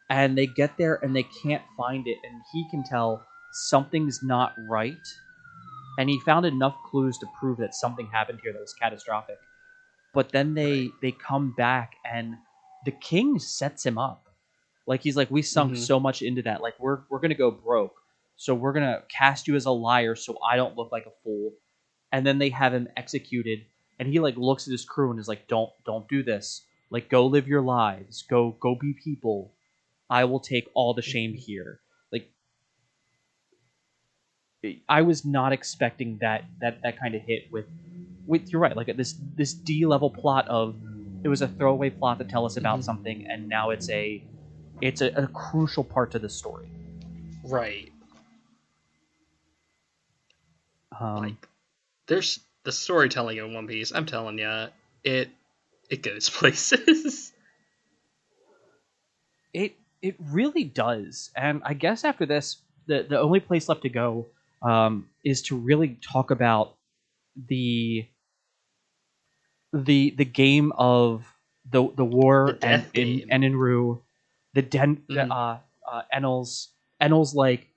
And they get there and they can't find it, and he can tell something's not right, and he found enough clues to prove that something happened here that was catastrophic. But then Right. they come back and the king sets him up. Like, he's like, we sunk Mm-hmm. so much into that. Like, we're gonna go broke, so we're gonna cast you as a liar, so I don't look like a fool. And then they have him executed, and he like looks at his crew and is like, don't do this. Like, go live your lives. Go be people. I will take all the shame Mm-hmm. here. Like, I was not expecting that kind of hit with you're right, like this D level plot of it was a throwaway plot to tell us about something, and now it's a crucial part to the story. Right. Like, there's the storytelling in One Piece. I'm telling ya, it goes places. It really does, and I guess after this, the only place left to go is to really talk about the game of the war The and death game. in Rue, Enel's like,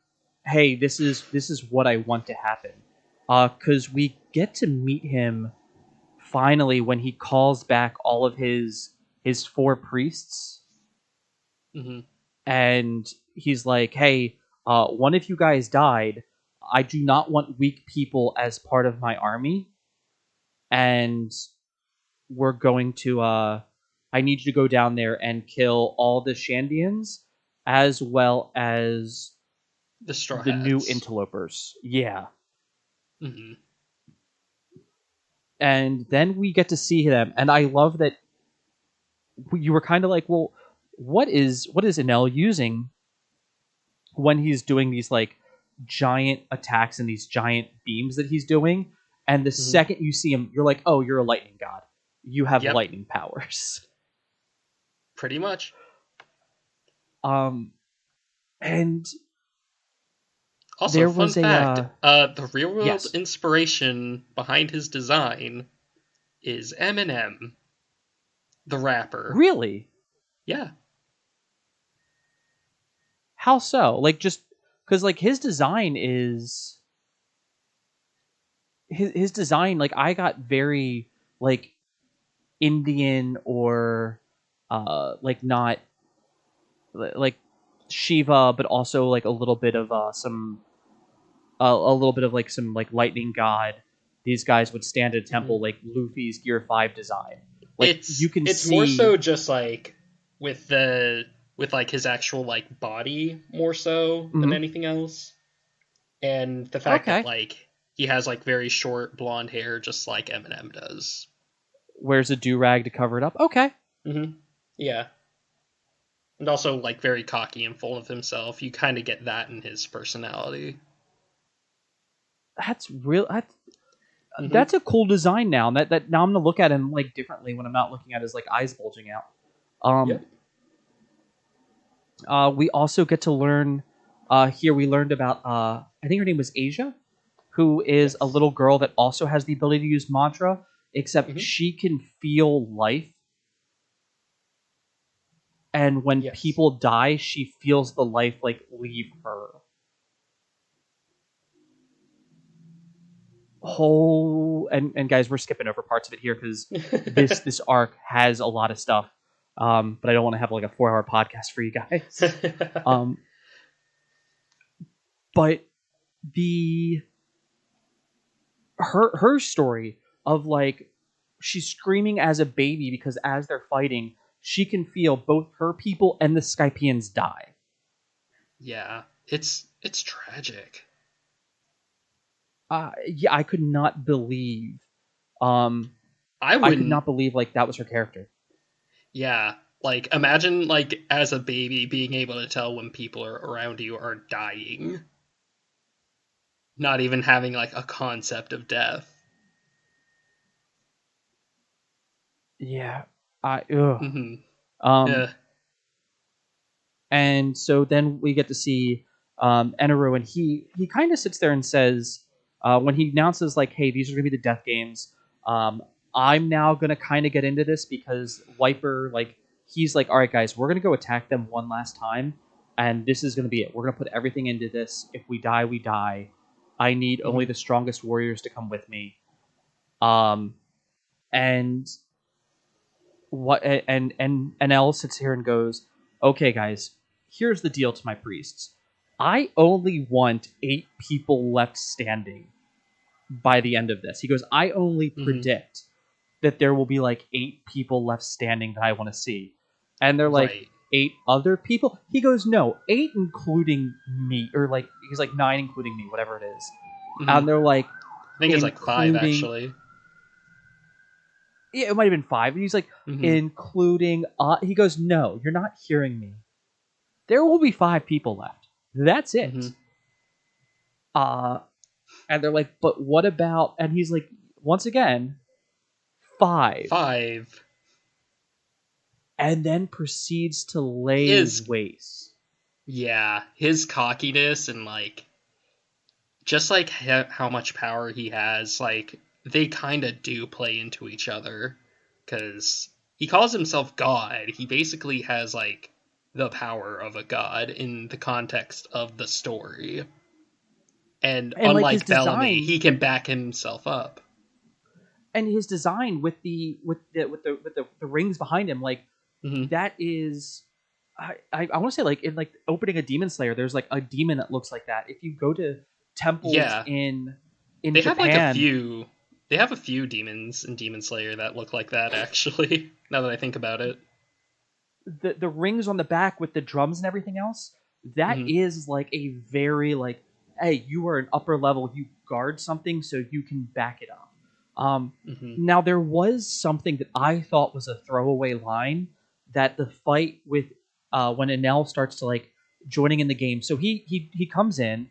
hey, this is what I want to happen, because we get to meet him finally when he calls back all of his 4 priests, and he's like, hey, one of you guys died. I do not want weak people as part of my army, and we're going to I need you to go down there and kill all the Shandians as well as the Straw the Hats. new interlopers. Yeah. Mm-hmm. And then we get to see them, and I love that you were kind of like, well, what is Enel using when he's doing these like giant attacks and these giant beams that he's doing? And the second you see him, you're like, oh, you're a lightning god. You have lightning powers. Pretty much. And also, there fun was fact, the real world inspiration behind his design is Eminem, the rapper. Really? Yeah. How so? Like, just because like his design is his design, like I got very like Indian or like not like Shiva, but also like a little bit of some a little bit of like some like lightning god. These guys would stand at a temple, like Luffy's Gear 5 design. Like it's more so just like with like his actual like body more so than anything else, and the fact that like he has like very short blonde hair, just like Eminem does. Wears a do-rag to cover it up. Okay. Yeah. And also like very cocky and full of himself. You kind of get that in his personality. That's real. That's a cool design now. That now I'm gonna look at him like differently when I'm not looking at his like eyes bulging out. We also get to learn. Here we learned about. I think her name was Asia, who is a little girl that also has the ability to use mantra, except she can feel life. And when people die, she feels the life like leave her. And guys, we're skipping over parts of it here because this arc has a lot of stuff. But I don't want to have like a 4-hour podcast for you guys. But her story of like she's screaming as a baby because as they're fighting, she can feel both her people and the Skypians die. Yeah, it's tragic. Yeah, I could not believe. I could not believe like that was her character. Yeah, like imagine like as a baby being able to tell when people around you are dying, not even having like a concept of death. Yeah, Yeah. And so then we get to see Eneru, and he kind of sits there and says, when he announces like, hey, these are going to be the death games, I'm now going to kind of get into this because Viper, like, he's like, all right, guys, we're going to go attack them one last time, and this is going to be it. We're going to put everything into this. If we die, we die. I need only the strongest warriors to come with me. And Elle sits here and goes, okay, guys, here's the deal to my priests. I only want 8 people left standing by the end of this. He goes, I only predict that there will be like 8 people left standing that I want to see. And they're like, 8 other people? He goes, no, 8 including me, or like he's like 9 including me, whatever it is. Mm-hmm. And they're like, I think it's like 5 actually. Yeah, it might have been 5. And he's like, including. He goes, no, you're not hearing me. There will be 5 people left. That's it. And they're like, but what about? And he's like, once again, 5. And then proceeds to lay waste. Yeah, his cockiness and like, just like how much power he has, like they kind of do play into each other, because he calls himself God. He basically has like the power of a god in the context of the story, and unlike like Bellamy, he can back himself up. And his design with the rings behind him, like that is, I want to say, like in like opening a Demon Slayer, there's like a demon that looks like that. If you go to temples in they Japan, have like a few. They have a few demons in Demon Slayer that look like that, actually. Now that I think about it, the rings on the back with the drums and everything else, that is like a very like, hey, you are an upper level. You guard something so you can back it up. Now there was something that I thought was a throwaway line, that the fight with when Enel starts to like joining in the game. So he comes in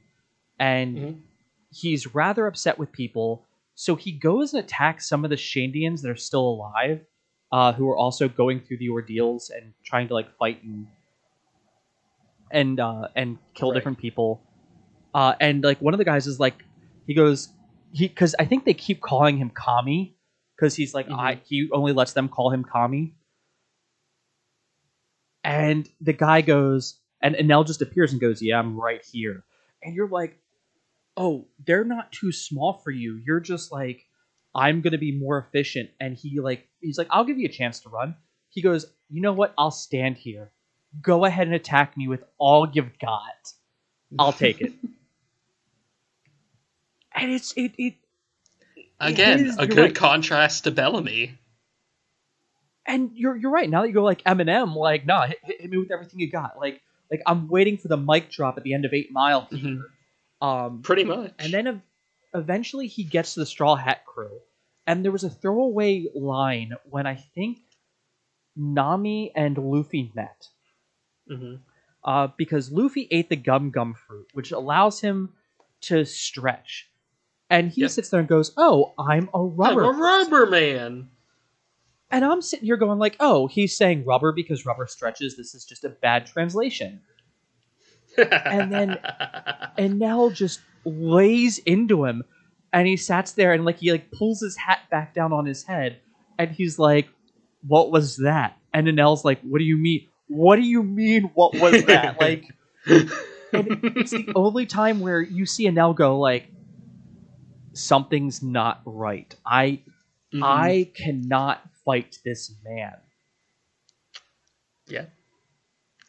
and he's rather upset with people. So he goes and attacks some of the Shandians that are still alive, who are also going through the ordeals and trying to like fight and kill different people. And like one of the guys is like, he goes, because I think they keep calling him Kami, because he's like, he only lets them call him Kami. And the guy goes, and Enel just appears and goes, yeah, I'm right here. And you're like, oh, they're not too small for you. You're just like, I'm going to be more efficient. And he's like, I'll give you a chance to run. He goes, you know what? I'll stand here. Go ahead and attack me with all you've got. I'll take it. And it's again a good contrast to Bellamy. And you're right. Now that you go like Eminem, like, nah, hit me with everything you got. Like I'm waiting for the mic drop at the end of 8 Mile here. Pretty much. And then eventually he gets to the Straw Hat Crew, and there was a throwaway line when I think Nami and Luffy met. Because Luffy ate the gum fruit, which allows him to stretch. And he sits there and goes, oh, I'm a rubber man. And I'm sitting here going like, oh, he's saying rubber because rubber stretches. This is just a bad translation. And then Enel just lays into him. And he sits there and like he like pulls his hat back down on his head. And he's like, what was that? And Enel's like, what do you mean? What do you mean, what was that? Like, and it's the only time where you see Enel go like, something's not right. I cannot fight this man. Yeah.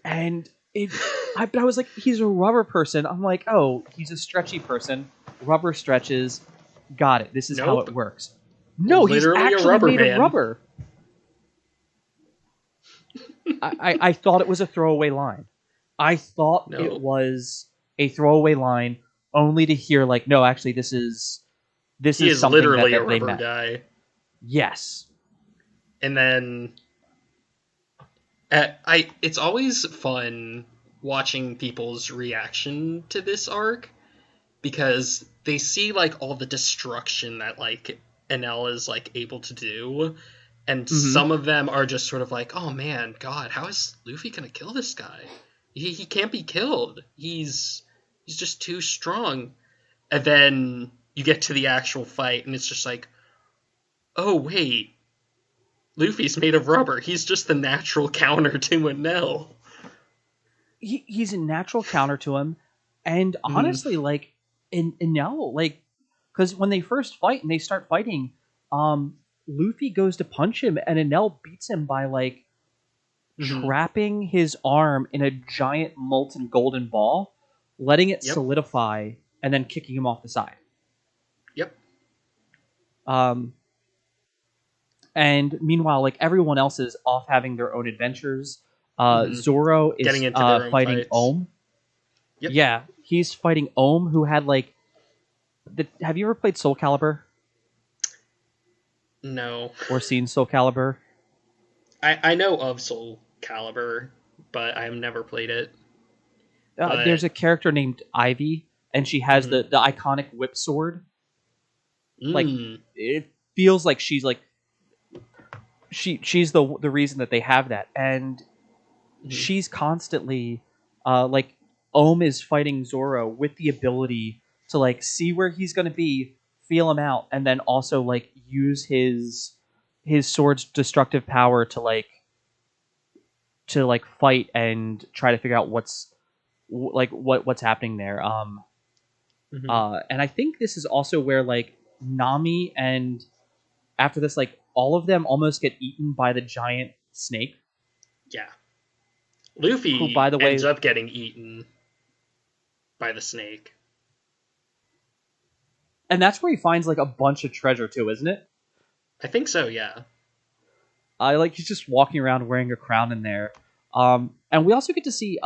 And I was like, he's a rubber person. I'm like, oh, he's a stretchy person. Rubber stretches. Got it. This is how it works. No, literally he's actually made of rubber. I thought it was a throwaway line. I thought it was a throwaway line, only to hear like, no, actually, this is something literally that a rubber guy. Yes. And then it's always fun watching people's reaction to this arc, because they see like all the destruction that like Enel is like able to do, and some of them are just sort of like, oh man, God, how is Luffy gonna kill this guy? He can't be killed. He's just too strong. And then you get to the actual fight, and it's just like, oh, wait. Luffy's made of rubber. He's just the natural counter to Enel. He's a natural counter to him. And honestly, like, Enel, like, because when they first fight and they start fighting, Luffy goes to punch him, and Enel beats him by, like, trapping his arm in a giant molten golden ball, letting it solidify, and then kicking him off the side. Yep. And meanwhile, like everyone else is off having their own adventures. Zoro getting is into their own fighting fights. Ohm. Yep. Yeah, he's fighting Ohm, who had like have you ever played Soul Calibur? No. Or seen Soul Calibur? I know of Soul Calibur, but I've never played it. There's a character named Ivy, and she has the iconic whip sword. Like it feels like she's like she's the reason that they have that, and she's constantly like Ohm is fighting Zoro with the ability to like see where he's going to be, feel him out, and then also like use his sword's destructive power to like fight and try to figure out what's happening there. And I think this is also where like Nami and after this, like all of them almost get eaten by the giant snake. Yeah. Luffy, who, by the way, ends up getting eaten by the snake. And that's where he finds like a bunch of treasure too, isn't it? I think so, yeah. He's just walking around wearing a crown in there. And we also get to see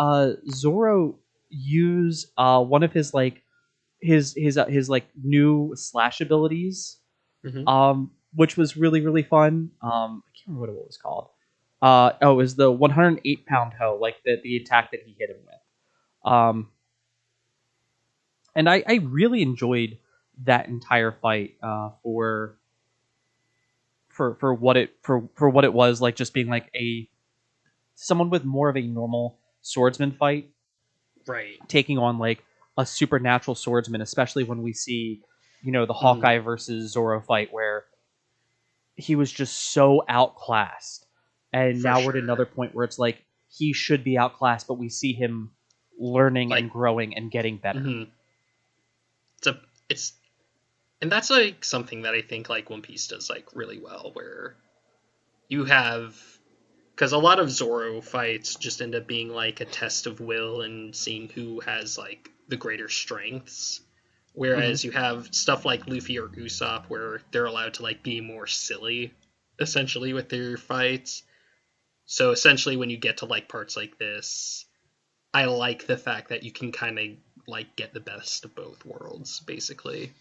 Zoro use one of his like his like new slash abilities, which was really really fun. I can't remember what it was called. It was the 108-pound hoe, like the attack that he hit him with. And I really enjoyed that entire fight for what it was, like just being like someone with more of a normal swordsman fight, right? Taking on like a supernatural swordsman, especially when we see, the Hawkeye versus Zoro fight where he was just so outclassed, and now we're at another point where it's like he should be outclassed, but we see him learning and growing and getting better. And that's like something that I think like One Piece does like really well, where you have, because a lot of Zoro fights just end up being like a test of will and seeing who has like the greater strengths, whereas you have stuff like Luffy or Usopp where they're allowed to like be more silly essentially with their fights. So essentially when you get to like parts like this, I like the fact that you can kind of like get the best of both worlds basically.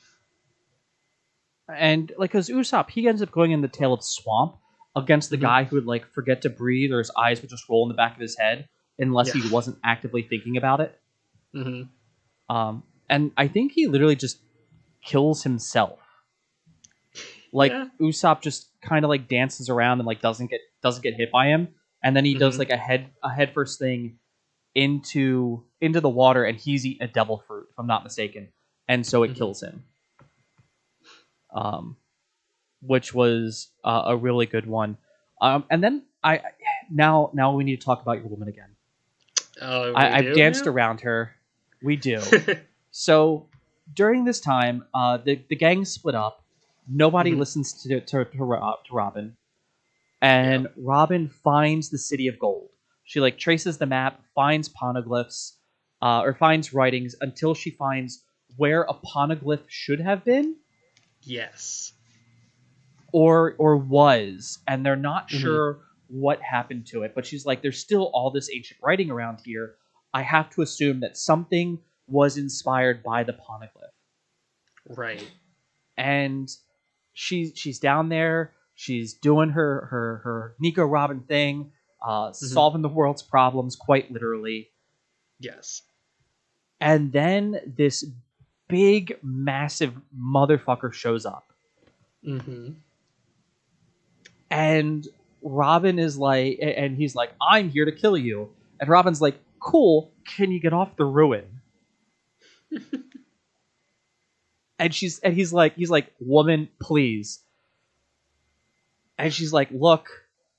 And like, because Usopp, he ends up going in the tail of the swamp against the guy who would like forget to breathe, or his eyes would just roll in the back of his head unless he wasn't actively thinking about it. And I think he literally just kills himself. Like Usopp just kind of like dances around and like doesn't get hit by him, and then he does like a head first thing into the water, and he's eating a devil fruit, if I'm not mistaken, and so it kills him. Which was a really good one. And then now we need to talk about your woman again. I've danced around her. We do. So during this time, the gang split up. Nobody listens to Robin, and Robin finds the City of Gold. She like traces the map, finds poneglyphs, or finds writings until she finds where a poneglyph should have been. Yes. Or was, and they're not sure what happened to it, but she's like, there's still all this ancient writing around here. I have to assume that something was inspired by the poneglyph. Right. And she's down there, she's doing her Nico Robin thing, solving the world's problems, quite literally. Yes. And then this big, massive motherfucker shows up. And Robin is like, and he's like, I'm here to kill you. And Robin's like, cool, can you get off the ruin? and he's like, woman, please. And she's like, look,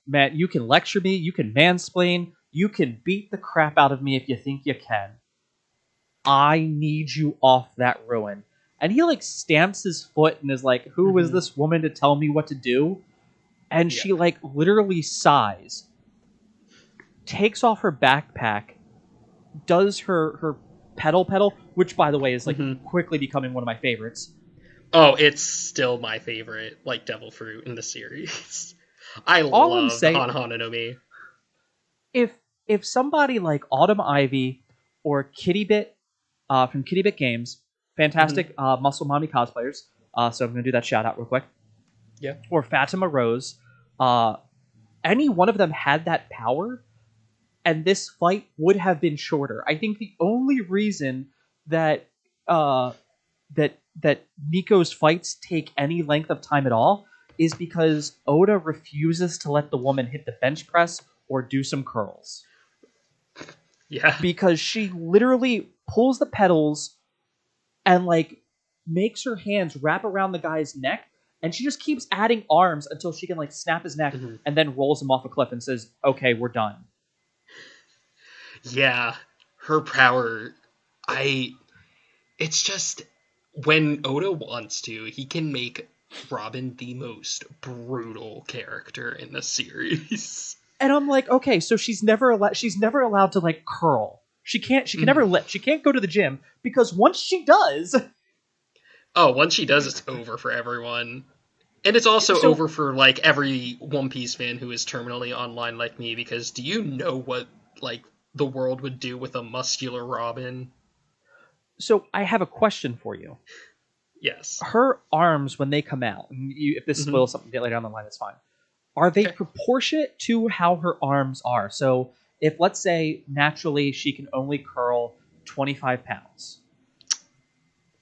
man, you can lecture me, you can mansplain, you can beat the crap out of me if you think you can. I need you off that ruin. And he like stamps his foot and is like, who is this woman to tell me what to do? And she like literally sighs, takes off her backpack, does her pedal, which by the way is like quickly becoming one of my favorites. Oh, it's still my favorite, like devil fruit in the series. I love Han Hanonomi. If if somebody like Autumn Ivy or Kitty Bit from Kitty Bit Games, fantastic Muscle Mommy cosplayers, so I'm going to do that shout out real quick. Yeah. Or Fatima Rose, any one of them had that power, and this fight would have been shorter. I think the only reason that that Nico's fights take any length of time at all is because Oda refuses to let the woman hit the bench press or do some curls. Yeah. Because she literally pulls the pedals and like makes her hands wrap around the guy's neck, and she just keeps adding arms until she can like snap his neck and then rolls him off a cliff and says, "Okay, we're done." Yeah, her power, it's just, when Oda wants to, he can make Robin the most brutal character in the series. And I'm like, okay, so she's never allowed to like curl. She can't go to the gym, because once she does, once she does, it's over for everyone. And it's also over for like every One Piece fan who is terminally online like me, because do you know what like the world would do with a muscular Robin? So I have a question for you. Yes. Her arms, when they come out, if this spoils something later down the line, that's fine. Are they proportionate to how her arms are? So if, let's say, naturally she can only curl 25 pounds,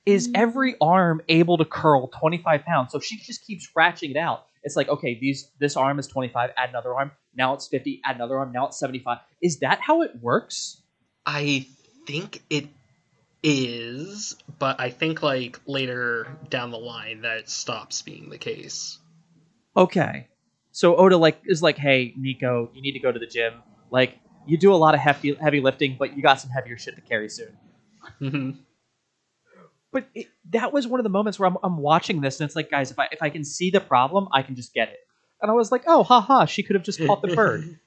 is every arm able to curl 25 pounds? So she just keeps ratcheting it out. It's like, okay, this arm is 25, add another arm. Now it's 50, add another arm. Now it's 75. Is that how it works? I think it is, but I think like later down the line that stops being the case. Okay. So Oda is like, hey, Nico, you need to go to the gym. Like, you do a lot of heavy lifting, but you got some heavier shit to carry soon. Mm-hmm. But that was one of the moments where I'm watching this, and it's like, guys, if I can see the problem, I can just get it. And I was like, oh, haha, she could have just caught the bird.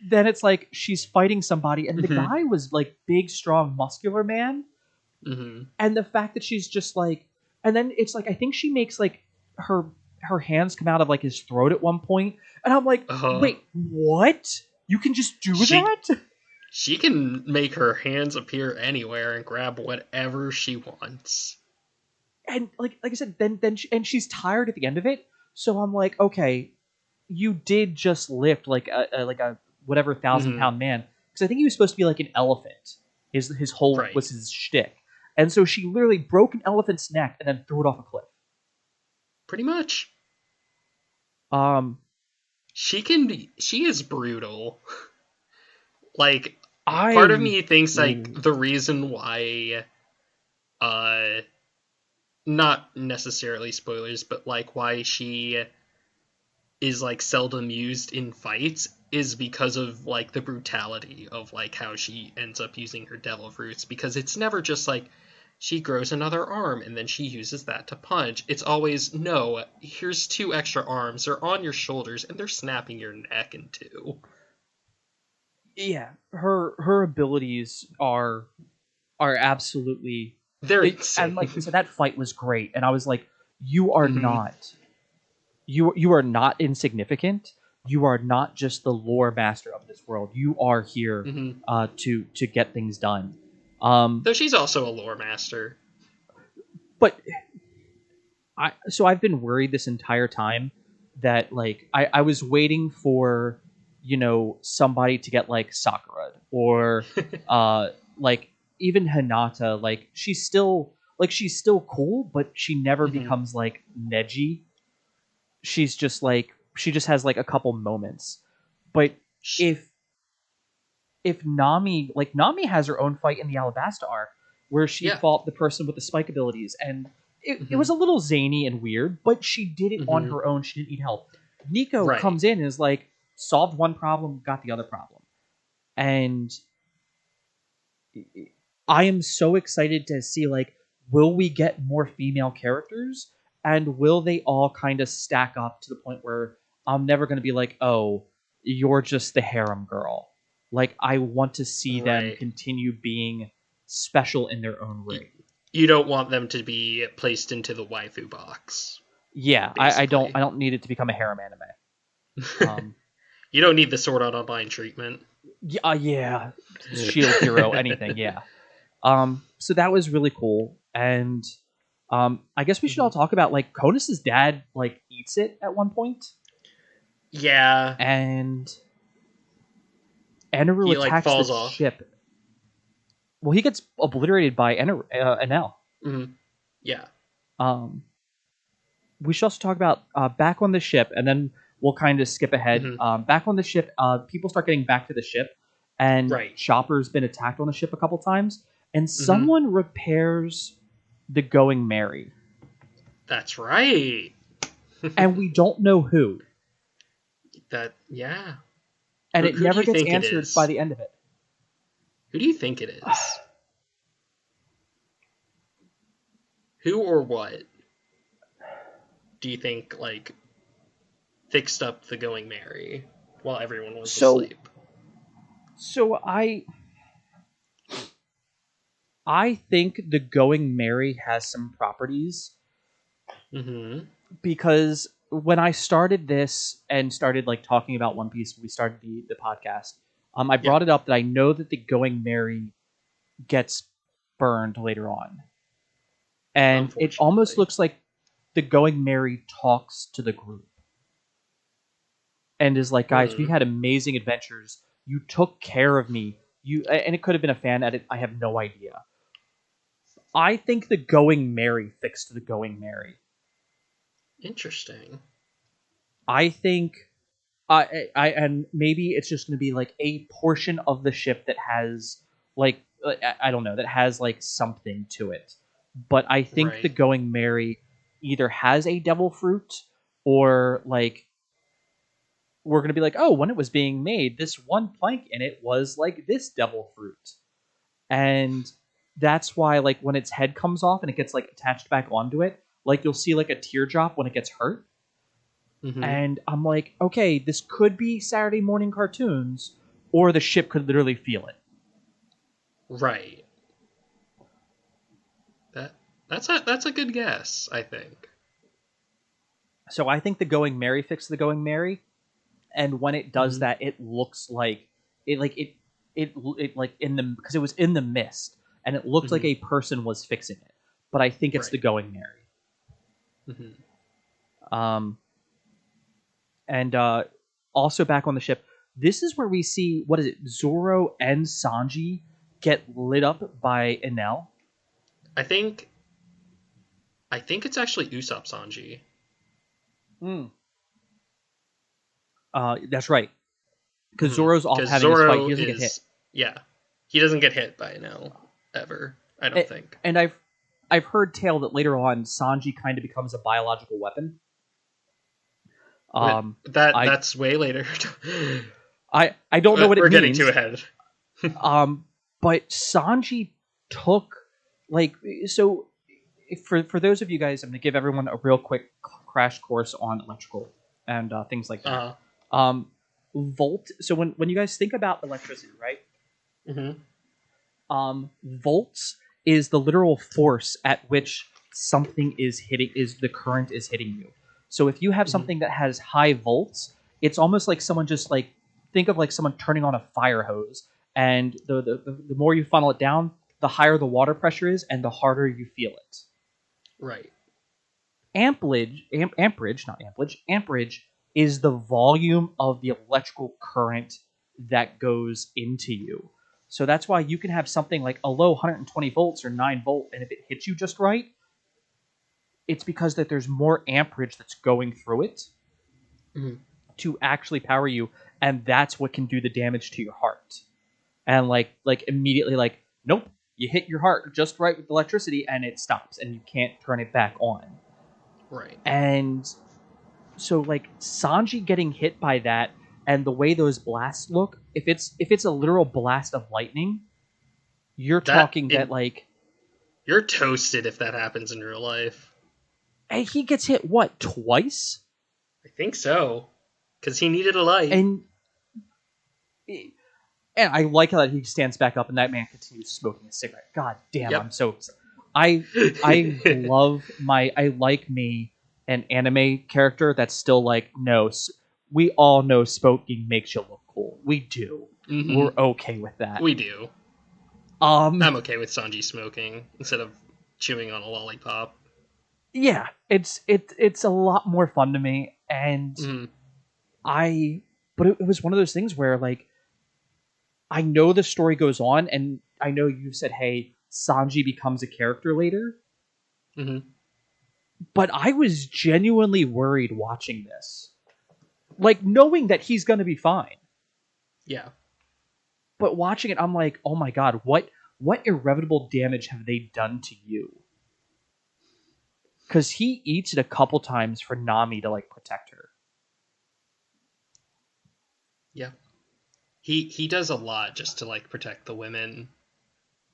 Then it's like she's fighting somebody, and the guy was like big, strong, muscular man. Mm-hmm. And the fact that she's just like, and then it's like, I think she makes like her hands come out of like his throat at one point, and I'm like, wait, what? You can just do that? She can make her hands appear anywhere and grab whatever she wants. And like I said, then she's tired at the end of it. So I'm like, okay, you did just lift like a whatever 1,000-pound man, because I think he was supposed to be like an elephant. His whole was his shtick, and so she literally broke an elephant's neck and then threw it off a cliff. Pretty much. She is brutal. Like, part of me thinks like the reason why, not necessarily spoilers, but like why she is like seldom used in fights is because of like the brutality of like how she ends up using her devil fruits, because it's never just like she grows another arm and then she uses that to punch. It's always, no, here's 2 extra arms, they're on your shoulders and they're snapping your neck in 2. Yeah, her abilities are absolutely, they're insane. And like you said, that fight was great, and I was like, you are not you are not insignificant. You are not just the lore master of this world. You are here to get things done. Though she's also a lore master. But I've been worried this entire time that like I was waiting for, somebody to get like Sakura or like even Hinata. Like she's still cool, but she never becomes like Neji. She's just like, she just has like a couple moments. But if Nami has her own fight in the Alabasta arc where she fought the person with the spike abilities, and it was a little zany and weird, but she did it on her own. She didn't need help. Nico comes in and is like, solved one problem, got the other problem. And I am so excited to see, like, will we get more female characters? And will they all kind of stack up to the point where I'm never going to be like, oh, you're just the harem girl. Like, I want to see them continue being special in their own way. You don't want them to be placed into the waifu box. Yeah, I don't need it to become a harem anime. You don't need the Sword Art Online treatment. Yeah. Shield Hero, anything, yeah. So that was really cool. And I guess we should all talk about, like, Cronus's dad, like, eats it at one point. Yeah. And Eneru he, attacks falls the off. ship. Well, he gets obliterated by Enel. Mm-hmm. Yeah. We should also talk about back on the ship, and then we'll kind of skip ahead. Mm-hmm. Back on the ship, people start getting back to the ship, and Chopper's been attacked on the ship a couple times, and someone repairs the Going Merry. That's right. And we don't know who. Yeah. And it never gets answered by the end of it. Who do you think it is? Who or what do you think, like, fixed up the Going Merry while everyone was asleep? So I think the Going Merry has some properties. Mm-hmm. Because when I started this and started, like, talking about One Piece, when we started the podcast, I brought it up that I know that the Going Merry gets burned later on. And it almost looks like the Going Merry talks to the group. And is like, guys, we had amazing adventures. You took care of me. And it could have been a fan edit. I have no idea. I think the Going Merry fixed the Going Merry. Interesting. I think, and maybe it's just going to be like a portion of the ship that has, like, I don't know, that has, like, something to it. But I think the Going Merry either has a devil fruit, or, like, we're going to be like, oh, when it was being made, this one plank in it was like this devil fruit. And that's why, like, when its head comes off and it gets, like, attached back onto it, like, you'll see, like, a teardrop when it gets hurt. Mm-hmm. And I'm like, okay, this could be Saturday morning cartoons, or the ship could literally feel it. Right. That's a good guess, I think. So I think the Going Merry fixed the Going Merry, and when it does that, it looks like it like in the, because it was in the mist, and it looked like a person was fixing it. But I think it's the Going Merry. And also back on the ship, this is where we see, what is it, Zoro and Sanji get lit up by Enel. I think it's actually Usopp Sanji. That's right. Because Zoro's off having his fight. He doesn't get hit. Yeah. He doesn't get hit by Enel ever, I don't think. And I've heard tale that later on Sanji kind of becomes a biological weapon. That's way later. I don't know what it means. We're getting too ahead. But Sanji took, like, so for those of you guys, I'm going to give everyone a real quick crash course on electrical and things like that. Volt. So when you guys think about electricity, right? Volts is the literal force at which something is the current is hitting you. So if you have something that has high volts, it's almost like someone just, like, think of like someone turning on a fire hose, and the more you funnel it down, the higher the water pressure is, and the harder you feel it. Right. Amperage is the volume of the electrical current that goes into you. So that's why you can have something like a low 120 volts or 9 volt, and if it hits you just right, it's because that there's more amperage that's going through it to actually power you, and that's what can do the damage to your heart. And like immediately, like, nope, you hit your heart just right with electricity, and it stops, and you can't turn it back on. Right. And so, like, Sanji getting hit by that, and the way those blasts look, if it's a literal blast of lightning, you're talking that, like, you're toasted if that happens in real life. And he gets hit, what, twice? I think so. Because he needed a light. And I like how that he stands back up and that man continues smoking a cigarette. God damn, I'm so... I like me an anime character that's still like, no, we all know smoking makes you look cool. We do. Mm-hmm. We're okay with that. We do. I'm okay with Sanji smoking instead of chewing on a lollipop. Yeah, it's a lot more fun to me, and but it was one of those things where, like, I know the story goes on, and I know you said, hey, Sanji becomes a character later, but I was genuinely worried watching this, like, knowing that he's gonna be fine. Yeah. But watching it, I'm like, oh my god, what irreparable damage have they done to you? Because he eats it a couple times for Nami to, like, protect her. Yeah. He does a lot just to, like, protect the women,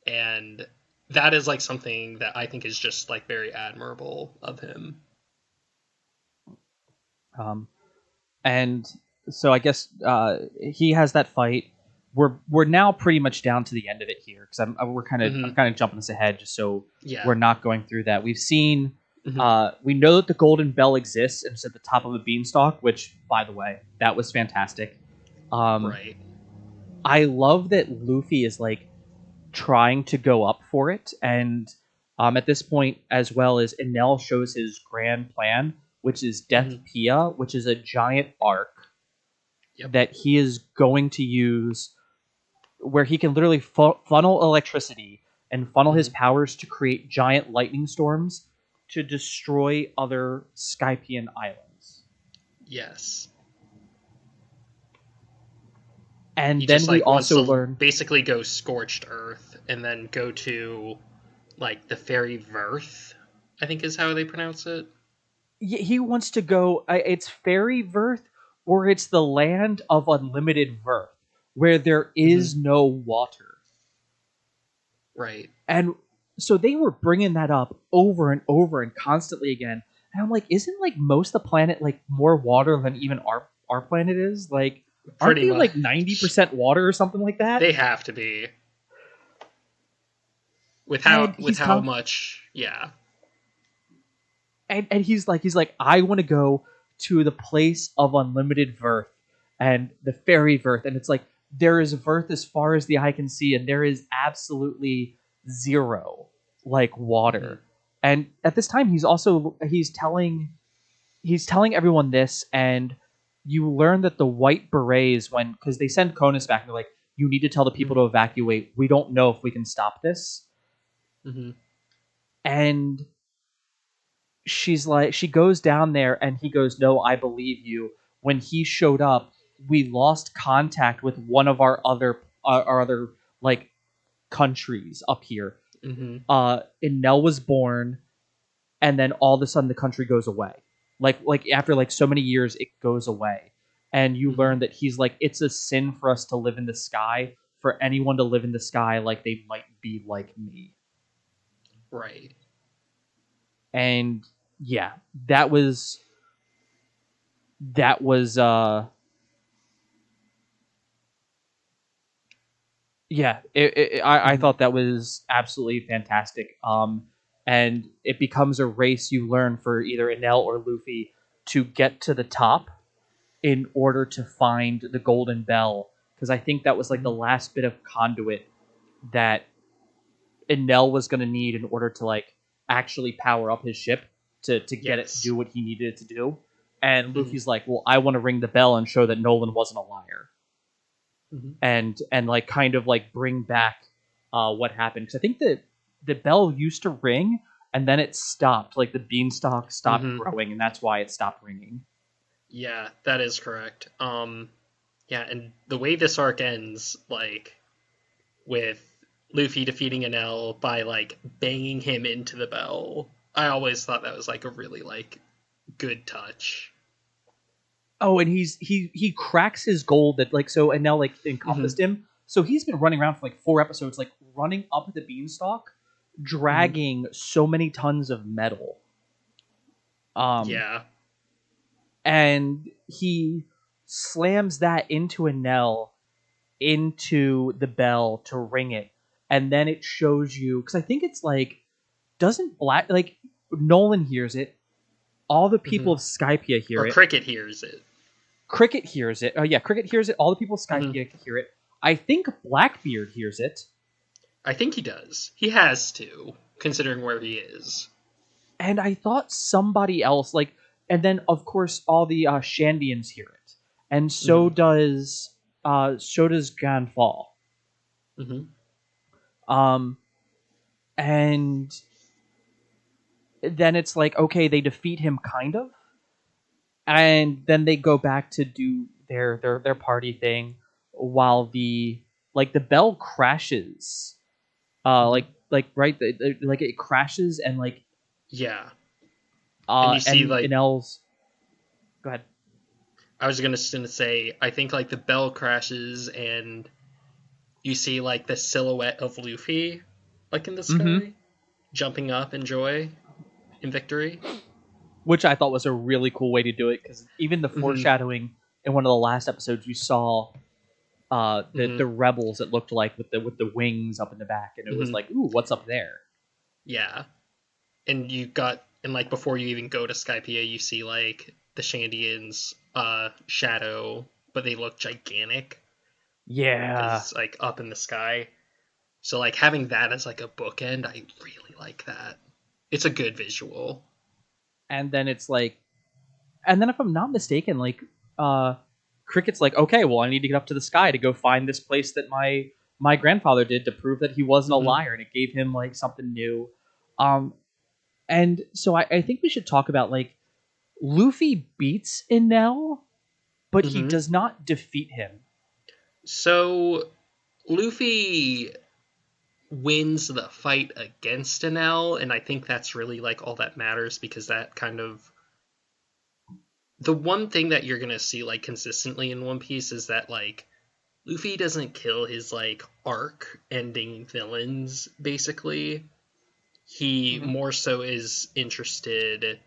and that is, like, something that I think is just, like, very admirable of him. And so I guess he has that fight. We're now pretty much down to the end of it here, because I'm kind of jumping this ahead just so we're not going through that. We've seen we know that the golden bell exists and it's at the top of a beanstalk, which, by the way, that was fantastic. Right. I love that Luffy is, like, trying to go up for it, and at this point, as well as Enel shows his grand plan, which is Death Pia, which is a giant arc that he is going to use, where he can literally funnel electricity and funnel his powers to create giant lightning storms to destroy other Skypian islands. Yes. And he then just, like, we also learn basically go scorched earth and then go to, like, the fairy Verth, I think is how they pronounce it. He wants to go. It's fairy Verth, or it's the land of unlimited Verth, where there is no water. Right. And so they were bringing that up over and over and constantly again. And I'm like, isn't, like, most of the planet, like, more water than even our planet is? Like, aren't they like 90% water or something like that? They have to be. With how much, yeah. And he's like, I want to go to the place of unlimited Verth and the fairy Verth, and it's like, there is Verth as far as the eye can see, and there is absolutely zero, like, water. And at this time, he's telling everyone this, and you learn that the white berets, because they send Conus back, and they're like, you need to tell the people to evacuate. We don't know if we can stop this. And she's like, she goes down there, and he goes, no, I believe you. When he showed up, we lost contact with one of our other like, countries up here. Enel was born, and then all of a sudden the country goes away. Like after, like, so many years, it goes away. And you learn that he's like, it's a sin for us to live in the sky, for anyone to live in the sky like they might be like me. Right. And yeah, that was yeah, I thought that was absolutely fantastic. And it becomes a race, you learn, for either Enel or Luffy to get to the top in order to find the golden bell, because I think that was, like, the last bit of conduit that Enel was going to need in order to, like, actually power up his ship to get it to do what he needed it to do. And Luffy's like, well, I want to ring the bell and show that Nolan wasn't a liar. And like, kind of, like, bring back what happened, because I think that the bell used to ring and then it stopped, like, the beanstalk stopped growing, and that's why it stopped ringing. Yeah, that is correct. Yeah, and the way this arc ends, like, with Luffy defeating Enel by, like, banging him into the bell, I always thought that was, like, a really, like, good touch. Oh, and he cracks his gold that, like, so Enel, like, encompassed him. So he's been running around for, like, 4 episodes, like, running up the beanstalk, dragging so many tons of metal. Yeah. And he slams that into Enel, into the bell to ring it. And then it shows you, because I think it's like, doesn't Black, like, Nolan hears it, all the people of Skypiea hear it. Or Cricket hears it. Cricket hears it. Oh yeah, Cricket hears it. All the people of Skypiea hear it. I think Blackbeard hears it. I think he does. He has to, considering where he is. And I thought somebody else, like, and then of course all the Shandians hear it, and so does Ganfall. And then it's like, okay, they defeat him kind of, and then they go back to do their party thing while the bell crashes, like right, like it crashes and like yeah, and you see like Nell's. Go ahead. I was gonna say I think like the bell crashes and you see like the silhouette of Luffy like in the sky jumping up in joy in victory, which I thought was a really cool way to do it, because even the foreshadowing in one of the last episodes, you saw the rebels, it looked like with the wings up in the back, and it was like, ooh, what's up there? Yeah, and you got, and like before you even go to Skypiea, you see like the Shandians shadow, but they look gigantic. Yeah, it's like up in the sky. So like having that as like a bookend, I really like that. It's a good visual. And then it's like, and then if I'm not mistaken, like Cricket's like, okay, well, I need to get up to the sky to go find this place that my grandfather did to prove that he wasn't a liar, and it gave him like something new. And so I think we should talk about, like, Luffy beats Enel, but he does not defeat him. So Luffy wins the fight against Enel, and I think that's really like all that matters, because that kind of, the one thing that you're gonna see like consistently in One Piece is that like Luffy doesn't kill his like arc ending villains. Basically, he more so is interested,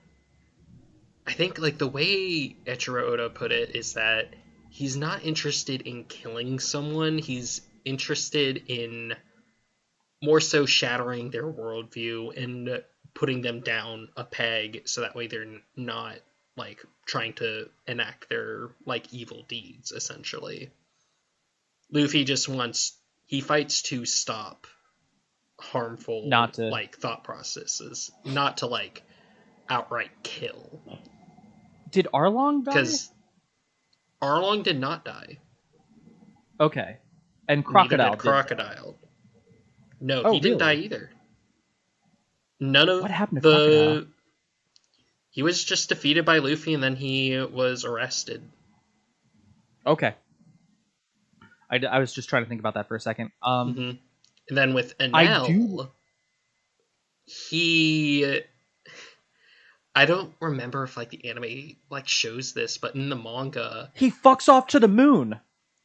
I think like the way Eiichiro Oda put it is that he's not interested in killing someone, he's interested in more so shattering their worldview and putting them down a peg, so that way they're not like trying to enact their like evil deeds. Essentially, Luffy just he fights to stop harmful like thought processes, not to like outright kill. Did Arlong die? Because Arlong did not die. Okay, and Crocodile did Crocodile. No, he didn't die either. None of what happened to Crocodile? He was just defeated by Luffy, and then he was arrested. Okay. I was just trying to think about that for a second. And then with Enel, I don't remember if like the anime like shows this, but in the manga, he fucks off to the moon.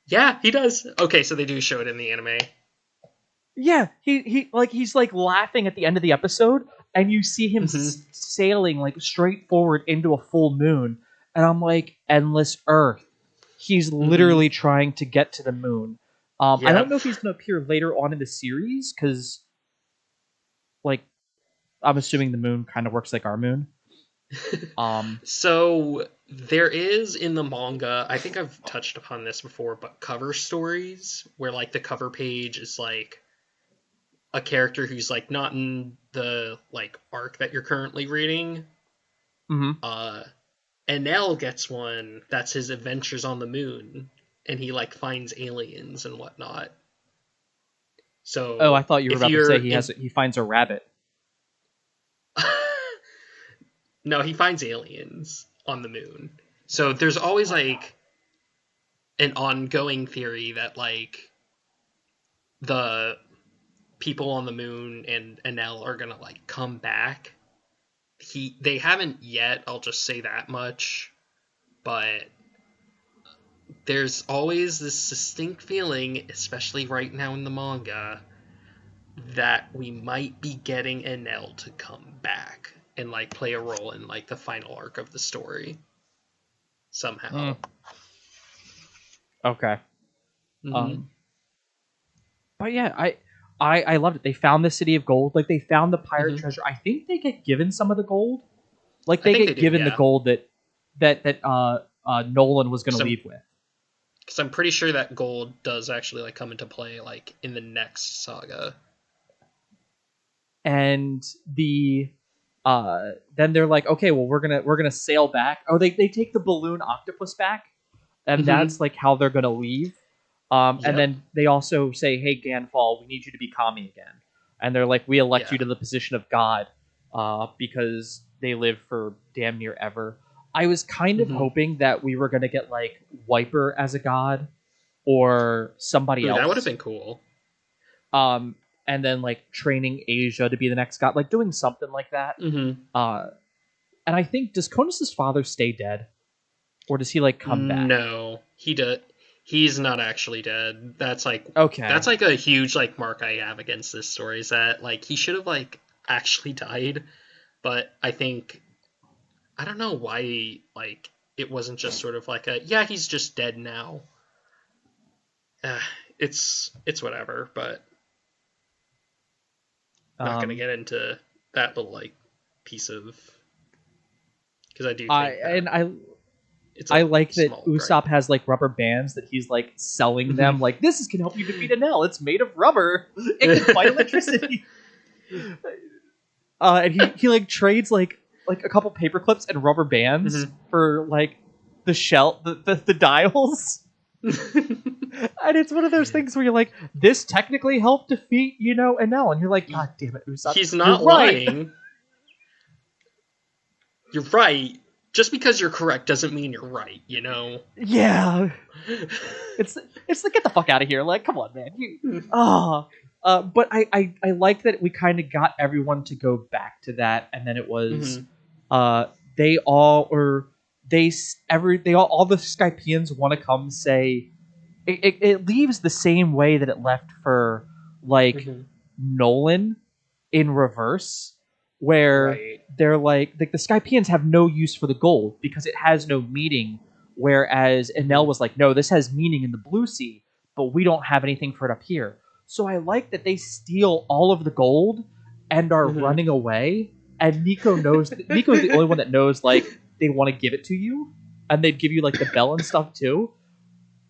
Yeah, he does. Okay, so they do show it in the anime. Yeah, he's like laughing at the end of the episode, and you see him sailing like straight forward into a full moon, and I'm like, endless Earth. He's literally trying to get to the moon. I don't know if he's going to appear later on in the series, because like I'm assuming the moon kind of works like our moon. So there is in the manga, I think I've touched upon this before, but cover stories where like the cover page is like a character who's like not in the like arc that you're currently reading. Enel gets one that's his adventures on the moon, and he like finds aliens and whatnot. So I thought you were about to say he finds a rabbit. No, he finds aliens on the moon. So there's always like an ongoing theory that like the people on the moon and Enel are gonna like come back. They haven't yet, I'll just say that much, but there's always this distinct feeling, especially right now in the manga, that we might be getting Enel to come back and like play a role in like the final arc of the story somehow. Okay. But yeah, I loved it. They found the city of gold. Like, they found the pirate treasure. I think they get given some of the gold. Like, they get given the gold that Nolan was going to leave with. Because I'm pretty sure that gold does actually like come into play like in the next saga. And then they're like, okay, well, we're gonna sail back. Oh, they take the balloon octopus back, and that's like how they're gonna leave. And then they also say, hey, Ganfall, we need you to be Kami again. And they're like, we elect you to the position of God, because they live for damn near ever. I was kind of hoping that we were gonna get like Wiper as a god or somebody else. That would have been cool. And then like training Asia to be the next god, like doing something like that. And I think, does Cronus' father stay dead, or does he like come back? No, he does. He's not actually dead. That's like okay. That's like a huge like mark I have against this story, is that like he should have like actually died, but I think I don't know why like it wasn't just sort of like he's just dead now. It's whatever, but. Not going to get into that little like piece of, because I do think I like that Usopp has like rubber bands that he's like selling them, like this can help you defeat an L. It's made of rubber. It can fight electricity. And he like trades like a couple paper clips and rubber bands for like the shell, the dials. And it's one of those things where you're like, this technically helped defeat, an L, and you're like, God damn it, Usopp. He's not lying. You're right. Just because you're correct doesn't mean you're right, Yeah. It's like, get the fuck out of here. Like, come on, man. But I like that we kind of got everyone to go back to that, and then it was all the Skypeans want to come say it leaves the same way that it left for like Nolan in reverse, where they're like the Skypeans have no use for the gold because it has no meaning, whereas Enel was like, no, this has meaning in the Blue Sea, but we don't have anything for it up here. So I like that they steal all of the gold and are running away, and Nico knows Nico's the only one that knows like they want to give it to you, and they'd give you like the bell and stuff too.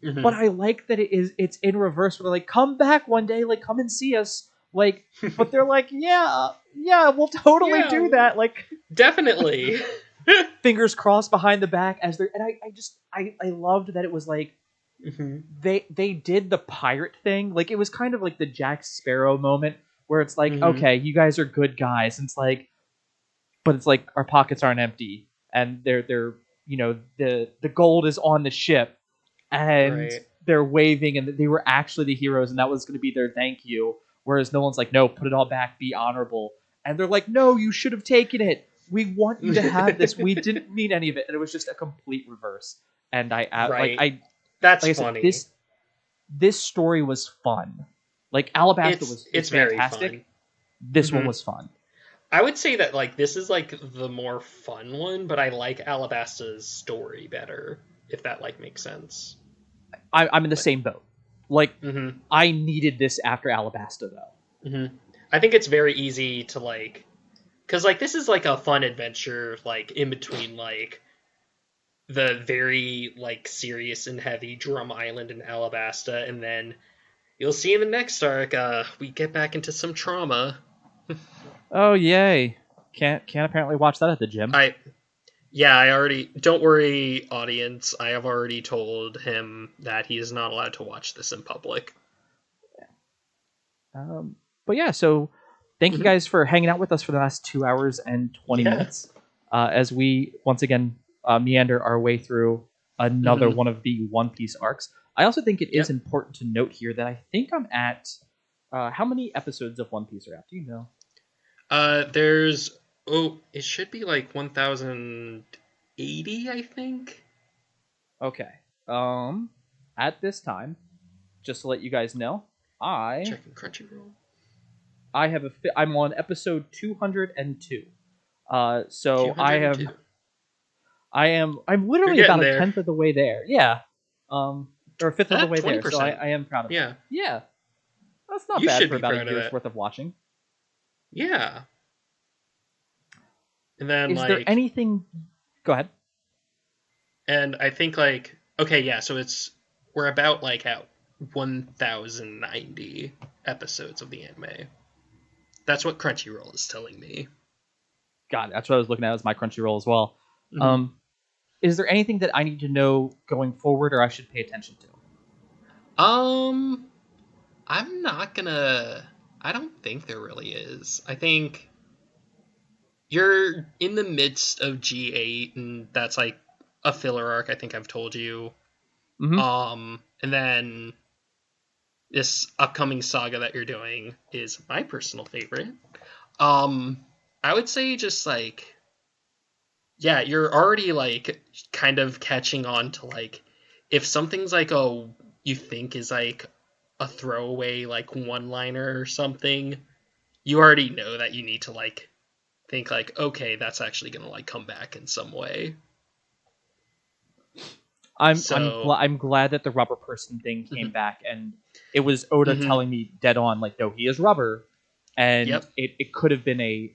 But I like that it's in reverse, where they're like, come back one day, like come and see us, like. But they're like, yeah, we'll totally do that, like definitely. Fingers crossed behind the back as they're, and I loved that it was like they did the pirate thing, like it was kind of like the Jack Sparrow moment where it's like, okay, you guys are good guys, and it's like, but it's like our pockets aren't empty, and they're the gold is on the ship. And they're waving, and they were actually the heroes, and that was going to be their thank you. Whereas no one's like, no, put it all back, be honorable. And they're like, no, you should have taken it. We want you to have this. We didn't mean any of it. And it was just a complete reverse. And that's like funny. I said, this story was fun. Like Alabasta was it's fantastic. Very fun. This one was fun. I would say that like this is like the more fun one, but I like Alabasta's story better, if that like makes sense. I'm in the same boat. Like, I needed this after Alabasta, though. I think it's very easy to, like... Because, like, this is, like, a fun adventure, like, in between, like, the very, like, serious and heavy Drum Island and Alabasta, and then you'll see in the next arc, we get back into some trauma. Oh, yay. Can't apparently watch that at the gym. I already... Don't worry, audience. I have already told him that he is not allowed to watch this in public. But yeah, so thank you guys for hanging out with us for the last 2 hours and 20 minutes. As we, once again, meander our way through another one of the One Piece arcs. I also think it is important to note here that I think I'm at... how many episodes of One Piece are out? Do you know? There's... Oh, it should be like 1,080, I think. Okay. At this time, just to let you guys know, checking Crunchyroll. I'm on episode 202. So 202. I'm literally about a tenth of the way there. Yeah. Or a fifth of the way 20%. There. So I am proud of it. Yeah. That's not bad for about a year's worth of watching. Yeah. And then, is there anything... Go ahead. And I think like okay, yeah, so we're about like at 1090 episodes of the anime. That's what Crunchyroll is telling me. God, that's what I was looking at as my Crunchyroll as well. Mm-hmm. Is there anything that I need to know going forward, or I should pay attention to? I'm not gonna. I don't think there really is. I think you're in the midst of G8, and that's like a filler arc. I think I've told you. Mm-hmm. And then this upcoming saga that you're doing is my personal favorite. I would say just like, yeah, you're already like kind of catching on to like, if something's like you think is like a throwaway like one liner or something, you already know that you need to like think like, okay, that's actually gonna like come back in some way. I'm glad that the rubber person thing came Mm-hmm. back, and it was Oda Mm-hmm. telling me dead on, like, no, he is rubber, and Yep. it could have been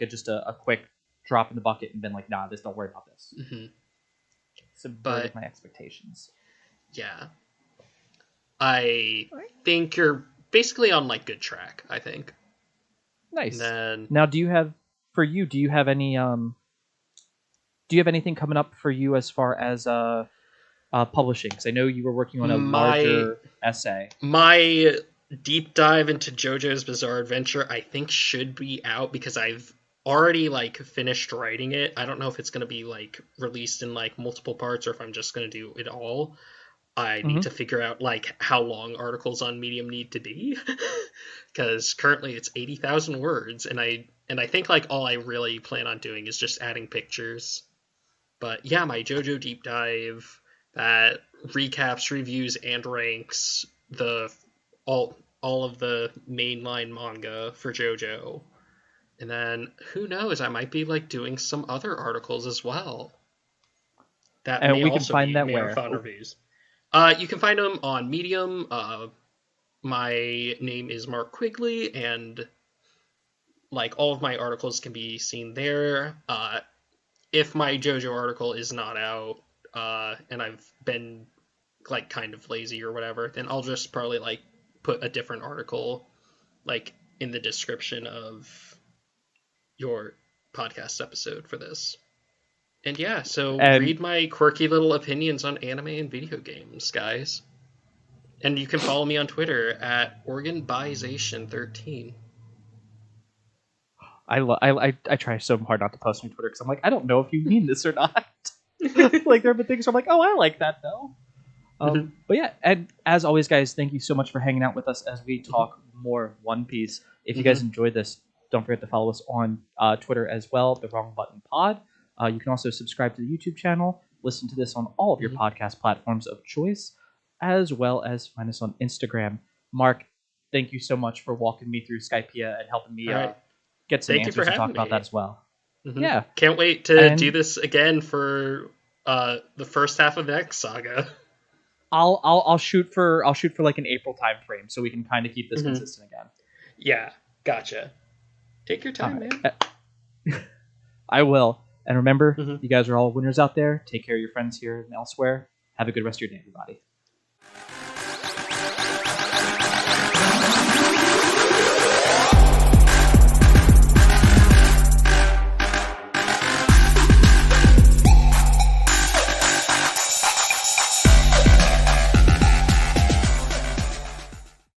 just a quick drop in the bucket and been like, nah, don't worry about this. Mm-hmm. Subverted But my expectations. yeah, I think you're basically on like good track. I think. Nice. And then Now, do you have any do you have anything coming up for you as far as publishing? Because I know you were working on a larger essay. my deep dive into JoJo's Bizarre Adventure, I think, should be out because I've already like finished writing it. I don't know if it's going to be like released in like multiple parts or if I'm just going to do it all. I need to figure out like how long articles on Medium need to be because currently it's 80,000 words, and I think like all I really plan on doing is just adding pictures. But yeah, my JoJo deep dive that recaps, reviews, and ranks the all of the mainline manga for JoJo. And then who knows, I might be like doing some other articles as well. That And may we can also find be that marathon where? reviews. You can find them on Medium. My name is Mark Quigley, and like all of my articles can be seen there. If my JoJo article is not out, and I've been like kind of lazy or whatever, then I'll just probably like put a different article like in the description of your podcast episode for this. And yeah, so And read my quirky little opinions on anime and video games, guys. And you can follow me on Twitter at OrganBization13. I try so hard not to post on Twitter because I'm like, I don't know if you mean this or not. Like, there have been things where I'm like, oh, I like that though. But yeah, and as always, guys, thank you so much for hanging out with us as we talk more One Piece. If you guys enjoyed this, don't forget to follow us on Twitter as well, The Wrong Button Pod. You can also subscribe to the YouTube channel, listen to this on all of your podcast platforms of choice, as well as find us on Instagram. Mark, thank you so much for walking me through Skypiea and helping me get some answers and talk about that as well. Yeah. Can't wait to do this again for the first half of the next saga. I'll shoot for like an April time frame so we can kind of keep this consistent again. Yeah, gotcha. Take your time, man. I will. And remember, you guys are all winners out there. Take care of your friends here and elsewhere. Have a good rest of your day, everybody.